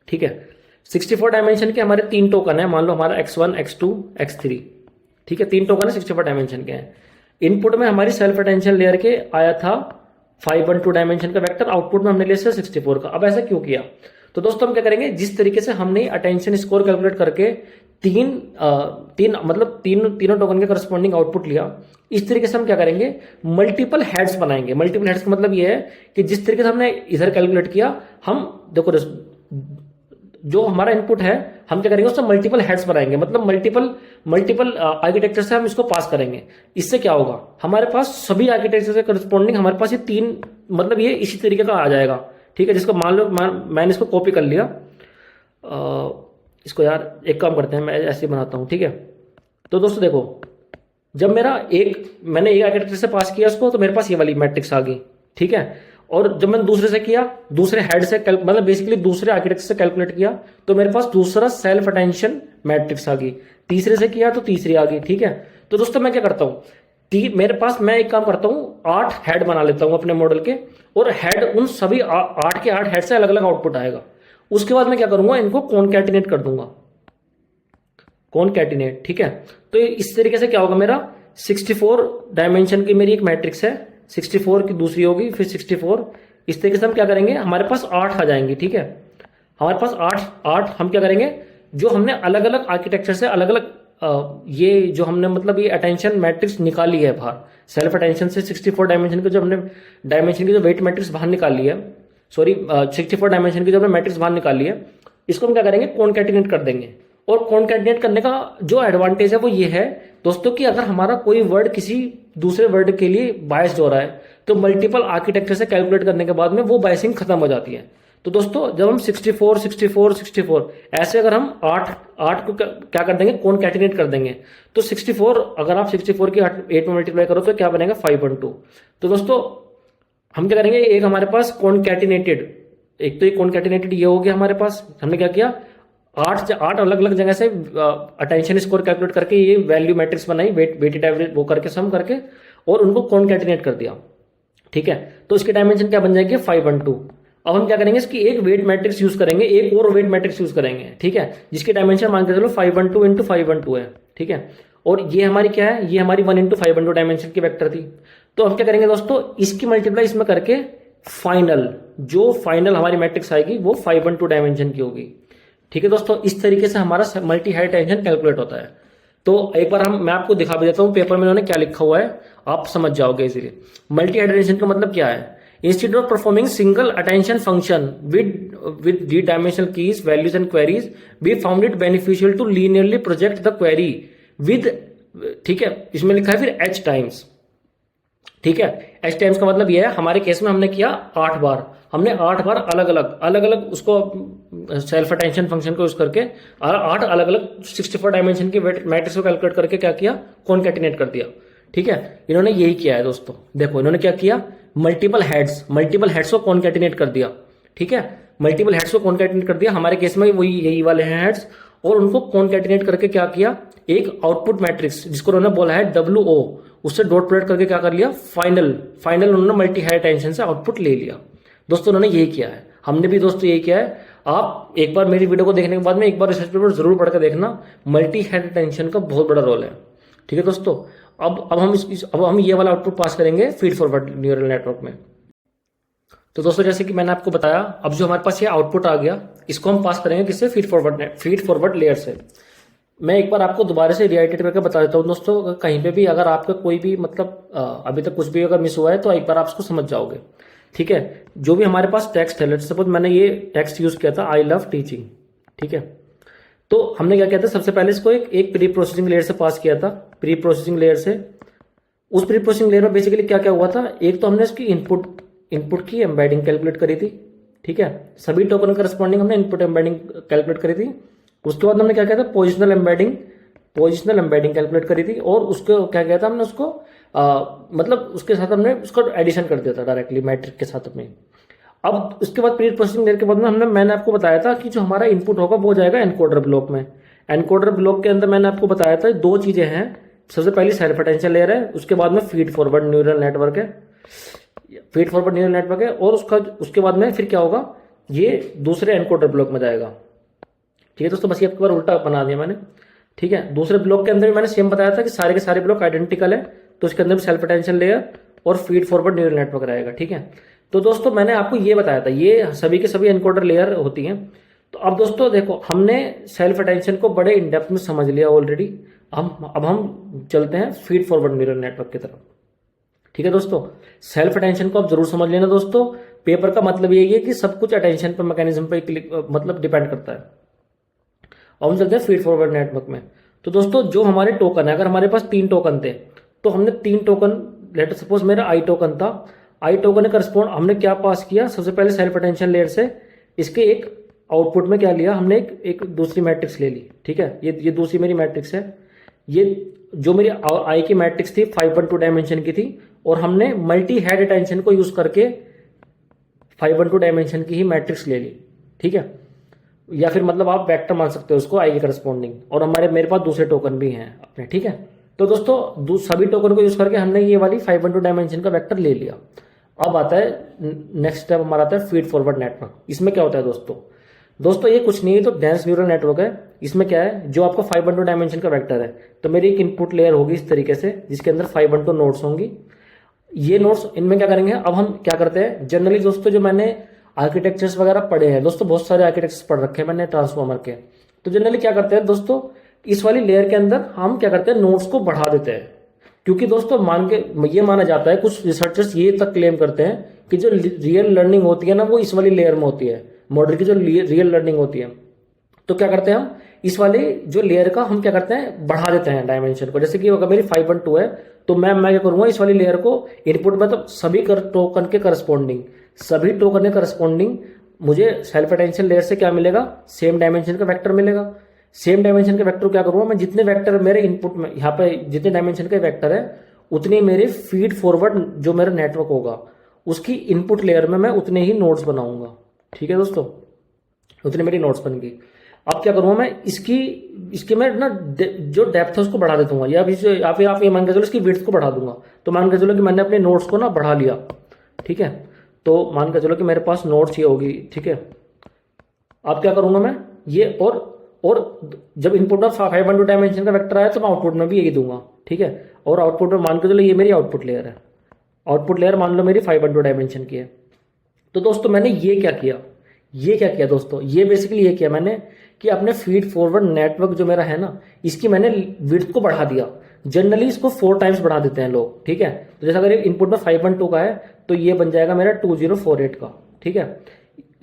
ठीक है, 64 डायमेंशन के हमारे तीन टोकन है, मान लो हमारा x1 x2 x3, ठीक है, तीन टोकन है 64 डायमेंशन के हैं। इनपुट में हमारी सेल्फ अटेंशन लेयर के आया था 512 डायमेंशन का वेक्टर, आउटपुट में हमने लिया 64 का। अब ऐसा क्यों किया, तो दोस्तों हम क्या करेंगे, जिस तरीके से हमने अटेंशन स्कोर कैलकुलेट करके तीनों टोकन के करस्पॉन्डिंग आउटपुट लिया, इस तरीके से हम क्या करेंगे, मल्टीपल हेड्स बनाएंगे। मल्टीपल हेड्स का मतलब ये है कि जिस तरीके से हमने इधर कैलकुलेट किया, हम देखो जो हमारा इनपुट है हम क्या करेंगे, उससे मल्टीपल हेड्स बनाएंगे, मतलब मल्टीपल आर्किटेक्चर से हम इसको पास करेंगे। इससे क्या होगा, हमारे पास सभी आर्किटेक्चर से करस्पॉन्डिंग हमारे पास ये तीन, मतलब ये इसी तरीके का आ जाएगा। ठीक है, जिसको मान लो मैंने इसको कॉपी कर लिया, इसको यार एक काम करते हैं, मैं ऐसे बनाता हूं। ठीक है, तो दोस्तों देखो, जब मैंने एक आर्किटेक्चर से पास किया उसको, तो मेरे पास ये वाली मैट्रिक्स आ गई। ठीक है, और जब मैंने दूसरे से किया, दूसरे हेड से मतलब बेसिकली दूसरे आर्किटेक्चर से कैलकुलेट किया, तो मेरे पास दूसरा सेल्फ अटेंशन मैट्रिक्स आ गई। तीसरे से किया तो तीसरी आ गई। ठीक है, तो दोस्तों मैं क्या करता हूं, मेरे पास, मैं एक काम करता हूं, 8 हेड बना लेता हूं अपने मॉडल के, और हेड उन सभी 8 के 8 हेड से अलग अलग आउटपुट आएगा। उसके बाद मैं क्या करूंगा, इनको कॉनकैटिनेट कर दूंगा, कॉनकैटिनेट। ठीक है, तो इस तरीके से क्या होगा, मेरा 64 डायमेंशन की मेरी एक मैट्रिक्स है, 64 की दूसरी होगी, फिर 64, इस तरीके से हम क्या करेंगे, हमारे पास 8 आ जाएंगे। ठीक है, हमारे पास 8 हम क्या करेंगे, जो हमने अलग अलग आर्किटेक्चर से अलग अलग ये जो हमने मतलब ये अटेंशन मैट्रिक्स निकाली है बाहर, सेल्फ अटेंशन से 64 डायमेंशन की जो हमने डायमेंशन की जो वेट मैट्रिक्स बाहर निकाली है, 64 डायमेंशन की जो हमने मैट्रिक्स बाहर निकाली है, इसको हम क्या करेंगे, कॉनकैटिनेट कर देंगे। और कॉनकैटिनेट करने का जो एडवांटेज है वो ये है दोस्तों, कि अगर हमारा कोई वर्ड किसी दूसरे वर्ड के लिए बायस्ड हो रहा है, तो मल्टीपल आर्किटेक्चर से कैलकुलेट करने के बाद में वो बायसिंग खत्म हो जाती है। तो दोस्तों जब हम 64 64 64 ऐसे अगर हम 8 को क्या कर देंगे, कॉनकैटिनेट कर देंगे, तो 64, अगर आप 64 की 8 में मल्टीप्लाई करो तो क्या बनेगा, 512। तो दोस्तों हम क्या करेंगे, एक हमारे पास कॉनकैटिनेटेड, एक तो ये कॉनकैटिनेटेड ये हो गया हमारे पास, हमने क्या किया, 8 अलग अलग जगह से अटेंशन स्कोर कैलकुलेट करके ये वैल्यू मैट्रिक्स बनाई, वेटेड एवरेज वो करके सम करके, और उनको कॉन्कैटिनेट कर दिया, ठीक है। तो इसकी डायमेंशन क्या बन जाएगी 512। अब हम क्या करेंगे, इसकी एक वेट मैट्रिक्स यूज करेंगे, एक और वेट मैट्रिक्स यूज करेंगे, ठीक है, जिसकी डायमेंशन मान के चलो 512 इंटू 512 है, ठीक है। और ये हमारी क्या है, ये हमारी 1 इंटू 512 डायमेंशन की वेक्टर थी। तो हम क्या करेंगे दोस्तों, इसकी मल्टीप्लाई इसमें करके जो फाइनल हमारी मैट्रिक्स आएगी वो 512 डायमेंशन की होगी, ठीक है दोस्तों। इस तरीके से हमारा मल्टी हाइट टेंशन कैलकुलेट होता है। तो एक बार मैं आपको दिखा भी देता हूं पेपर में उन्होंने क्या लिखा हुआ है, आप समझ जाओगे इसीलिए। मल्टी हाइट टेंशन का मतलब क्या है, instead of performing single attention function with D dimensional keys values and queries we found it beneficial to linearly project the query with, ठीक है, इसमें लिखा है फिर एच टाइम्स, ठीक है। एच टाइम्स का मतलब यह है, हमारे केस में हमने किया 8 बार, हमने 8 बार अलग अलग उसको सेल्फ अटेंशन फंक्शन को यूज करके 8 अलग अलग 64 डायमेंशन की मैट्रिक्स को कैलकुलेट करके क्या किया, कॉन्कैटिनेट कर दिया, ठीक है। इन्होंने यही किया है दोस्तों, देखो इन्होंने क्या किया, मल्टीपल हेड्स को कॉन्कैटिनेट कर दिया, ठीक है, मल्टीपल हेड्स को कॉन्कैटिनेट कर दिया। हमारे केस में वही यही वाले हैं हेड्स, और उनको कॉन्कैटिनेट करके क्या किया, एक आउटपुट मैट्रिक्स जिसको उन्होंने बोला है WO, उससे डॉट प्रोडक्ट करके क्या कर लिया, फाइनल उन्होंने मल्टी हाई टेंशन से आउटपुट ले लिया। दोस्तों उन्होंने यही किया है, हमने भी दोस्तों यही किया है। आप एक बार मेरी वीडियो को देखने के बाद में एक बार रिसर्च पेपर जरूर पढ़ कर देखना, मल्टी हाई टेंशन का बहुत बड़ा रोल है, ठीक है दोस्तों। अब हम ये वाला आउटपुट पास करेंगे फीड फॉरवर्ड न्यूरल नेटवर्क में। तो दोस्तों जैसे कि मैंने आपको बताया, अब जो हमारे पास ये आउटपुट आ गया, इसको हम पास करेंगे किससे, फीड फॉरवर्ड लेयर से। मैं एक बार आपको दोबारा से रिआइटेट करके बता देता हूँ दोस्तों, कहीं पे भी अगर आपका कोई भी मतलब अभी तक कुछ भी अगर मिस हुआ है तो एक बार आप उसको समझ जाओगे, ठीक है। जो भी हमारे पास टेक्स्ट है, लेट्स सपोज मैंने ये टेक्स्ट यूज किया था, आई लव टीचिंग, ठीक है। तो हमने क्या किया था, सबसे पहले इसको एक प्री प्रोसेसिंग लेयर से पास किया था, प्री प्रोसेसिंग लेयर से। उस प्री प्रोसेसिंग लेयर में बेसिकली क्या क्या हुआ था, एक तो हमने इसकी इनपुट की एम्बेडिंग कैलकुलेट करी थी, ठीक है, सभी टोकन करस्पॉन्डिंग हमने इनपुट एम्बेडिंग कैलकुलेट करी थी। उसके बाद हमने क्या किया था, पोजिशनल एम्बेडिंग कैलकुलेट करी थी, और उसको क्या किया था हमने, उसको मतलब उसके साथ हमने उसको एडिशन कर दिया था डायरेक्टली मैट्रिक के साथ में। अब उसके बाद प्री प्रोसेसिंग लेयर के बाद में मैंने आपको बताया था कि जो हमारा इनपुट होगा वो जाएगा एनकोडर ब्लॉक में। एनकोडर ब्लॉक के अंदर मैंने आपको बताया था 2 चीजें हैं, सबसे पहली सेल्फ अटेंशन लेयर है, उसके बाद में फीड फॉरवर्ड न्यूरल नेटवर्क है, और उसके बाद में फिर क्या होगा, ये दूसरे एनकोडर ब्लॉक में जाएगा, ठीक है दोस्तों। बस ये एक बार उल्टा बना दिया मैंने, ठीक है। दूसरे ब्लॉक के अंदर भी मैंने सेम बताया था कि सारे के सारे ब्लॉक आइडेंटिकल है, तो इसके अंदर भी सेल्फ अटेंशन लेयर और फीड फॉरवर्ड न्यूरल नेटवर्क रहेगा, ठीक है। तो दोस्तों मैंने आपको ये बताया था, ये सभी के सभी एनकोडर लेयर होती हैं। तो अब दोस्तों देखो, हमने सेल्फ अटेंशन को बड़े इन डेप्थ में समझ लिया ऑलरेडी। अब हम चलते हैं फीड फॉरवर्ड न्यूरल नेटवर्क की तरफ, ठीक है दोस्तों। सेल्फ अटेंशन को आप जरूर समझ लेना दोस्तों, पेपर का मतलब यही है कि सब कुछ अटेंशन पर मैकेनिज्म पर मतलब डिपेंड करता है। अब हम चलते हैं फीड फॉरवर्ड नेटवर्क में। तो दोस्तों जो हमारे टोकन है, अगर हमारे पास 3 टोकन थे, तो हमने 3 टोकन, लेट सपोज मेरा आई टोकन था, आई टोकन करस्पॉन्ड हमने क्या पास किया, सबसे पहले सेल्फ अटेंशन लेयर से इसके एक आउटपुट में क्या लिया हमने, एक दूसरी मैट्रिक्स ले ली, ठीक है। ये दूसरी मेरी मैट्रिक्स है, ये जो मेरी आई की मैट्रिक्स थी 512 डायमेंशन की थी, और हमने मल्टी हेड अटेंशन को यूज करके 512 डायमेंशन की ही मैट्रिक्स ले ली, ठीक है, या फिर मतलब आप वेक्टर मान सकते हो उसको आई के करस्पॉन्डिंग, और मेरे पास दूसरे टोकन भी हैं अपने, ठीक है। तो दोस्तों सभी टोकन को यूज करके हमने ये वाली 512 डायमेंशन का वेक्टर ले लिया। अब आता है नेक्स्ट स्टेप, हमारा आता है फीड फॉरवर्ड नेटवर्क। इसमें क्या होता है दोस्तों ये कुछ नहीं है, तो डेंस न्यूरल नेटवर्क है। इसमें क्या है, जो आपका 512 डायमेंशन का वेक्टर है, तो मेरी एक इनपुट लेयर होगी इस तरीके से, जिसके अंदर 512 नोड्स होंगी। ये नोड्स, इनमें क्या करेंगे, अब हम क्या करते हैं जनरली दोस्तों, जो मैंने आर्किटेक्चर्स वगैरह पढ़े हैं दोस्तों, बहुत सारे आर्किटेक्चर्स पढ़ रखे हैं मैंने ट्रांसफॉर्मर के, तो जनरली क्या करते हैं दोस्तों, इस वाली लेयर के अंदर हम क्या करते हैं, नोड्स को बढ़ा देते हैं। क्योंकि दोस्तों ये माना जाता है, कुछ रिसर्चर्स ये तक क्लेम करते हैं कि जो रियल लर्निंग होती है ना, वो इस वाली लेयर में होती है, मॉडल की जो रियल लर्निंग होती है। तो क्या करते हैं हम, इस वाले जो लेयर का हम क्या करते हैं, बढ़ा देते हैं डायमेंशन को। जैसे कि अगर मेरी 512 है, तो मैं क्या करूंगा, इस वाली लेयर को इनपुट में, तो सभी टोकन के करस्पॉन्डिंग मुझे सेल्फ अटेंशन लेयर से क्या मिलेगा, सेम डायमेंशन का वेक्टर मिलेगा। सेम डायमेंशन के वेक्टर क्या करूंगा मैं, जितने वेक्टर मेरे इनपुट में यहाँ पे जितने डायमेंशन के वेक्टर है, उतने मेरे फीड फॉरवर्ड जो मेरा नेटवर्क होगा उसकी इनपुट लेयर में मैं उतने ही नोड्स बनाऊंगा, ठीक है दोस्तों, उतनी मेरी नोड्स बन गई। अब क्या करूंगा मैं, इसकी इसकी मैं ना जो डेप्थ है उसको बढ़ा देता हूँ, या फिर आप ये मान के चलो इसकी विड्थ को बढ़ा दूंगा। तो मान के चलो कि मैंने अपने नोट्स को ना बढ़ा लिया, ठीक है। तो मान के चलो कि मेरे पास नोट्स ये होगी, ठीक है। अब क्या करूंगा मैं, ये और जब इनपुट में 512 डायमेंशन का वेक्टर आया तो मैं आउटपुट में भी यही दूंगा, ठीक है। और आउटपुट में मान के चलो ये मेरी आउटपुट लेयर है, आउटपुट लेयर मान लो मेरी 512 डायमेंशन की है। तो दोस्तों मैंने ये क्या किया दोस्तों, ये बेसिकली ये किया मैंने कि अपने फीड फॉरवर्ड नेटवर्क जो मेरा है ना, इसकी मैंने विड्थ को बढ़ा दिया। जनरली इसको 4 टाइम्स बढ़ा देते हैं लोग, ठीक है। तो जैसे अगर इनपुट में 512 का है तो ये बन जाएगा मेरा 2048 का, ठीक है।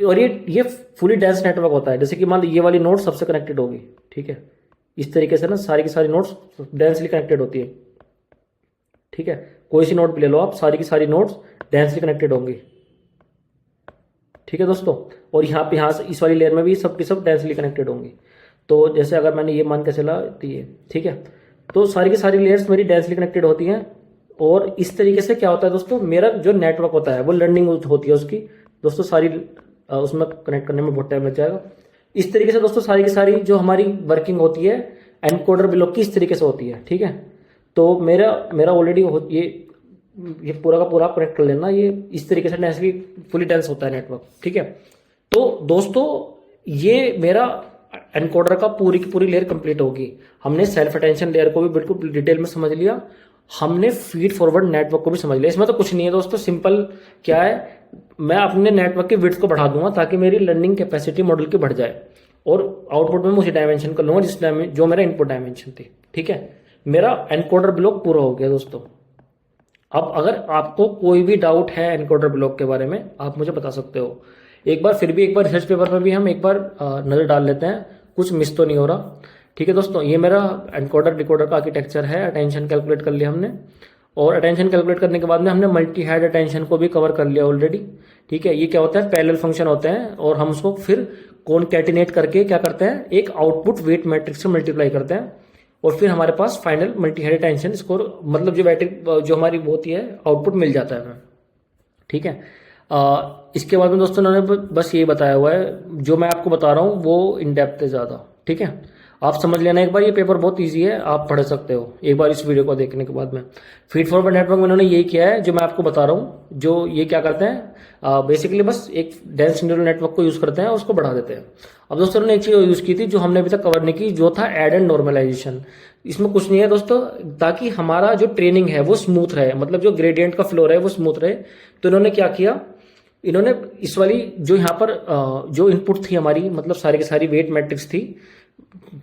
और ये फुली डेंस नेटवर्क होता है। जैसे कि मान लो ये वाली नोड सबसे कनेक्टेड होगी, ठीक है। इस तरीके से ना सारी की सारी नोड्स डेंसली कनेक्टेड होती है, ठीक है। कोई सी नोड भी ले लो आप, सारी की सारी नोड्स डेंसली कनेक्टेड होंगी, ठीक है दोस्तों। और यहाँ से इस वाली लेयर में भी सब की सब डेंसली कनेक्टेड होंगी। तो जैसे अगर मैंने ये मान के चला तो ये, ठीक है। तो सारी की सारी लेयर्स मेरी डेंसली कनेक्टेड होती हैं। और इस तरीके से क्या होता है दोस्तों, मेरा जो नेटवर्क होता है वो लर्निंग होती है उसकी दोस्तों सारी, उसमें कनेक्ट करने में बहुत टाइम लग जाएगा। इस तरीके से दोस्तों सारी की सारी जो हमारी वर्किंग होती है एनकोडर ब्लॉक की इस तरीके से होती है, ठीक है। तो मेरा ऑलरेडी ये पूरा का पूरा कनेक्ट कर लेना, ये इस तरीके से डेंसली फुली डेंस होता है नेटवर्क, ठीक है। तो दोस्तों ये मेरा एनकोडर का पूरी की पूरी लेयर कंप्लीट होगी। हमने सेल्फ अटेंशन लेयर को भी बिल्कुल डिटेल में समझ लिया, हमने फीड फॉरवर्ड नेटवर्क को भी समझ लिया। इसमें तो कुछ नहीं है दोस्तों, सिंपल क्या है, मैं अपने नेटवर्क की विड्थ को बढ़ा दूंगा ताकि मेरी लर्निंग कैपेसिटी मॉडल की बढ़ जाए, और आउटपुट में मुझे डायमेंशन कर लूंगा जो मेरा इनपुट डायमेंशन थी, ठीक है। मेरा एनकोडर ब्लॉक पूरा हो गया दोस्तों। अब अगर आपको कोई भी डाउट है एनकोडर ब्लॉक के बारे में आप मुझे बता सकते हो। एक बार रिसर्च पेपर में भी हम एक बार नजर डाल लेते हैं, कुछ मिस तो नहीं हो रहा, ठीक है दोस्तों। ये मेरा एनकोडर डिकोडर का आर्किटेक्चर है। अटेंशन कैलकुलेट कर लिया हमने, और अटेंशन कैलकुलेट करने के बाद में हमने मल्टी हेड अटेंशन को भी कवर कर लिया ऑलरेडी, ठीक है। ये क्या होता है, पैरेलल फंक्शन होते हैं, और हम उसको फिर कॉनकैटिनेट करके क्या करते हैं, एक आउटपुट वेट मैट्रिक्स से मल्टीप्लाई करते हैं, और फिर हमारे पास final multi head attention score, मतलब जो मैट्रिक जो हमारी होती है आउटपुट मिल जाता है हमें, ठीक है। इसके बाद में दोस्तों उन्होंने बस ये बताया हुआ है, जो मैं आपको बता रहा हूँ वो इन डेप्थ है ज़्यादा, ठीक है। आप समझ लेना एक बार, ये पेपर बहुत इजी है, आप पढ़ सकते हो एक बार इस वीडियो को देखने के बाद में। फीड फॉरवर्ड नेटवर्क में उन्होंने यही किया है जो मैं आपको बता रहा हूँ। जो ये क्या करते हैं, बेसिकली बस एक डेंस न्यूरल नेटवर्क को यूज करते हैं और उसको बढ़ा देते हैं। अब दोस्तों उन्होंने एक चीज यूज की थी जो हमने अभी तक कवर नहीं की, जो था एड एंड नॉर्मलाइजेशन। इसमें कुछ नहीं है दोस्तों, ताकि हमारा जो ट्रेनिंग है वो स्मूथ रहे, मतलब जो ग्रेडियंट का फ्लो रहे वो स्मूथ रहे। तो इन्होंने क्या किया, इन्होंने इस वाली जो यहाँ पर जो इनपुट थी हमारी, मतलब सारी की सारी वेट मैट्रिक्स थी,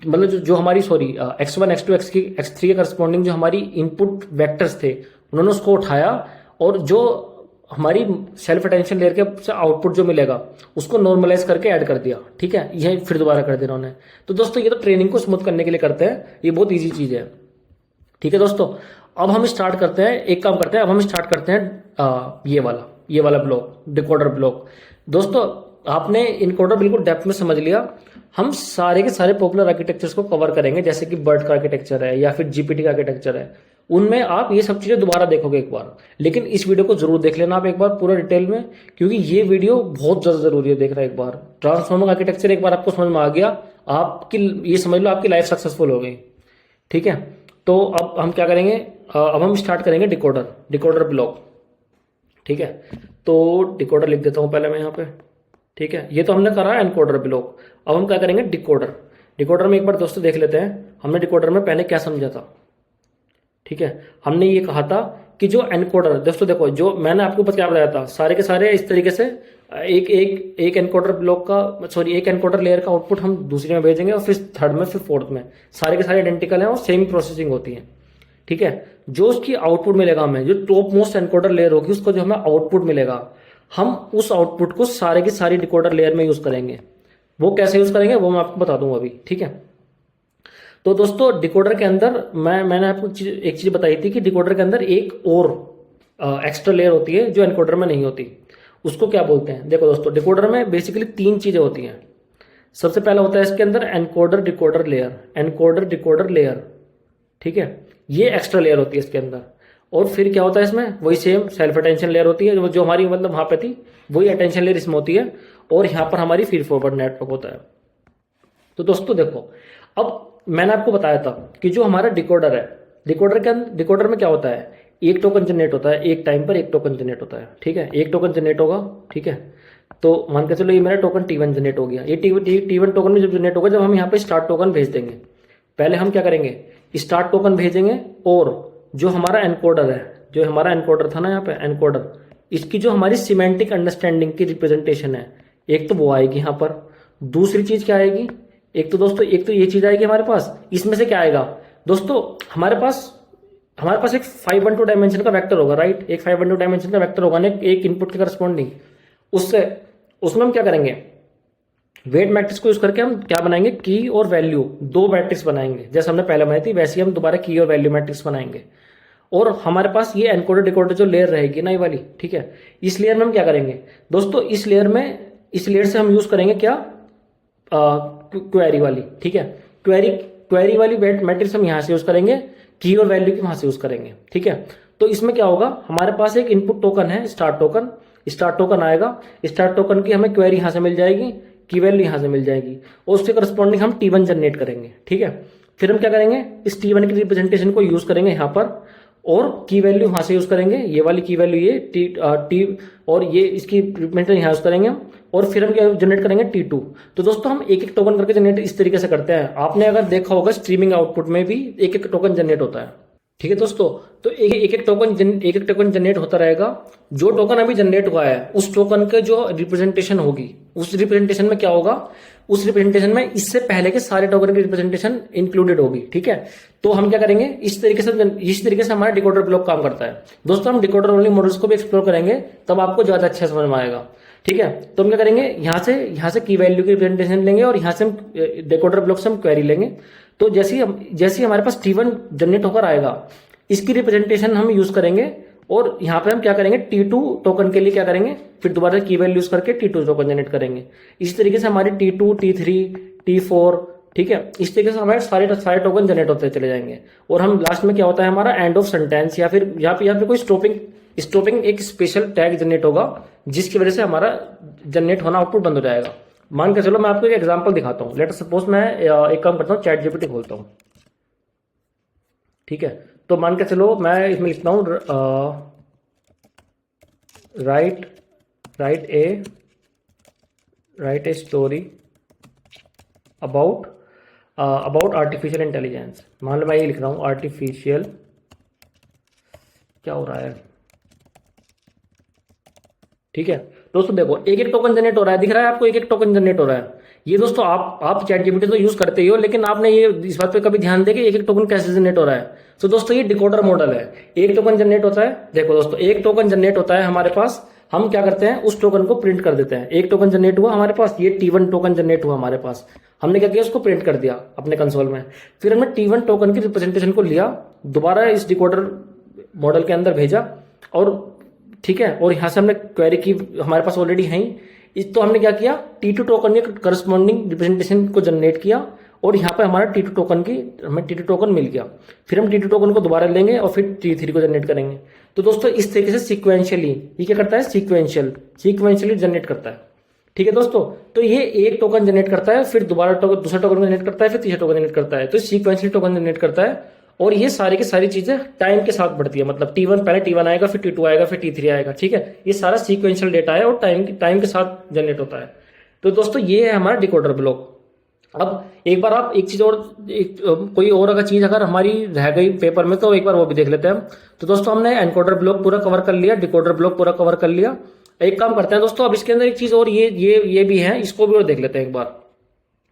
मतलब जो हमारी x1 x2 x3 के करस्पॉन्डिंग जो हमारी इनपुट वेक्टर्स थे, उन्होंने उसको उठाया, और जो हमारी सेल्फ अटेंशन लेयर के आउटपुट जो मिलेगा उसको नॉर्मलाइज करके ऐड कर दिया, ठीक है। यह फिर दोबारा कर देना उन्होंने। तो दोस्तों ये तो ट्रेनिंग को स्मूथ करने के लिए करते हैं, ये बहुत ईजी चीज है, ठीक है दोस्तों। अब हम स्टार्ट करते हैं, एक काम करते हैं, अब हम स्टार्ट करते हैं ये वाला ब्लॉक, डिकोडर ब्लॉक। दोस्तों आपने इनकोडर बिल्कुल डेप्थ में समझ लिया। हम सारे के सारे पॉपुलर आर्किटेक्चर्स को कवर करेंगे, जैसे कि बर्ड का आर्किटेक्चर है या फिर जीपीटी का आर्किटेक्चर है, उनमें आप ये सब चीजें दोबारा देखोगे एक बार। लेकिन इस वीडियो को जरूर देख लेना आप एक बार पूरा डिटेल में, क्योंकि ये वीडियो बहुत ज्यादा जरूरी है देखना एक बार। ट्रांसफॉर्मर आर्किटेक्चर एक बार आपको समझ में आ गया, आपकी ये समझ लो आपकी लाइफ सक्सेसफुल हो गई, ठीक है। तो अब हम क्या करेंगे, अब हम स्टार्ट करेंगे डिकोडर ब्लॉक, ठीक है। तो डिकोडर लिख देता हूं पहले मैं यहाँ पे, ठीक है। ये तो हमने करा है एनकोडर ब्लॉक। अब हम क्या करेंगे, डिकोडर में एक बार दोस्तों देख लेते हैं हमने डिकोडर में पहले क्या समझा था, ठीक है। हमने ये कहा था कि जो एनकोडर, दोस्तों देखो जो मैंने आपको क्या बताया था, सारे के सारे इस तरीके से एक एनकोडर ब्लॉक का एक एनकोडर लेयर का आउटपुट हम दूसरे में भेजेंगे, और फिर थर्ड में, फिर फोर्थ में, सारे के सारे आइडेंटिकल हैं और सेम प्रोसेसिंग होती है, ठीक है। जो उसकी आउटपुट मिलेगा हमें, जो टॉप मोस्ट एनकोडर लेयर होगी उसको जो हमें आउटपुट मिलेगा, हम उस आउटपुट को सारे की सारी डिकोडर लेयर में यूज करेंगे। वो कैसे यूज करेंगे वो मैं आपको बता दूंगा अभी, ठीक है। तो दोस्तों डिकोडर के अंदर मैंने आपको एक चीज बताई थी कि डिकोडर के अंदर एक और एक्स्ट्रा लेयर होती है जो एनकोडर में नहीं होती, उसको क्या बोलते हैं। देखो दोस्तों डिकोडर में बेसिकली 3 चीजें होती हैं। सबसे पहला होता है इसके अंदर एनकोडर डिकोडर लेयर, ठीक है। ये एक्स्ट्रा लेयर होती है इसके अंदर। और फिर क्या होता है इसमें, वही सेम सेल्फ अटेंशन लेयर होती है, जो हमारी मतलब वहां पे थी, वही अटेंशन लेयर इसमें होती है। और यहाँ पर हमारी फीड फॉरवर्ड नेटवर्क होता है, तो दोस्तों देखो, अब मैंने आपको बताया था कि जो हमारा डिकोडर है, डिकोडर में क्या होता है, एक टोकन जनरेट होता है, एक टाइम पर एक टोकन जनरेट होता है, ठीक है, एक टोकन जनरेट होगा, ठीक है। तो मान के चलो ये मेरा टोकन T1 जनरेट हो गया। ये T1 टोकन में जब जनरेट होगा, जब हम यहाँ पे स्टार्ट टोकन भेज देंगे, पहले हम क्या करेंगे, स्टार्ट टोकन भेजेंगे, और जो हमारा एनकोडर है, जो हमारा एनकोडर था ना यहाँ पे एनकोडर, इसकी जो हमारी सिमेंटिक अंडरस्टैंडिंग की रिप्रेजेंटेशन है, एक तो वो आएगी यहाँ पर। दूसरी चीज क्या आएगी, एक तो दोस्तों, एक तो ये चीज आएगी हमारे पास। इसमें से क्या आएगा दोस्तों, हमारे पास एक 512 डायमेंशन का वेक्टर होगा, राइट, एक 512 डायमेंशन का वेक्टर होगा ना, एक इनपुट के करस्पॉन्डिंग। उससे उसमें हम क्या करेंगे, वेट मैट्रिक्स को यूज करके हम क्या बनाएंगे, की और वैल्यू, दो मैट्रिक्स बनाएंगे। जैसे हमने पहले बनाई थी वैसे ही हम दोबारा की और वैल्यू मैट्रिक्स बनाएंगे। और हमारे पास ये एनकोडर डिकोडर जो लेयर रहेगी ना, ये वाली, ठीक है, इस लेयर में हम क्या करेंगे दोस्तों, इस लेयर से हम यूज करेंगे क्या, क्वेरी वाली, ठीक है, क्वेरी वाली वेट मैट्रिक्स हम यहां से यूज करेंगे, की और वैल्यू की वहां से यूज करेंगे, ठीक है। तो इसमें क्या होगा, हमारे पास एक इनपुट टोकन है, स्टार्ट टोकन आएगा, स्टार्ट टोकन की हमें क्वेरी यहां से मिल जाएगी, की वैल्यू यहां से मिल जाएगी, और उसके करस्पॉन्डिंग हम T1 जनरेट करेंगे, ठीक है। फिर हम क्या करेंगे, इस T1 की रिप्रेजेंटेशन को यूज करेंगे यहां पर, और की वैल्यू वहां से यूज करेंगे, ये वाली की वैल्यू ये टी और ये इसकी रिप्रेजेंटेशन यहां यूज करेंगे हम, और फिर हम क्या जनरेट करेंगे, T2। तो दोस्तों हम एक एक टोकन करके जनरेट इस तरीके से करते हैं। आपने अगर देखा होगा स्ट्रीमिंग आउटपुट में भी एक एक टोकन जनरेट होता है, ठीक है दोस्तों। तो एक एक टोकन जनरेट होता रहेगा। जो टोकन अभी जनरेट हुआ है उस टोकन के जो रिप्रेजेंटेशन होगी, उस रिप्रेजेंटेशन में क्या होगा, उस रिप्रेजेंटेशन में इससे पहले के सारे टोकन की रिप्रेजेंटेशन इंक्लूडेड होगी, ठीक है। तो हम क्या करेंगे, इस तरीके से हमारा डिकोडर ब्लॉक काम करता है दोस्तों। हम डिकोडर ओनली मॉडल्स को भी एक्सप्लोर करेंगे, तब आपको ज्यादा अच्छा समझ में आएगा, ठीक है। तो हम क्या करेंगे, यहाँ से की वैल्यू की रिप्रेजेंटेशन लेंगे, और यहाँ से हम डिकोडर ब्लॉक से हम क्वेरी लेंगे। तो जैसे ही हमारे पास T1 जनरेट होकर आएगा, इसकी रिप्रेजेंटेशन हम यूज करेंगे, और यहाँ पे हम क्या करेंगे, T2 टोकन के लिए क्या करेंगे, फिर दोबारा की वैल्यू यूज करके T2 टोकन जनरेट करेंगे। इसी तरीके से हमारे T2, T3, T4, ठीक है, इस तरीके से हमारे सारे टोकन जनरेट होते चले जाएंगे। और हम लास्ट में क्या होता है, हमारा एंड ऑफ सेंटेंस, या फिर यहाँ पे कोई स्टॉपिंग एक स्पेशल टैग जनरेट होगा, जिसकी वजह से हमारा जनरेट होना आउटपुट बंद हो जाएगा। मान के चलो मैं आपको एक एग्जांपल दिखाता हूँ। लेट सपोज मैं एक काम करता हूँ, चैट जीपीटी खोलता हूँ, ठीक है। तो मान के चलो मैं इसमें लिखता हूँ right a story about artificial intelligence. मान लो मैं ये लिख रहा हूँ आर्टिफिशियल, क्या हो रहा है, ठीक है दोस्तों। देखो एक एक टोकन जनरेट हो रहा है, दिख रहा है आपको, एक एक टोकन जनरेट हो रहा है। ये दोस्तों आप चैट जीपीटी तो यूज करते ही हो, लेकिन आपने ये इस बात पे कभी ध्यान दे कि एक एक टोकन कैसे जनरेट हो रहा है। तो दोस्तों ये डिकोडर मॉडल है, एक टोकन जनरेट होता है। देखो दोस्तों, एक टोकन जनरेट होता है हमारे पास, हम क्या करते हैं, उस टोकन को प्रिंट कर देते हैं। एक टोकन जनरेट हुआ हमारे पास, ये T1 टोकन जनरेट हुआ हमारे पास, हमने क्या किया, उसको प्रिंट कर दिया अपने कंसोल में। फिर हमने T1 टोकन की रिप्रेजेंटेशन को लिया, दोबारा इस डिकोडर मॉडल के अंदर भेजा, और ठीक है, और यहां से हमने क्वेरी की, हमारे पास ऑलरेडी है ही, तो हमने क्या किया, T2 टोकन के करस्पॉन्डिंग रिप्रेजेंटेशन को जनरेट किया, और यहाँ पे हमारा T2 टोकन मिल गया। फिर हम T2 टोकन को दोबारा लेंगे, और फिर T3 को जनरेट करेंगे। तो दोस्तों इस तरीके से सिक्वेंशियली ये क्या करता है, सिक्वेंशियली जनरेट करता है, ठीक है दोस्तों। तो ये एक टोकन जनरेट करता है, फिर दोबारा दूसरा टोकन जनरेट करता है, फिर तीसरा टोकन जनरेट करता है। तो सिक्वेंशियली टोकन जनरेट करता है, और ये सारी की सारी चीजें टाइम के साथ बढ़ती है। मतलब पहले T1 आएगा, फिर T2 आएगा, फिर T3 आएगा, ठीक है। ये सारा सीक्वेंशियल डेटा है, और टाइम के साथ जनरेट होता है। तो दोस्तों ये है हमारा डिकोडर ब्लॉक। अब एक बार आप एक चीज और, कोई और अगर चीज अगर हमारी रह गई पेपर में, तो एक बार वो भी देख लेते हैं हम। तो दोस्तों हमने एनकोडर ब्लॉक पूरा कवर कर लिया, डिकोडर ब्लॉक पूरा कवर कर लिया। एक काम करते हैं दोस्तों, अब इसके अंदर एक चीज और ये भी है, इसको भी और देख लेते हैं एक बार,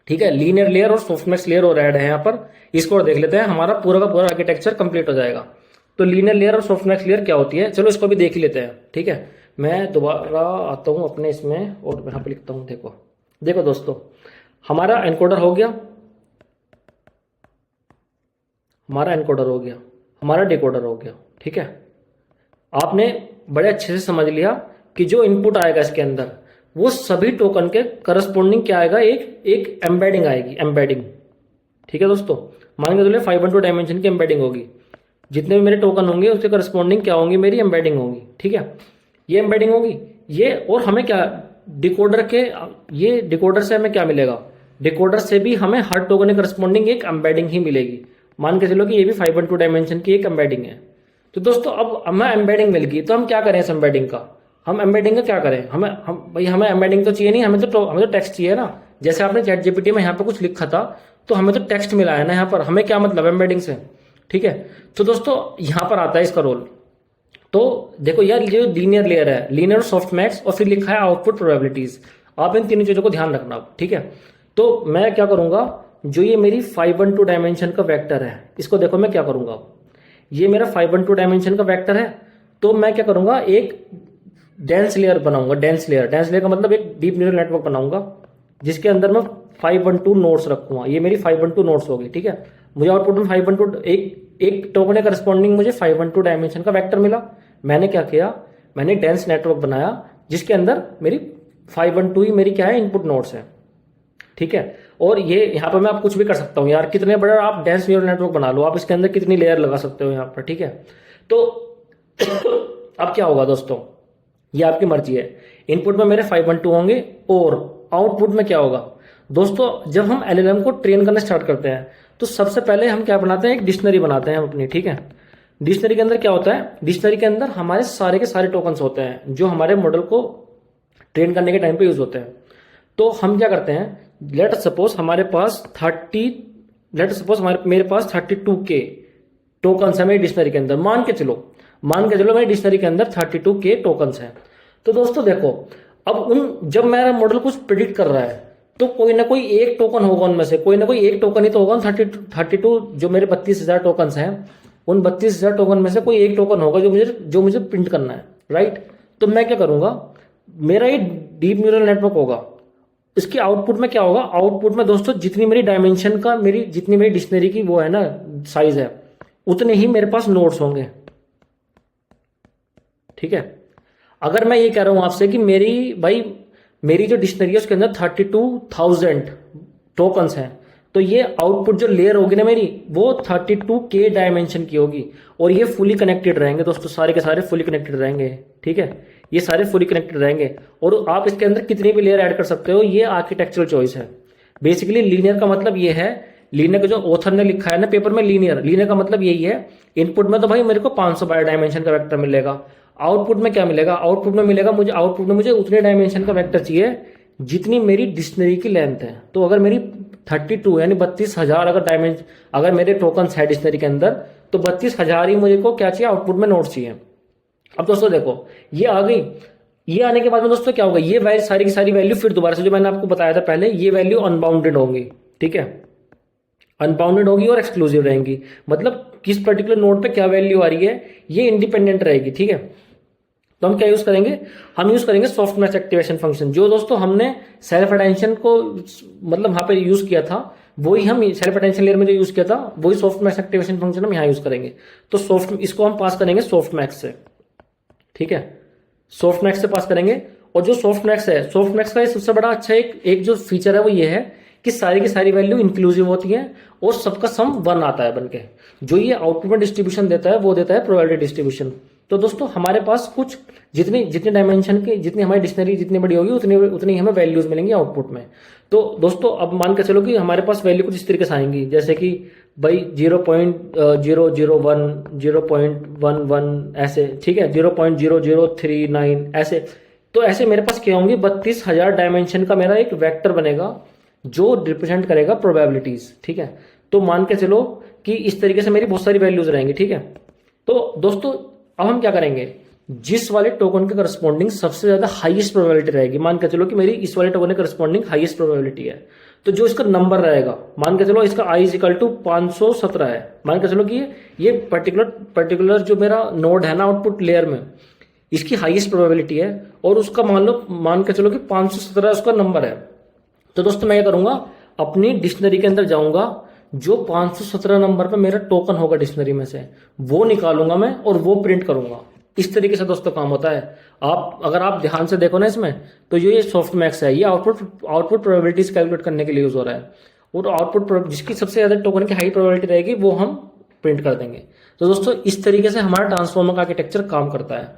ठीक है। लीनियर लेयर और सॉफ्टमैक्स लेयर और ऐड है यहाँ पर, इसको और देख लेते हैं, हमारा पूरा का पूरा आर्किटेक्चर कंप्लीट हो जाएगा। तो लीनियर लेयर और सॉफ्टमैक्स लेयर क्या होती है, चलो इसको भी देख लेते हैं, ठीक है। मैं दोबारा आता हूं अपने इसमें, और यहाँ पे लिखता हूं, देखो दोस्तों, हमारा एनकोडर हो गया, हमारा डिकोडर हो गया, ठीक है। आपने बड़े अच्छे से समझ लिया कि जो इनपुट आएगा इसके अंदर, वो सभी टोकन के करस्पॉन्डिंग क्या आएगा, एक एम्बेडिंग आएगी, ठीक है दोस्तों। मान के चलिए 512 डायमेंशन की एम्बेडिंग होगी, जितने भी मेरे टोकन होंगे उसके करस्पॉन्डिंग क्या होंगी, मेरी एम्बेडिंग होगी, ठीक है। ये एम्बेडिंग होगी ये, और हमें क्या डिकोडर से हमें क्या मिलेगा, डिकोडर से भी हमें हर टोकन के करस्पॉन्डिंग एक एम्बेडिंग ही मिलेगी। मान के चलो कि ये भी 512 डायमेंशन की एक एम्बेडिंग है। तो दोस्तों अब हमें एम्बेडिंग मिल गई, तो हम क्या करें इस एम्बेडिंग का? हम एम्बेडिंग का क्या करें? हमें एम्बेडिंग तो चाहिए नहीं, हमें तो टेक्स्ट चाहिए ना। जैसे आपने चैट जीपीटी में यहाँ पे कुछ लिखा था, तो हमें तो टेक्स्ट मिला है ना यहाँ पर, हमें क्या मतलब एम्बेडिंग से, ठीक है। तो दोस्तों यहाँ पर आता है इसका रोल। तो देखो यार, ये जो लीनियर लेयर है, लीनियर सॉफ्ट मैक्स, और फिर लिखा है आउटपुट प्रोबेबिलिटीज। आप इन तीनों चीजों को ध्यान रखना, ठीक है। तो मैं क्या करूंगा, जो ये मेरी 512 डायमेंशन का वेक्टर है, इसको देखो मैं क्या करूंगा। ये मेरा 512 डायमेंशन का वेक्टर है, तो मैं क्या करूंगा, एक डेंस लेयर बनाऊंगा। डेंस लेयर का मतलब एक डीप न्यूरल नेटवर्क बनाऊंगा, जिसके अंदर मैं 512 नोड्स रखूंगा। ये मेरी 512 नोड्स होगी, ठीक है। मुझे आउटपुट में 512 एक टोकन करस्पॉन्डिंग मुझे 512 डायमेंशन का वेक्टर मिला। मैंने क्या किया, मैंने डेंस नेटवर्क बनाया, जिसके अंदर मेरी 512 ही मेरी क्या है, इनपुट नोड्स है, ठीक है। और ये यहाँ पर मैं आप कुछ भी कर सकता हूँ यार, कितने बड़ा आप डेंस न्यूरल नेटवर्क बना लो, आप इसके अंदर कितनी लेयर लगा सकते हो यहाँ पर, ठीक है। तो अब क्या होगा दोस्तों, ये आपकी मर्जी है। इनपुट में मेरे 512 होंगे, और आउटपुट में क्या होगा दोस्तों, जब हम एलएलएम को ट्रेन करना स्टार्ट करते हैं, तो सबसे पहले हम क्या बनाते हैं, एक डिक्शनरी बनाते हैं हम अपनी, ठीक है। डिक्शनरी के अंदर क्या होता है, डिक्शनरी के अंदर हमारे सारे के सारे टोकन्स होते हैं, जो हमारे मॉडल को ट्रेन करने के टाइम पे यूज होते हैं। तो हम क्या करते हैं, लेट सपोज हमारे पास 32 के टोकन्स है मेरी डिक्शनरी के अंदर। मान के चलो मेरी डिक्शनरी के अंदर 32 के टोकन्स हैं। तो दोस्तों देखो, अब जब मेरा मॉडल कुछ प्रिडिक्ट कर रहा है, तो कोई ना कोई एक टोकन होगा उनमें से, कोई ना कोई एक टोकन ही तो होगा। 32 जो मेरे 32,000 टोकन्स हैं, उन 32,000 टोकन में से कोई एक टोकन होगा जो मुझे प्रिंट करना है, राइट। तो मैं क्या करूंगा, मेरा ये डीप न्यूरल नेटवर्क होगा, इसके आउटपुट में क्या होगा, आउटपुट में दोस्तों जितनी मेरी डायमेंशन का जितनी मेरी डिक्शनरी की वो है ना साइज है, उतने ही मेरे पास नोड्स होंगे, ठीक है। अगर मैं ये कह रहा हूं आपसे कि मेरी जो डिक्शनरी है उसके अंदर 32,000 टोकन्स हैं, तो ये आउटपुट जो लेयर होगी ना मेरी, वो 32 के डायमेंशन की होगी, और ये फुली कनेक्टेड रहेंगे दोस्तों, सारे के सारे फुली कनेक्टेड रहेंगे, ठीक है। ये सारे फुली कनेक्टेड रहेंगे, और आप इसके अंदर कितनी भी लेयर ऐड कर सकते हो, ये आर्किटेक्चरल चॉइस है। बेसिकली लीनियर का मतलब ये है, लीनियर का जो ऑथर ने लिखा है ना पेपर में, लीनियर का मतलब यही है। इनपुट में तो भाई मेरे को 512 डायमेंशन का वेक्टर मिलेगा, आउटपुट में क्या मिलेगा, आउटपुट में मुझे उतने डायमेंशन का वेक्टर चाहिए जितनी मेरी डिक्शनरी की लेंथ है। तो अगर मेरी 32 यानी 32,000 अगर मेरे टोकन्स है डिक्शनरी के अंदर, तो 32,000 ही मुझे को क्या चाहिए, आउटपुट में नोट्स चाहिए। अब दोस्तों देखो, ये आ गई। ये आने के बाद में दोस्तों क्या होगा, ये सारी की सारी वैल्यू फिर दोबारा से जो मैंने आपको बताया था पहले, ये वैल्यू अनबाउंडेड होंगी, ठीक है। अनबाउंडेड होगी और एक्सक्लूसिव रहेंगी, मतलब किस पर्टिकुलर नोड पे क्या वैल्यू आ रही है, ये इंडिपेंडेंट रहेगी, ठीक है। तो हम क्या यूज करेंगे, हम यूज करेंगे सॉफ्टमैक्स एक्टिवेशन फंक्शन, जो दोस्तों हमने सेल्फ अटेंशन को मतलब वहां पे यूज किया था, वही हम सेल्फ अटेंशन लेयर में जो यूज किया था, वही सॉफ्टमैक्स एक्टिवेशन फंक्शन हम यहाँ यूज करेंगे। तो इसको हम पास करेंगे सॉफ्टमैक्स से, ठीक है। सॉफ्टमैक्स से पास करेंगे, और जो सॉफ्टमैक्स का सबसे बड़ा अच्छा एक जो फीचर है वो ये है कि सारी की सारी वैल्यू इंक्लूसिव होती है, और सबका सम 1 आता है बनके। जो ये आउटपुट में डिस्ट्रीब्यूशन देता है, वो देता है प्रोबेबिलिटी डिस्ट्रीब्यूशन। तो दोस्तों हमारे पास कुछ जितने डायमेंशन के, जितनी हमारी डिक्शनरी जितनी बड़ी होगी, उतनी हमें वैल्यूज मिलेंगी आउटपुट में। तो दोस्तों अब मान के चलो कि हमारे पास वैल्यू कुछ इस तरीके से आएंगी, जैसे कि भाई 0.001, 0.11 ऐसे, ठीक है, 0.0039 ऐसे। तो ऐसे मेरे पास क्या होंगे, 32,000 डायमेंशन का मेरा एक वेक्टर बनेगा जो रिप्रेजेंट करेगा प्रोबेबिलिटीज, ठीक है। तो मान के चलो कि इस तरीके से मेरी बहुत सारी वैल्यूज रहेंगी, ठीक है। तो दोस्तों अब हम क्या करेंगे, जिस वाले टोकन के करस्पॉन्डिंग सबसे ज्यादा हाईएस्ट प्रोबेबिलिटी रहेगी, मान के चलो कि मेरी इस वाले टोकन के करस्पॉन्डिंग हाईएस्ट प्रोबेबिलिटी है, तो जो इसका नंबर रहेगा, मान के चलो इसका i = 517 है, मान के चलो कि ये पर्टिकुलर जो मेरा नोड है ना आउटपुट लेयर में, इसकी हाईएस्ट प्रोबेबिलिटी है, और उसका मान के चलो कि 517 उसका नंबर है। तो दोस्तों मैं क्या करूंगा, अपनी डिक्शनरी के अंदर जाऊंगा, जो 517 नंबर पे मेरा टोकन होगा डिक्शनरी में से, वो निकालूंगा मैं और वो प्रिंट करूंगा। इस तरीके से दोस्तों काम होता है। अगर आप ध्यान से देखो ना इसमें, तो ये सॉफ्टमैक्स है, ये आउटपुट प्रोबेबिलिटीज कैलकुलेट करने के लिए यूज हो रहा है, और आउटपुट जिसकी सबसे ज्यादा टोकन की हाई प्रोबेबिलिटी रहेगी वो हम प्रिंट कर देंगे। तो दोस्तों इस तरीके से हमारा ट्रांसफॉर्मर का आर्किटेक्चर काम करता है।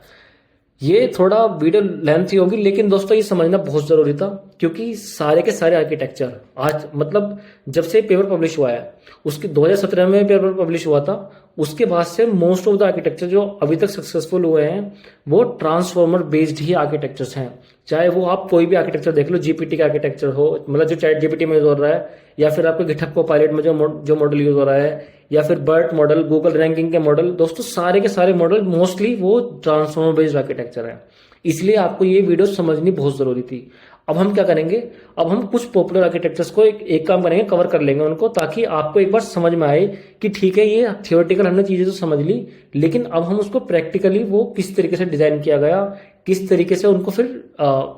ये थोड़ा वीडियो लेंथी होगी, लेकिन दोस्तों ये समझना बहुत जरूरी था, क्योंकि सारे के सारे आर्किटेक्चर आज मतलब जब से पेपर पब्लिश हुआ है, उसके 2017 में पेपर पब्लिश हुआ था, उसके बाद से मोस्ट ऑफ द आर्किटेक्चर जो अभी तक सक्सेसफुल हुए हैं वो ट्रांसफॉर्मर बेस्ड ही आर्किटेक्चर्स हैं। चाहे वो आप कोई भी आर्किटेक्चर देख लो, जीपीटी का आर्किटेक्चर हो, मतलब जो चैट जीपीटी में यूज हो रहा है, या फिर आपके गिटहब को पायलट में जो मॉडल यूज हो रहा है, या फिर बर्ट मॉडल, गूगल रैंकिंग के मॉडल, दोस्तों सारे के सारे मॉडल मोस्टली वो ट्रांसफॉर्मर बेस्ड आर्किटेक्चर है। इसलिए आपको ये वीडियो समझनी बहुत जरूरी थी। अब हम क्या करेंगे, अब हम कुछ पॉपुलर आर्किटेक्चर्स को एक काम करेंगे, कवर कर लेंगे उनको, ताकि आपको एक बार समझ में आए कि ठीक है ये थियोरेटिकल हमने चीजें तो समझ ली, लेकिन अब हम उसको प्रैक्टिकली वो किस तरीके से डिजाइन किया गया, किस तरीके से उनको फिर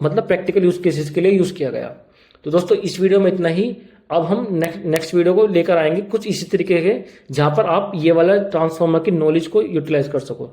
मतलब प्रैक्टिकल यूज केसेस के लिए यूज किया गया। तो दोस्तों इस वीडियो में इतना ही। अब हम नेक्स्ट वीडियो को लेकर आएंगे कुछ इसी तरीके के, जहां पर आप ये वाला ट्रांसफॉर्मर की नॉलेज को यूटिलाइज कर सको।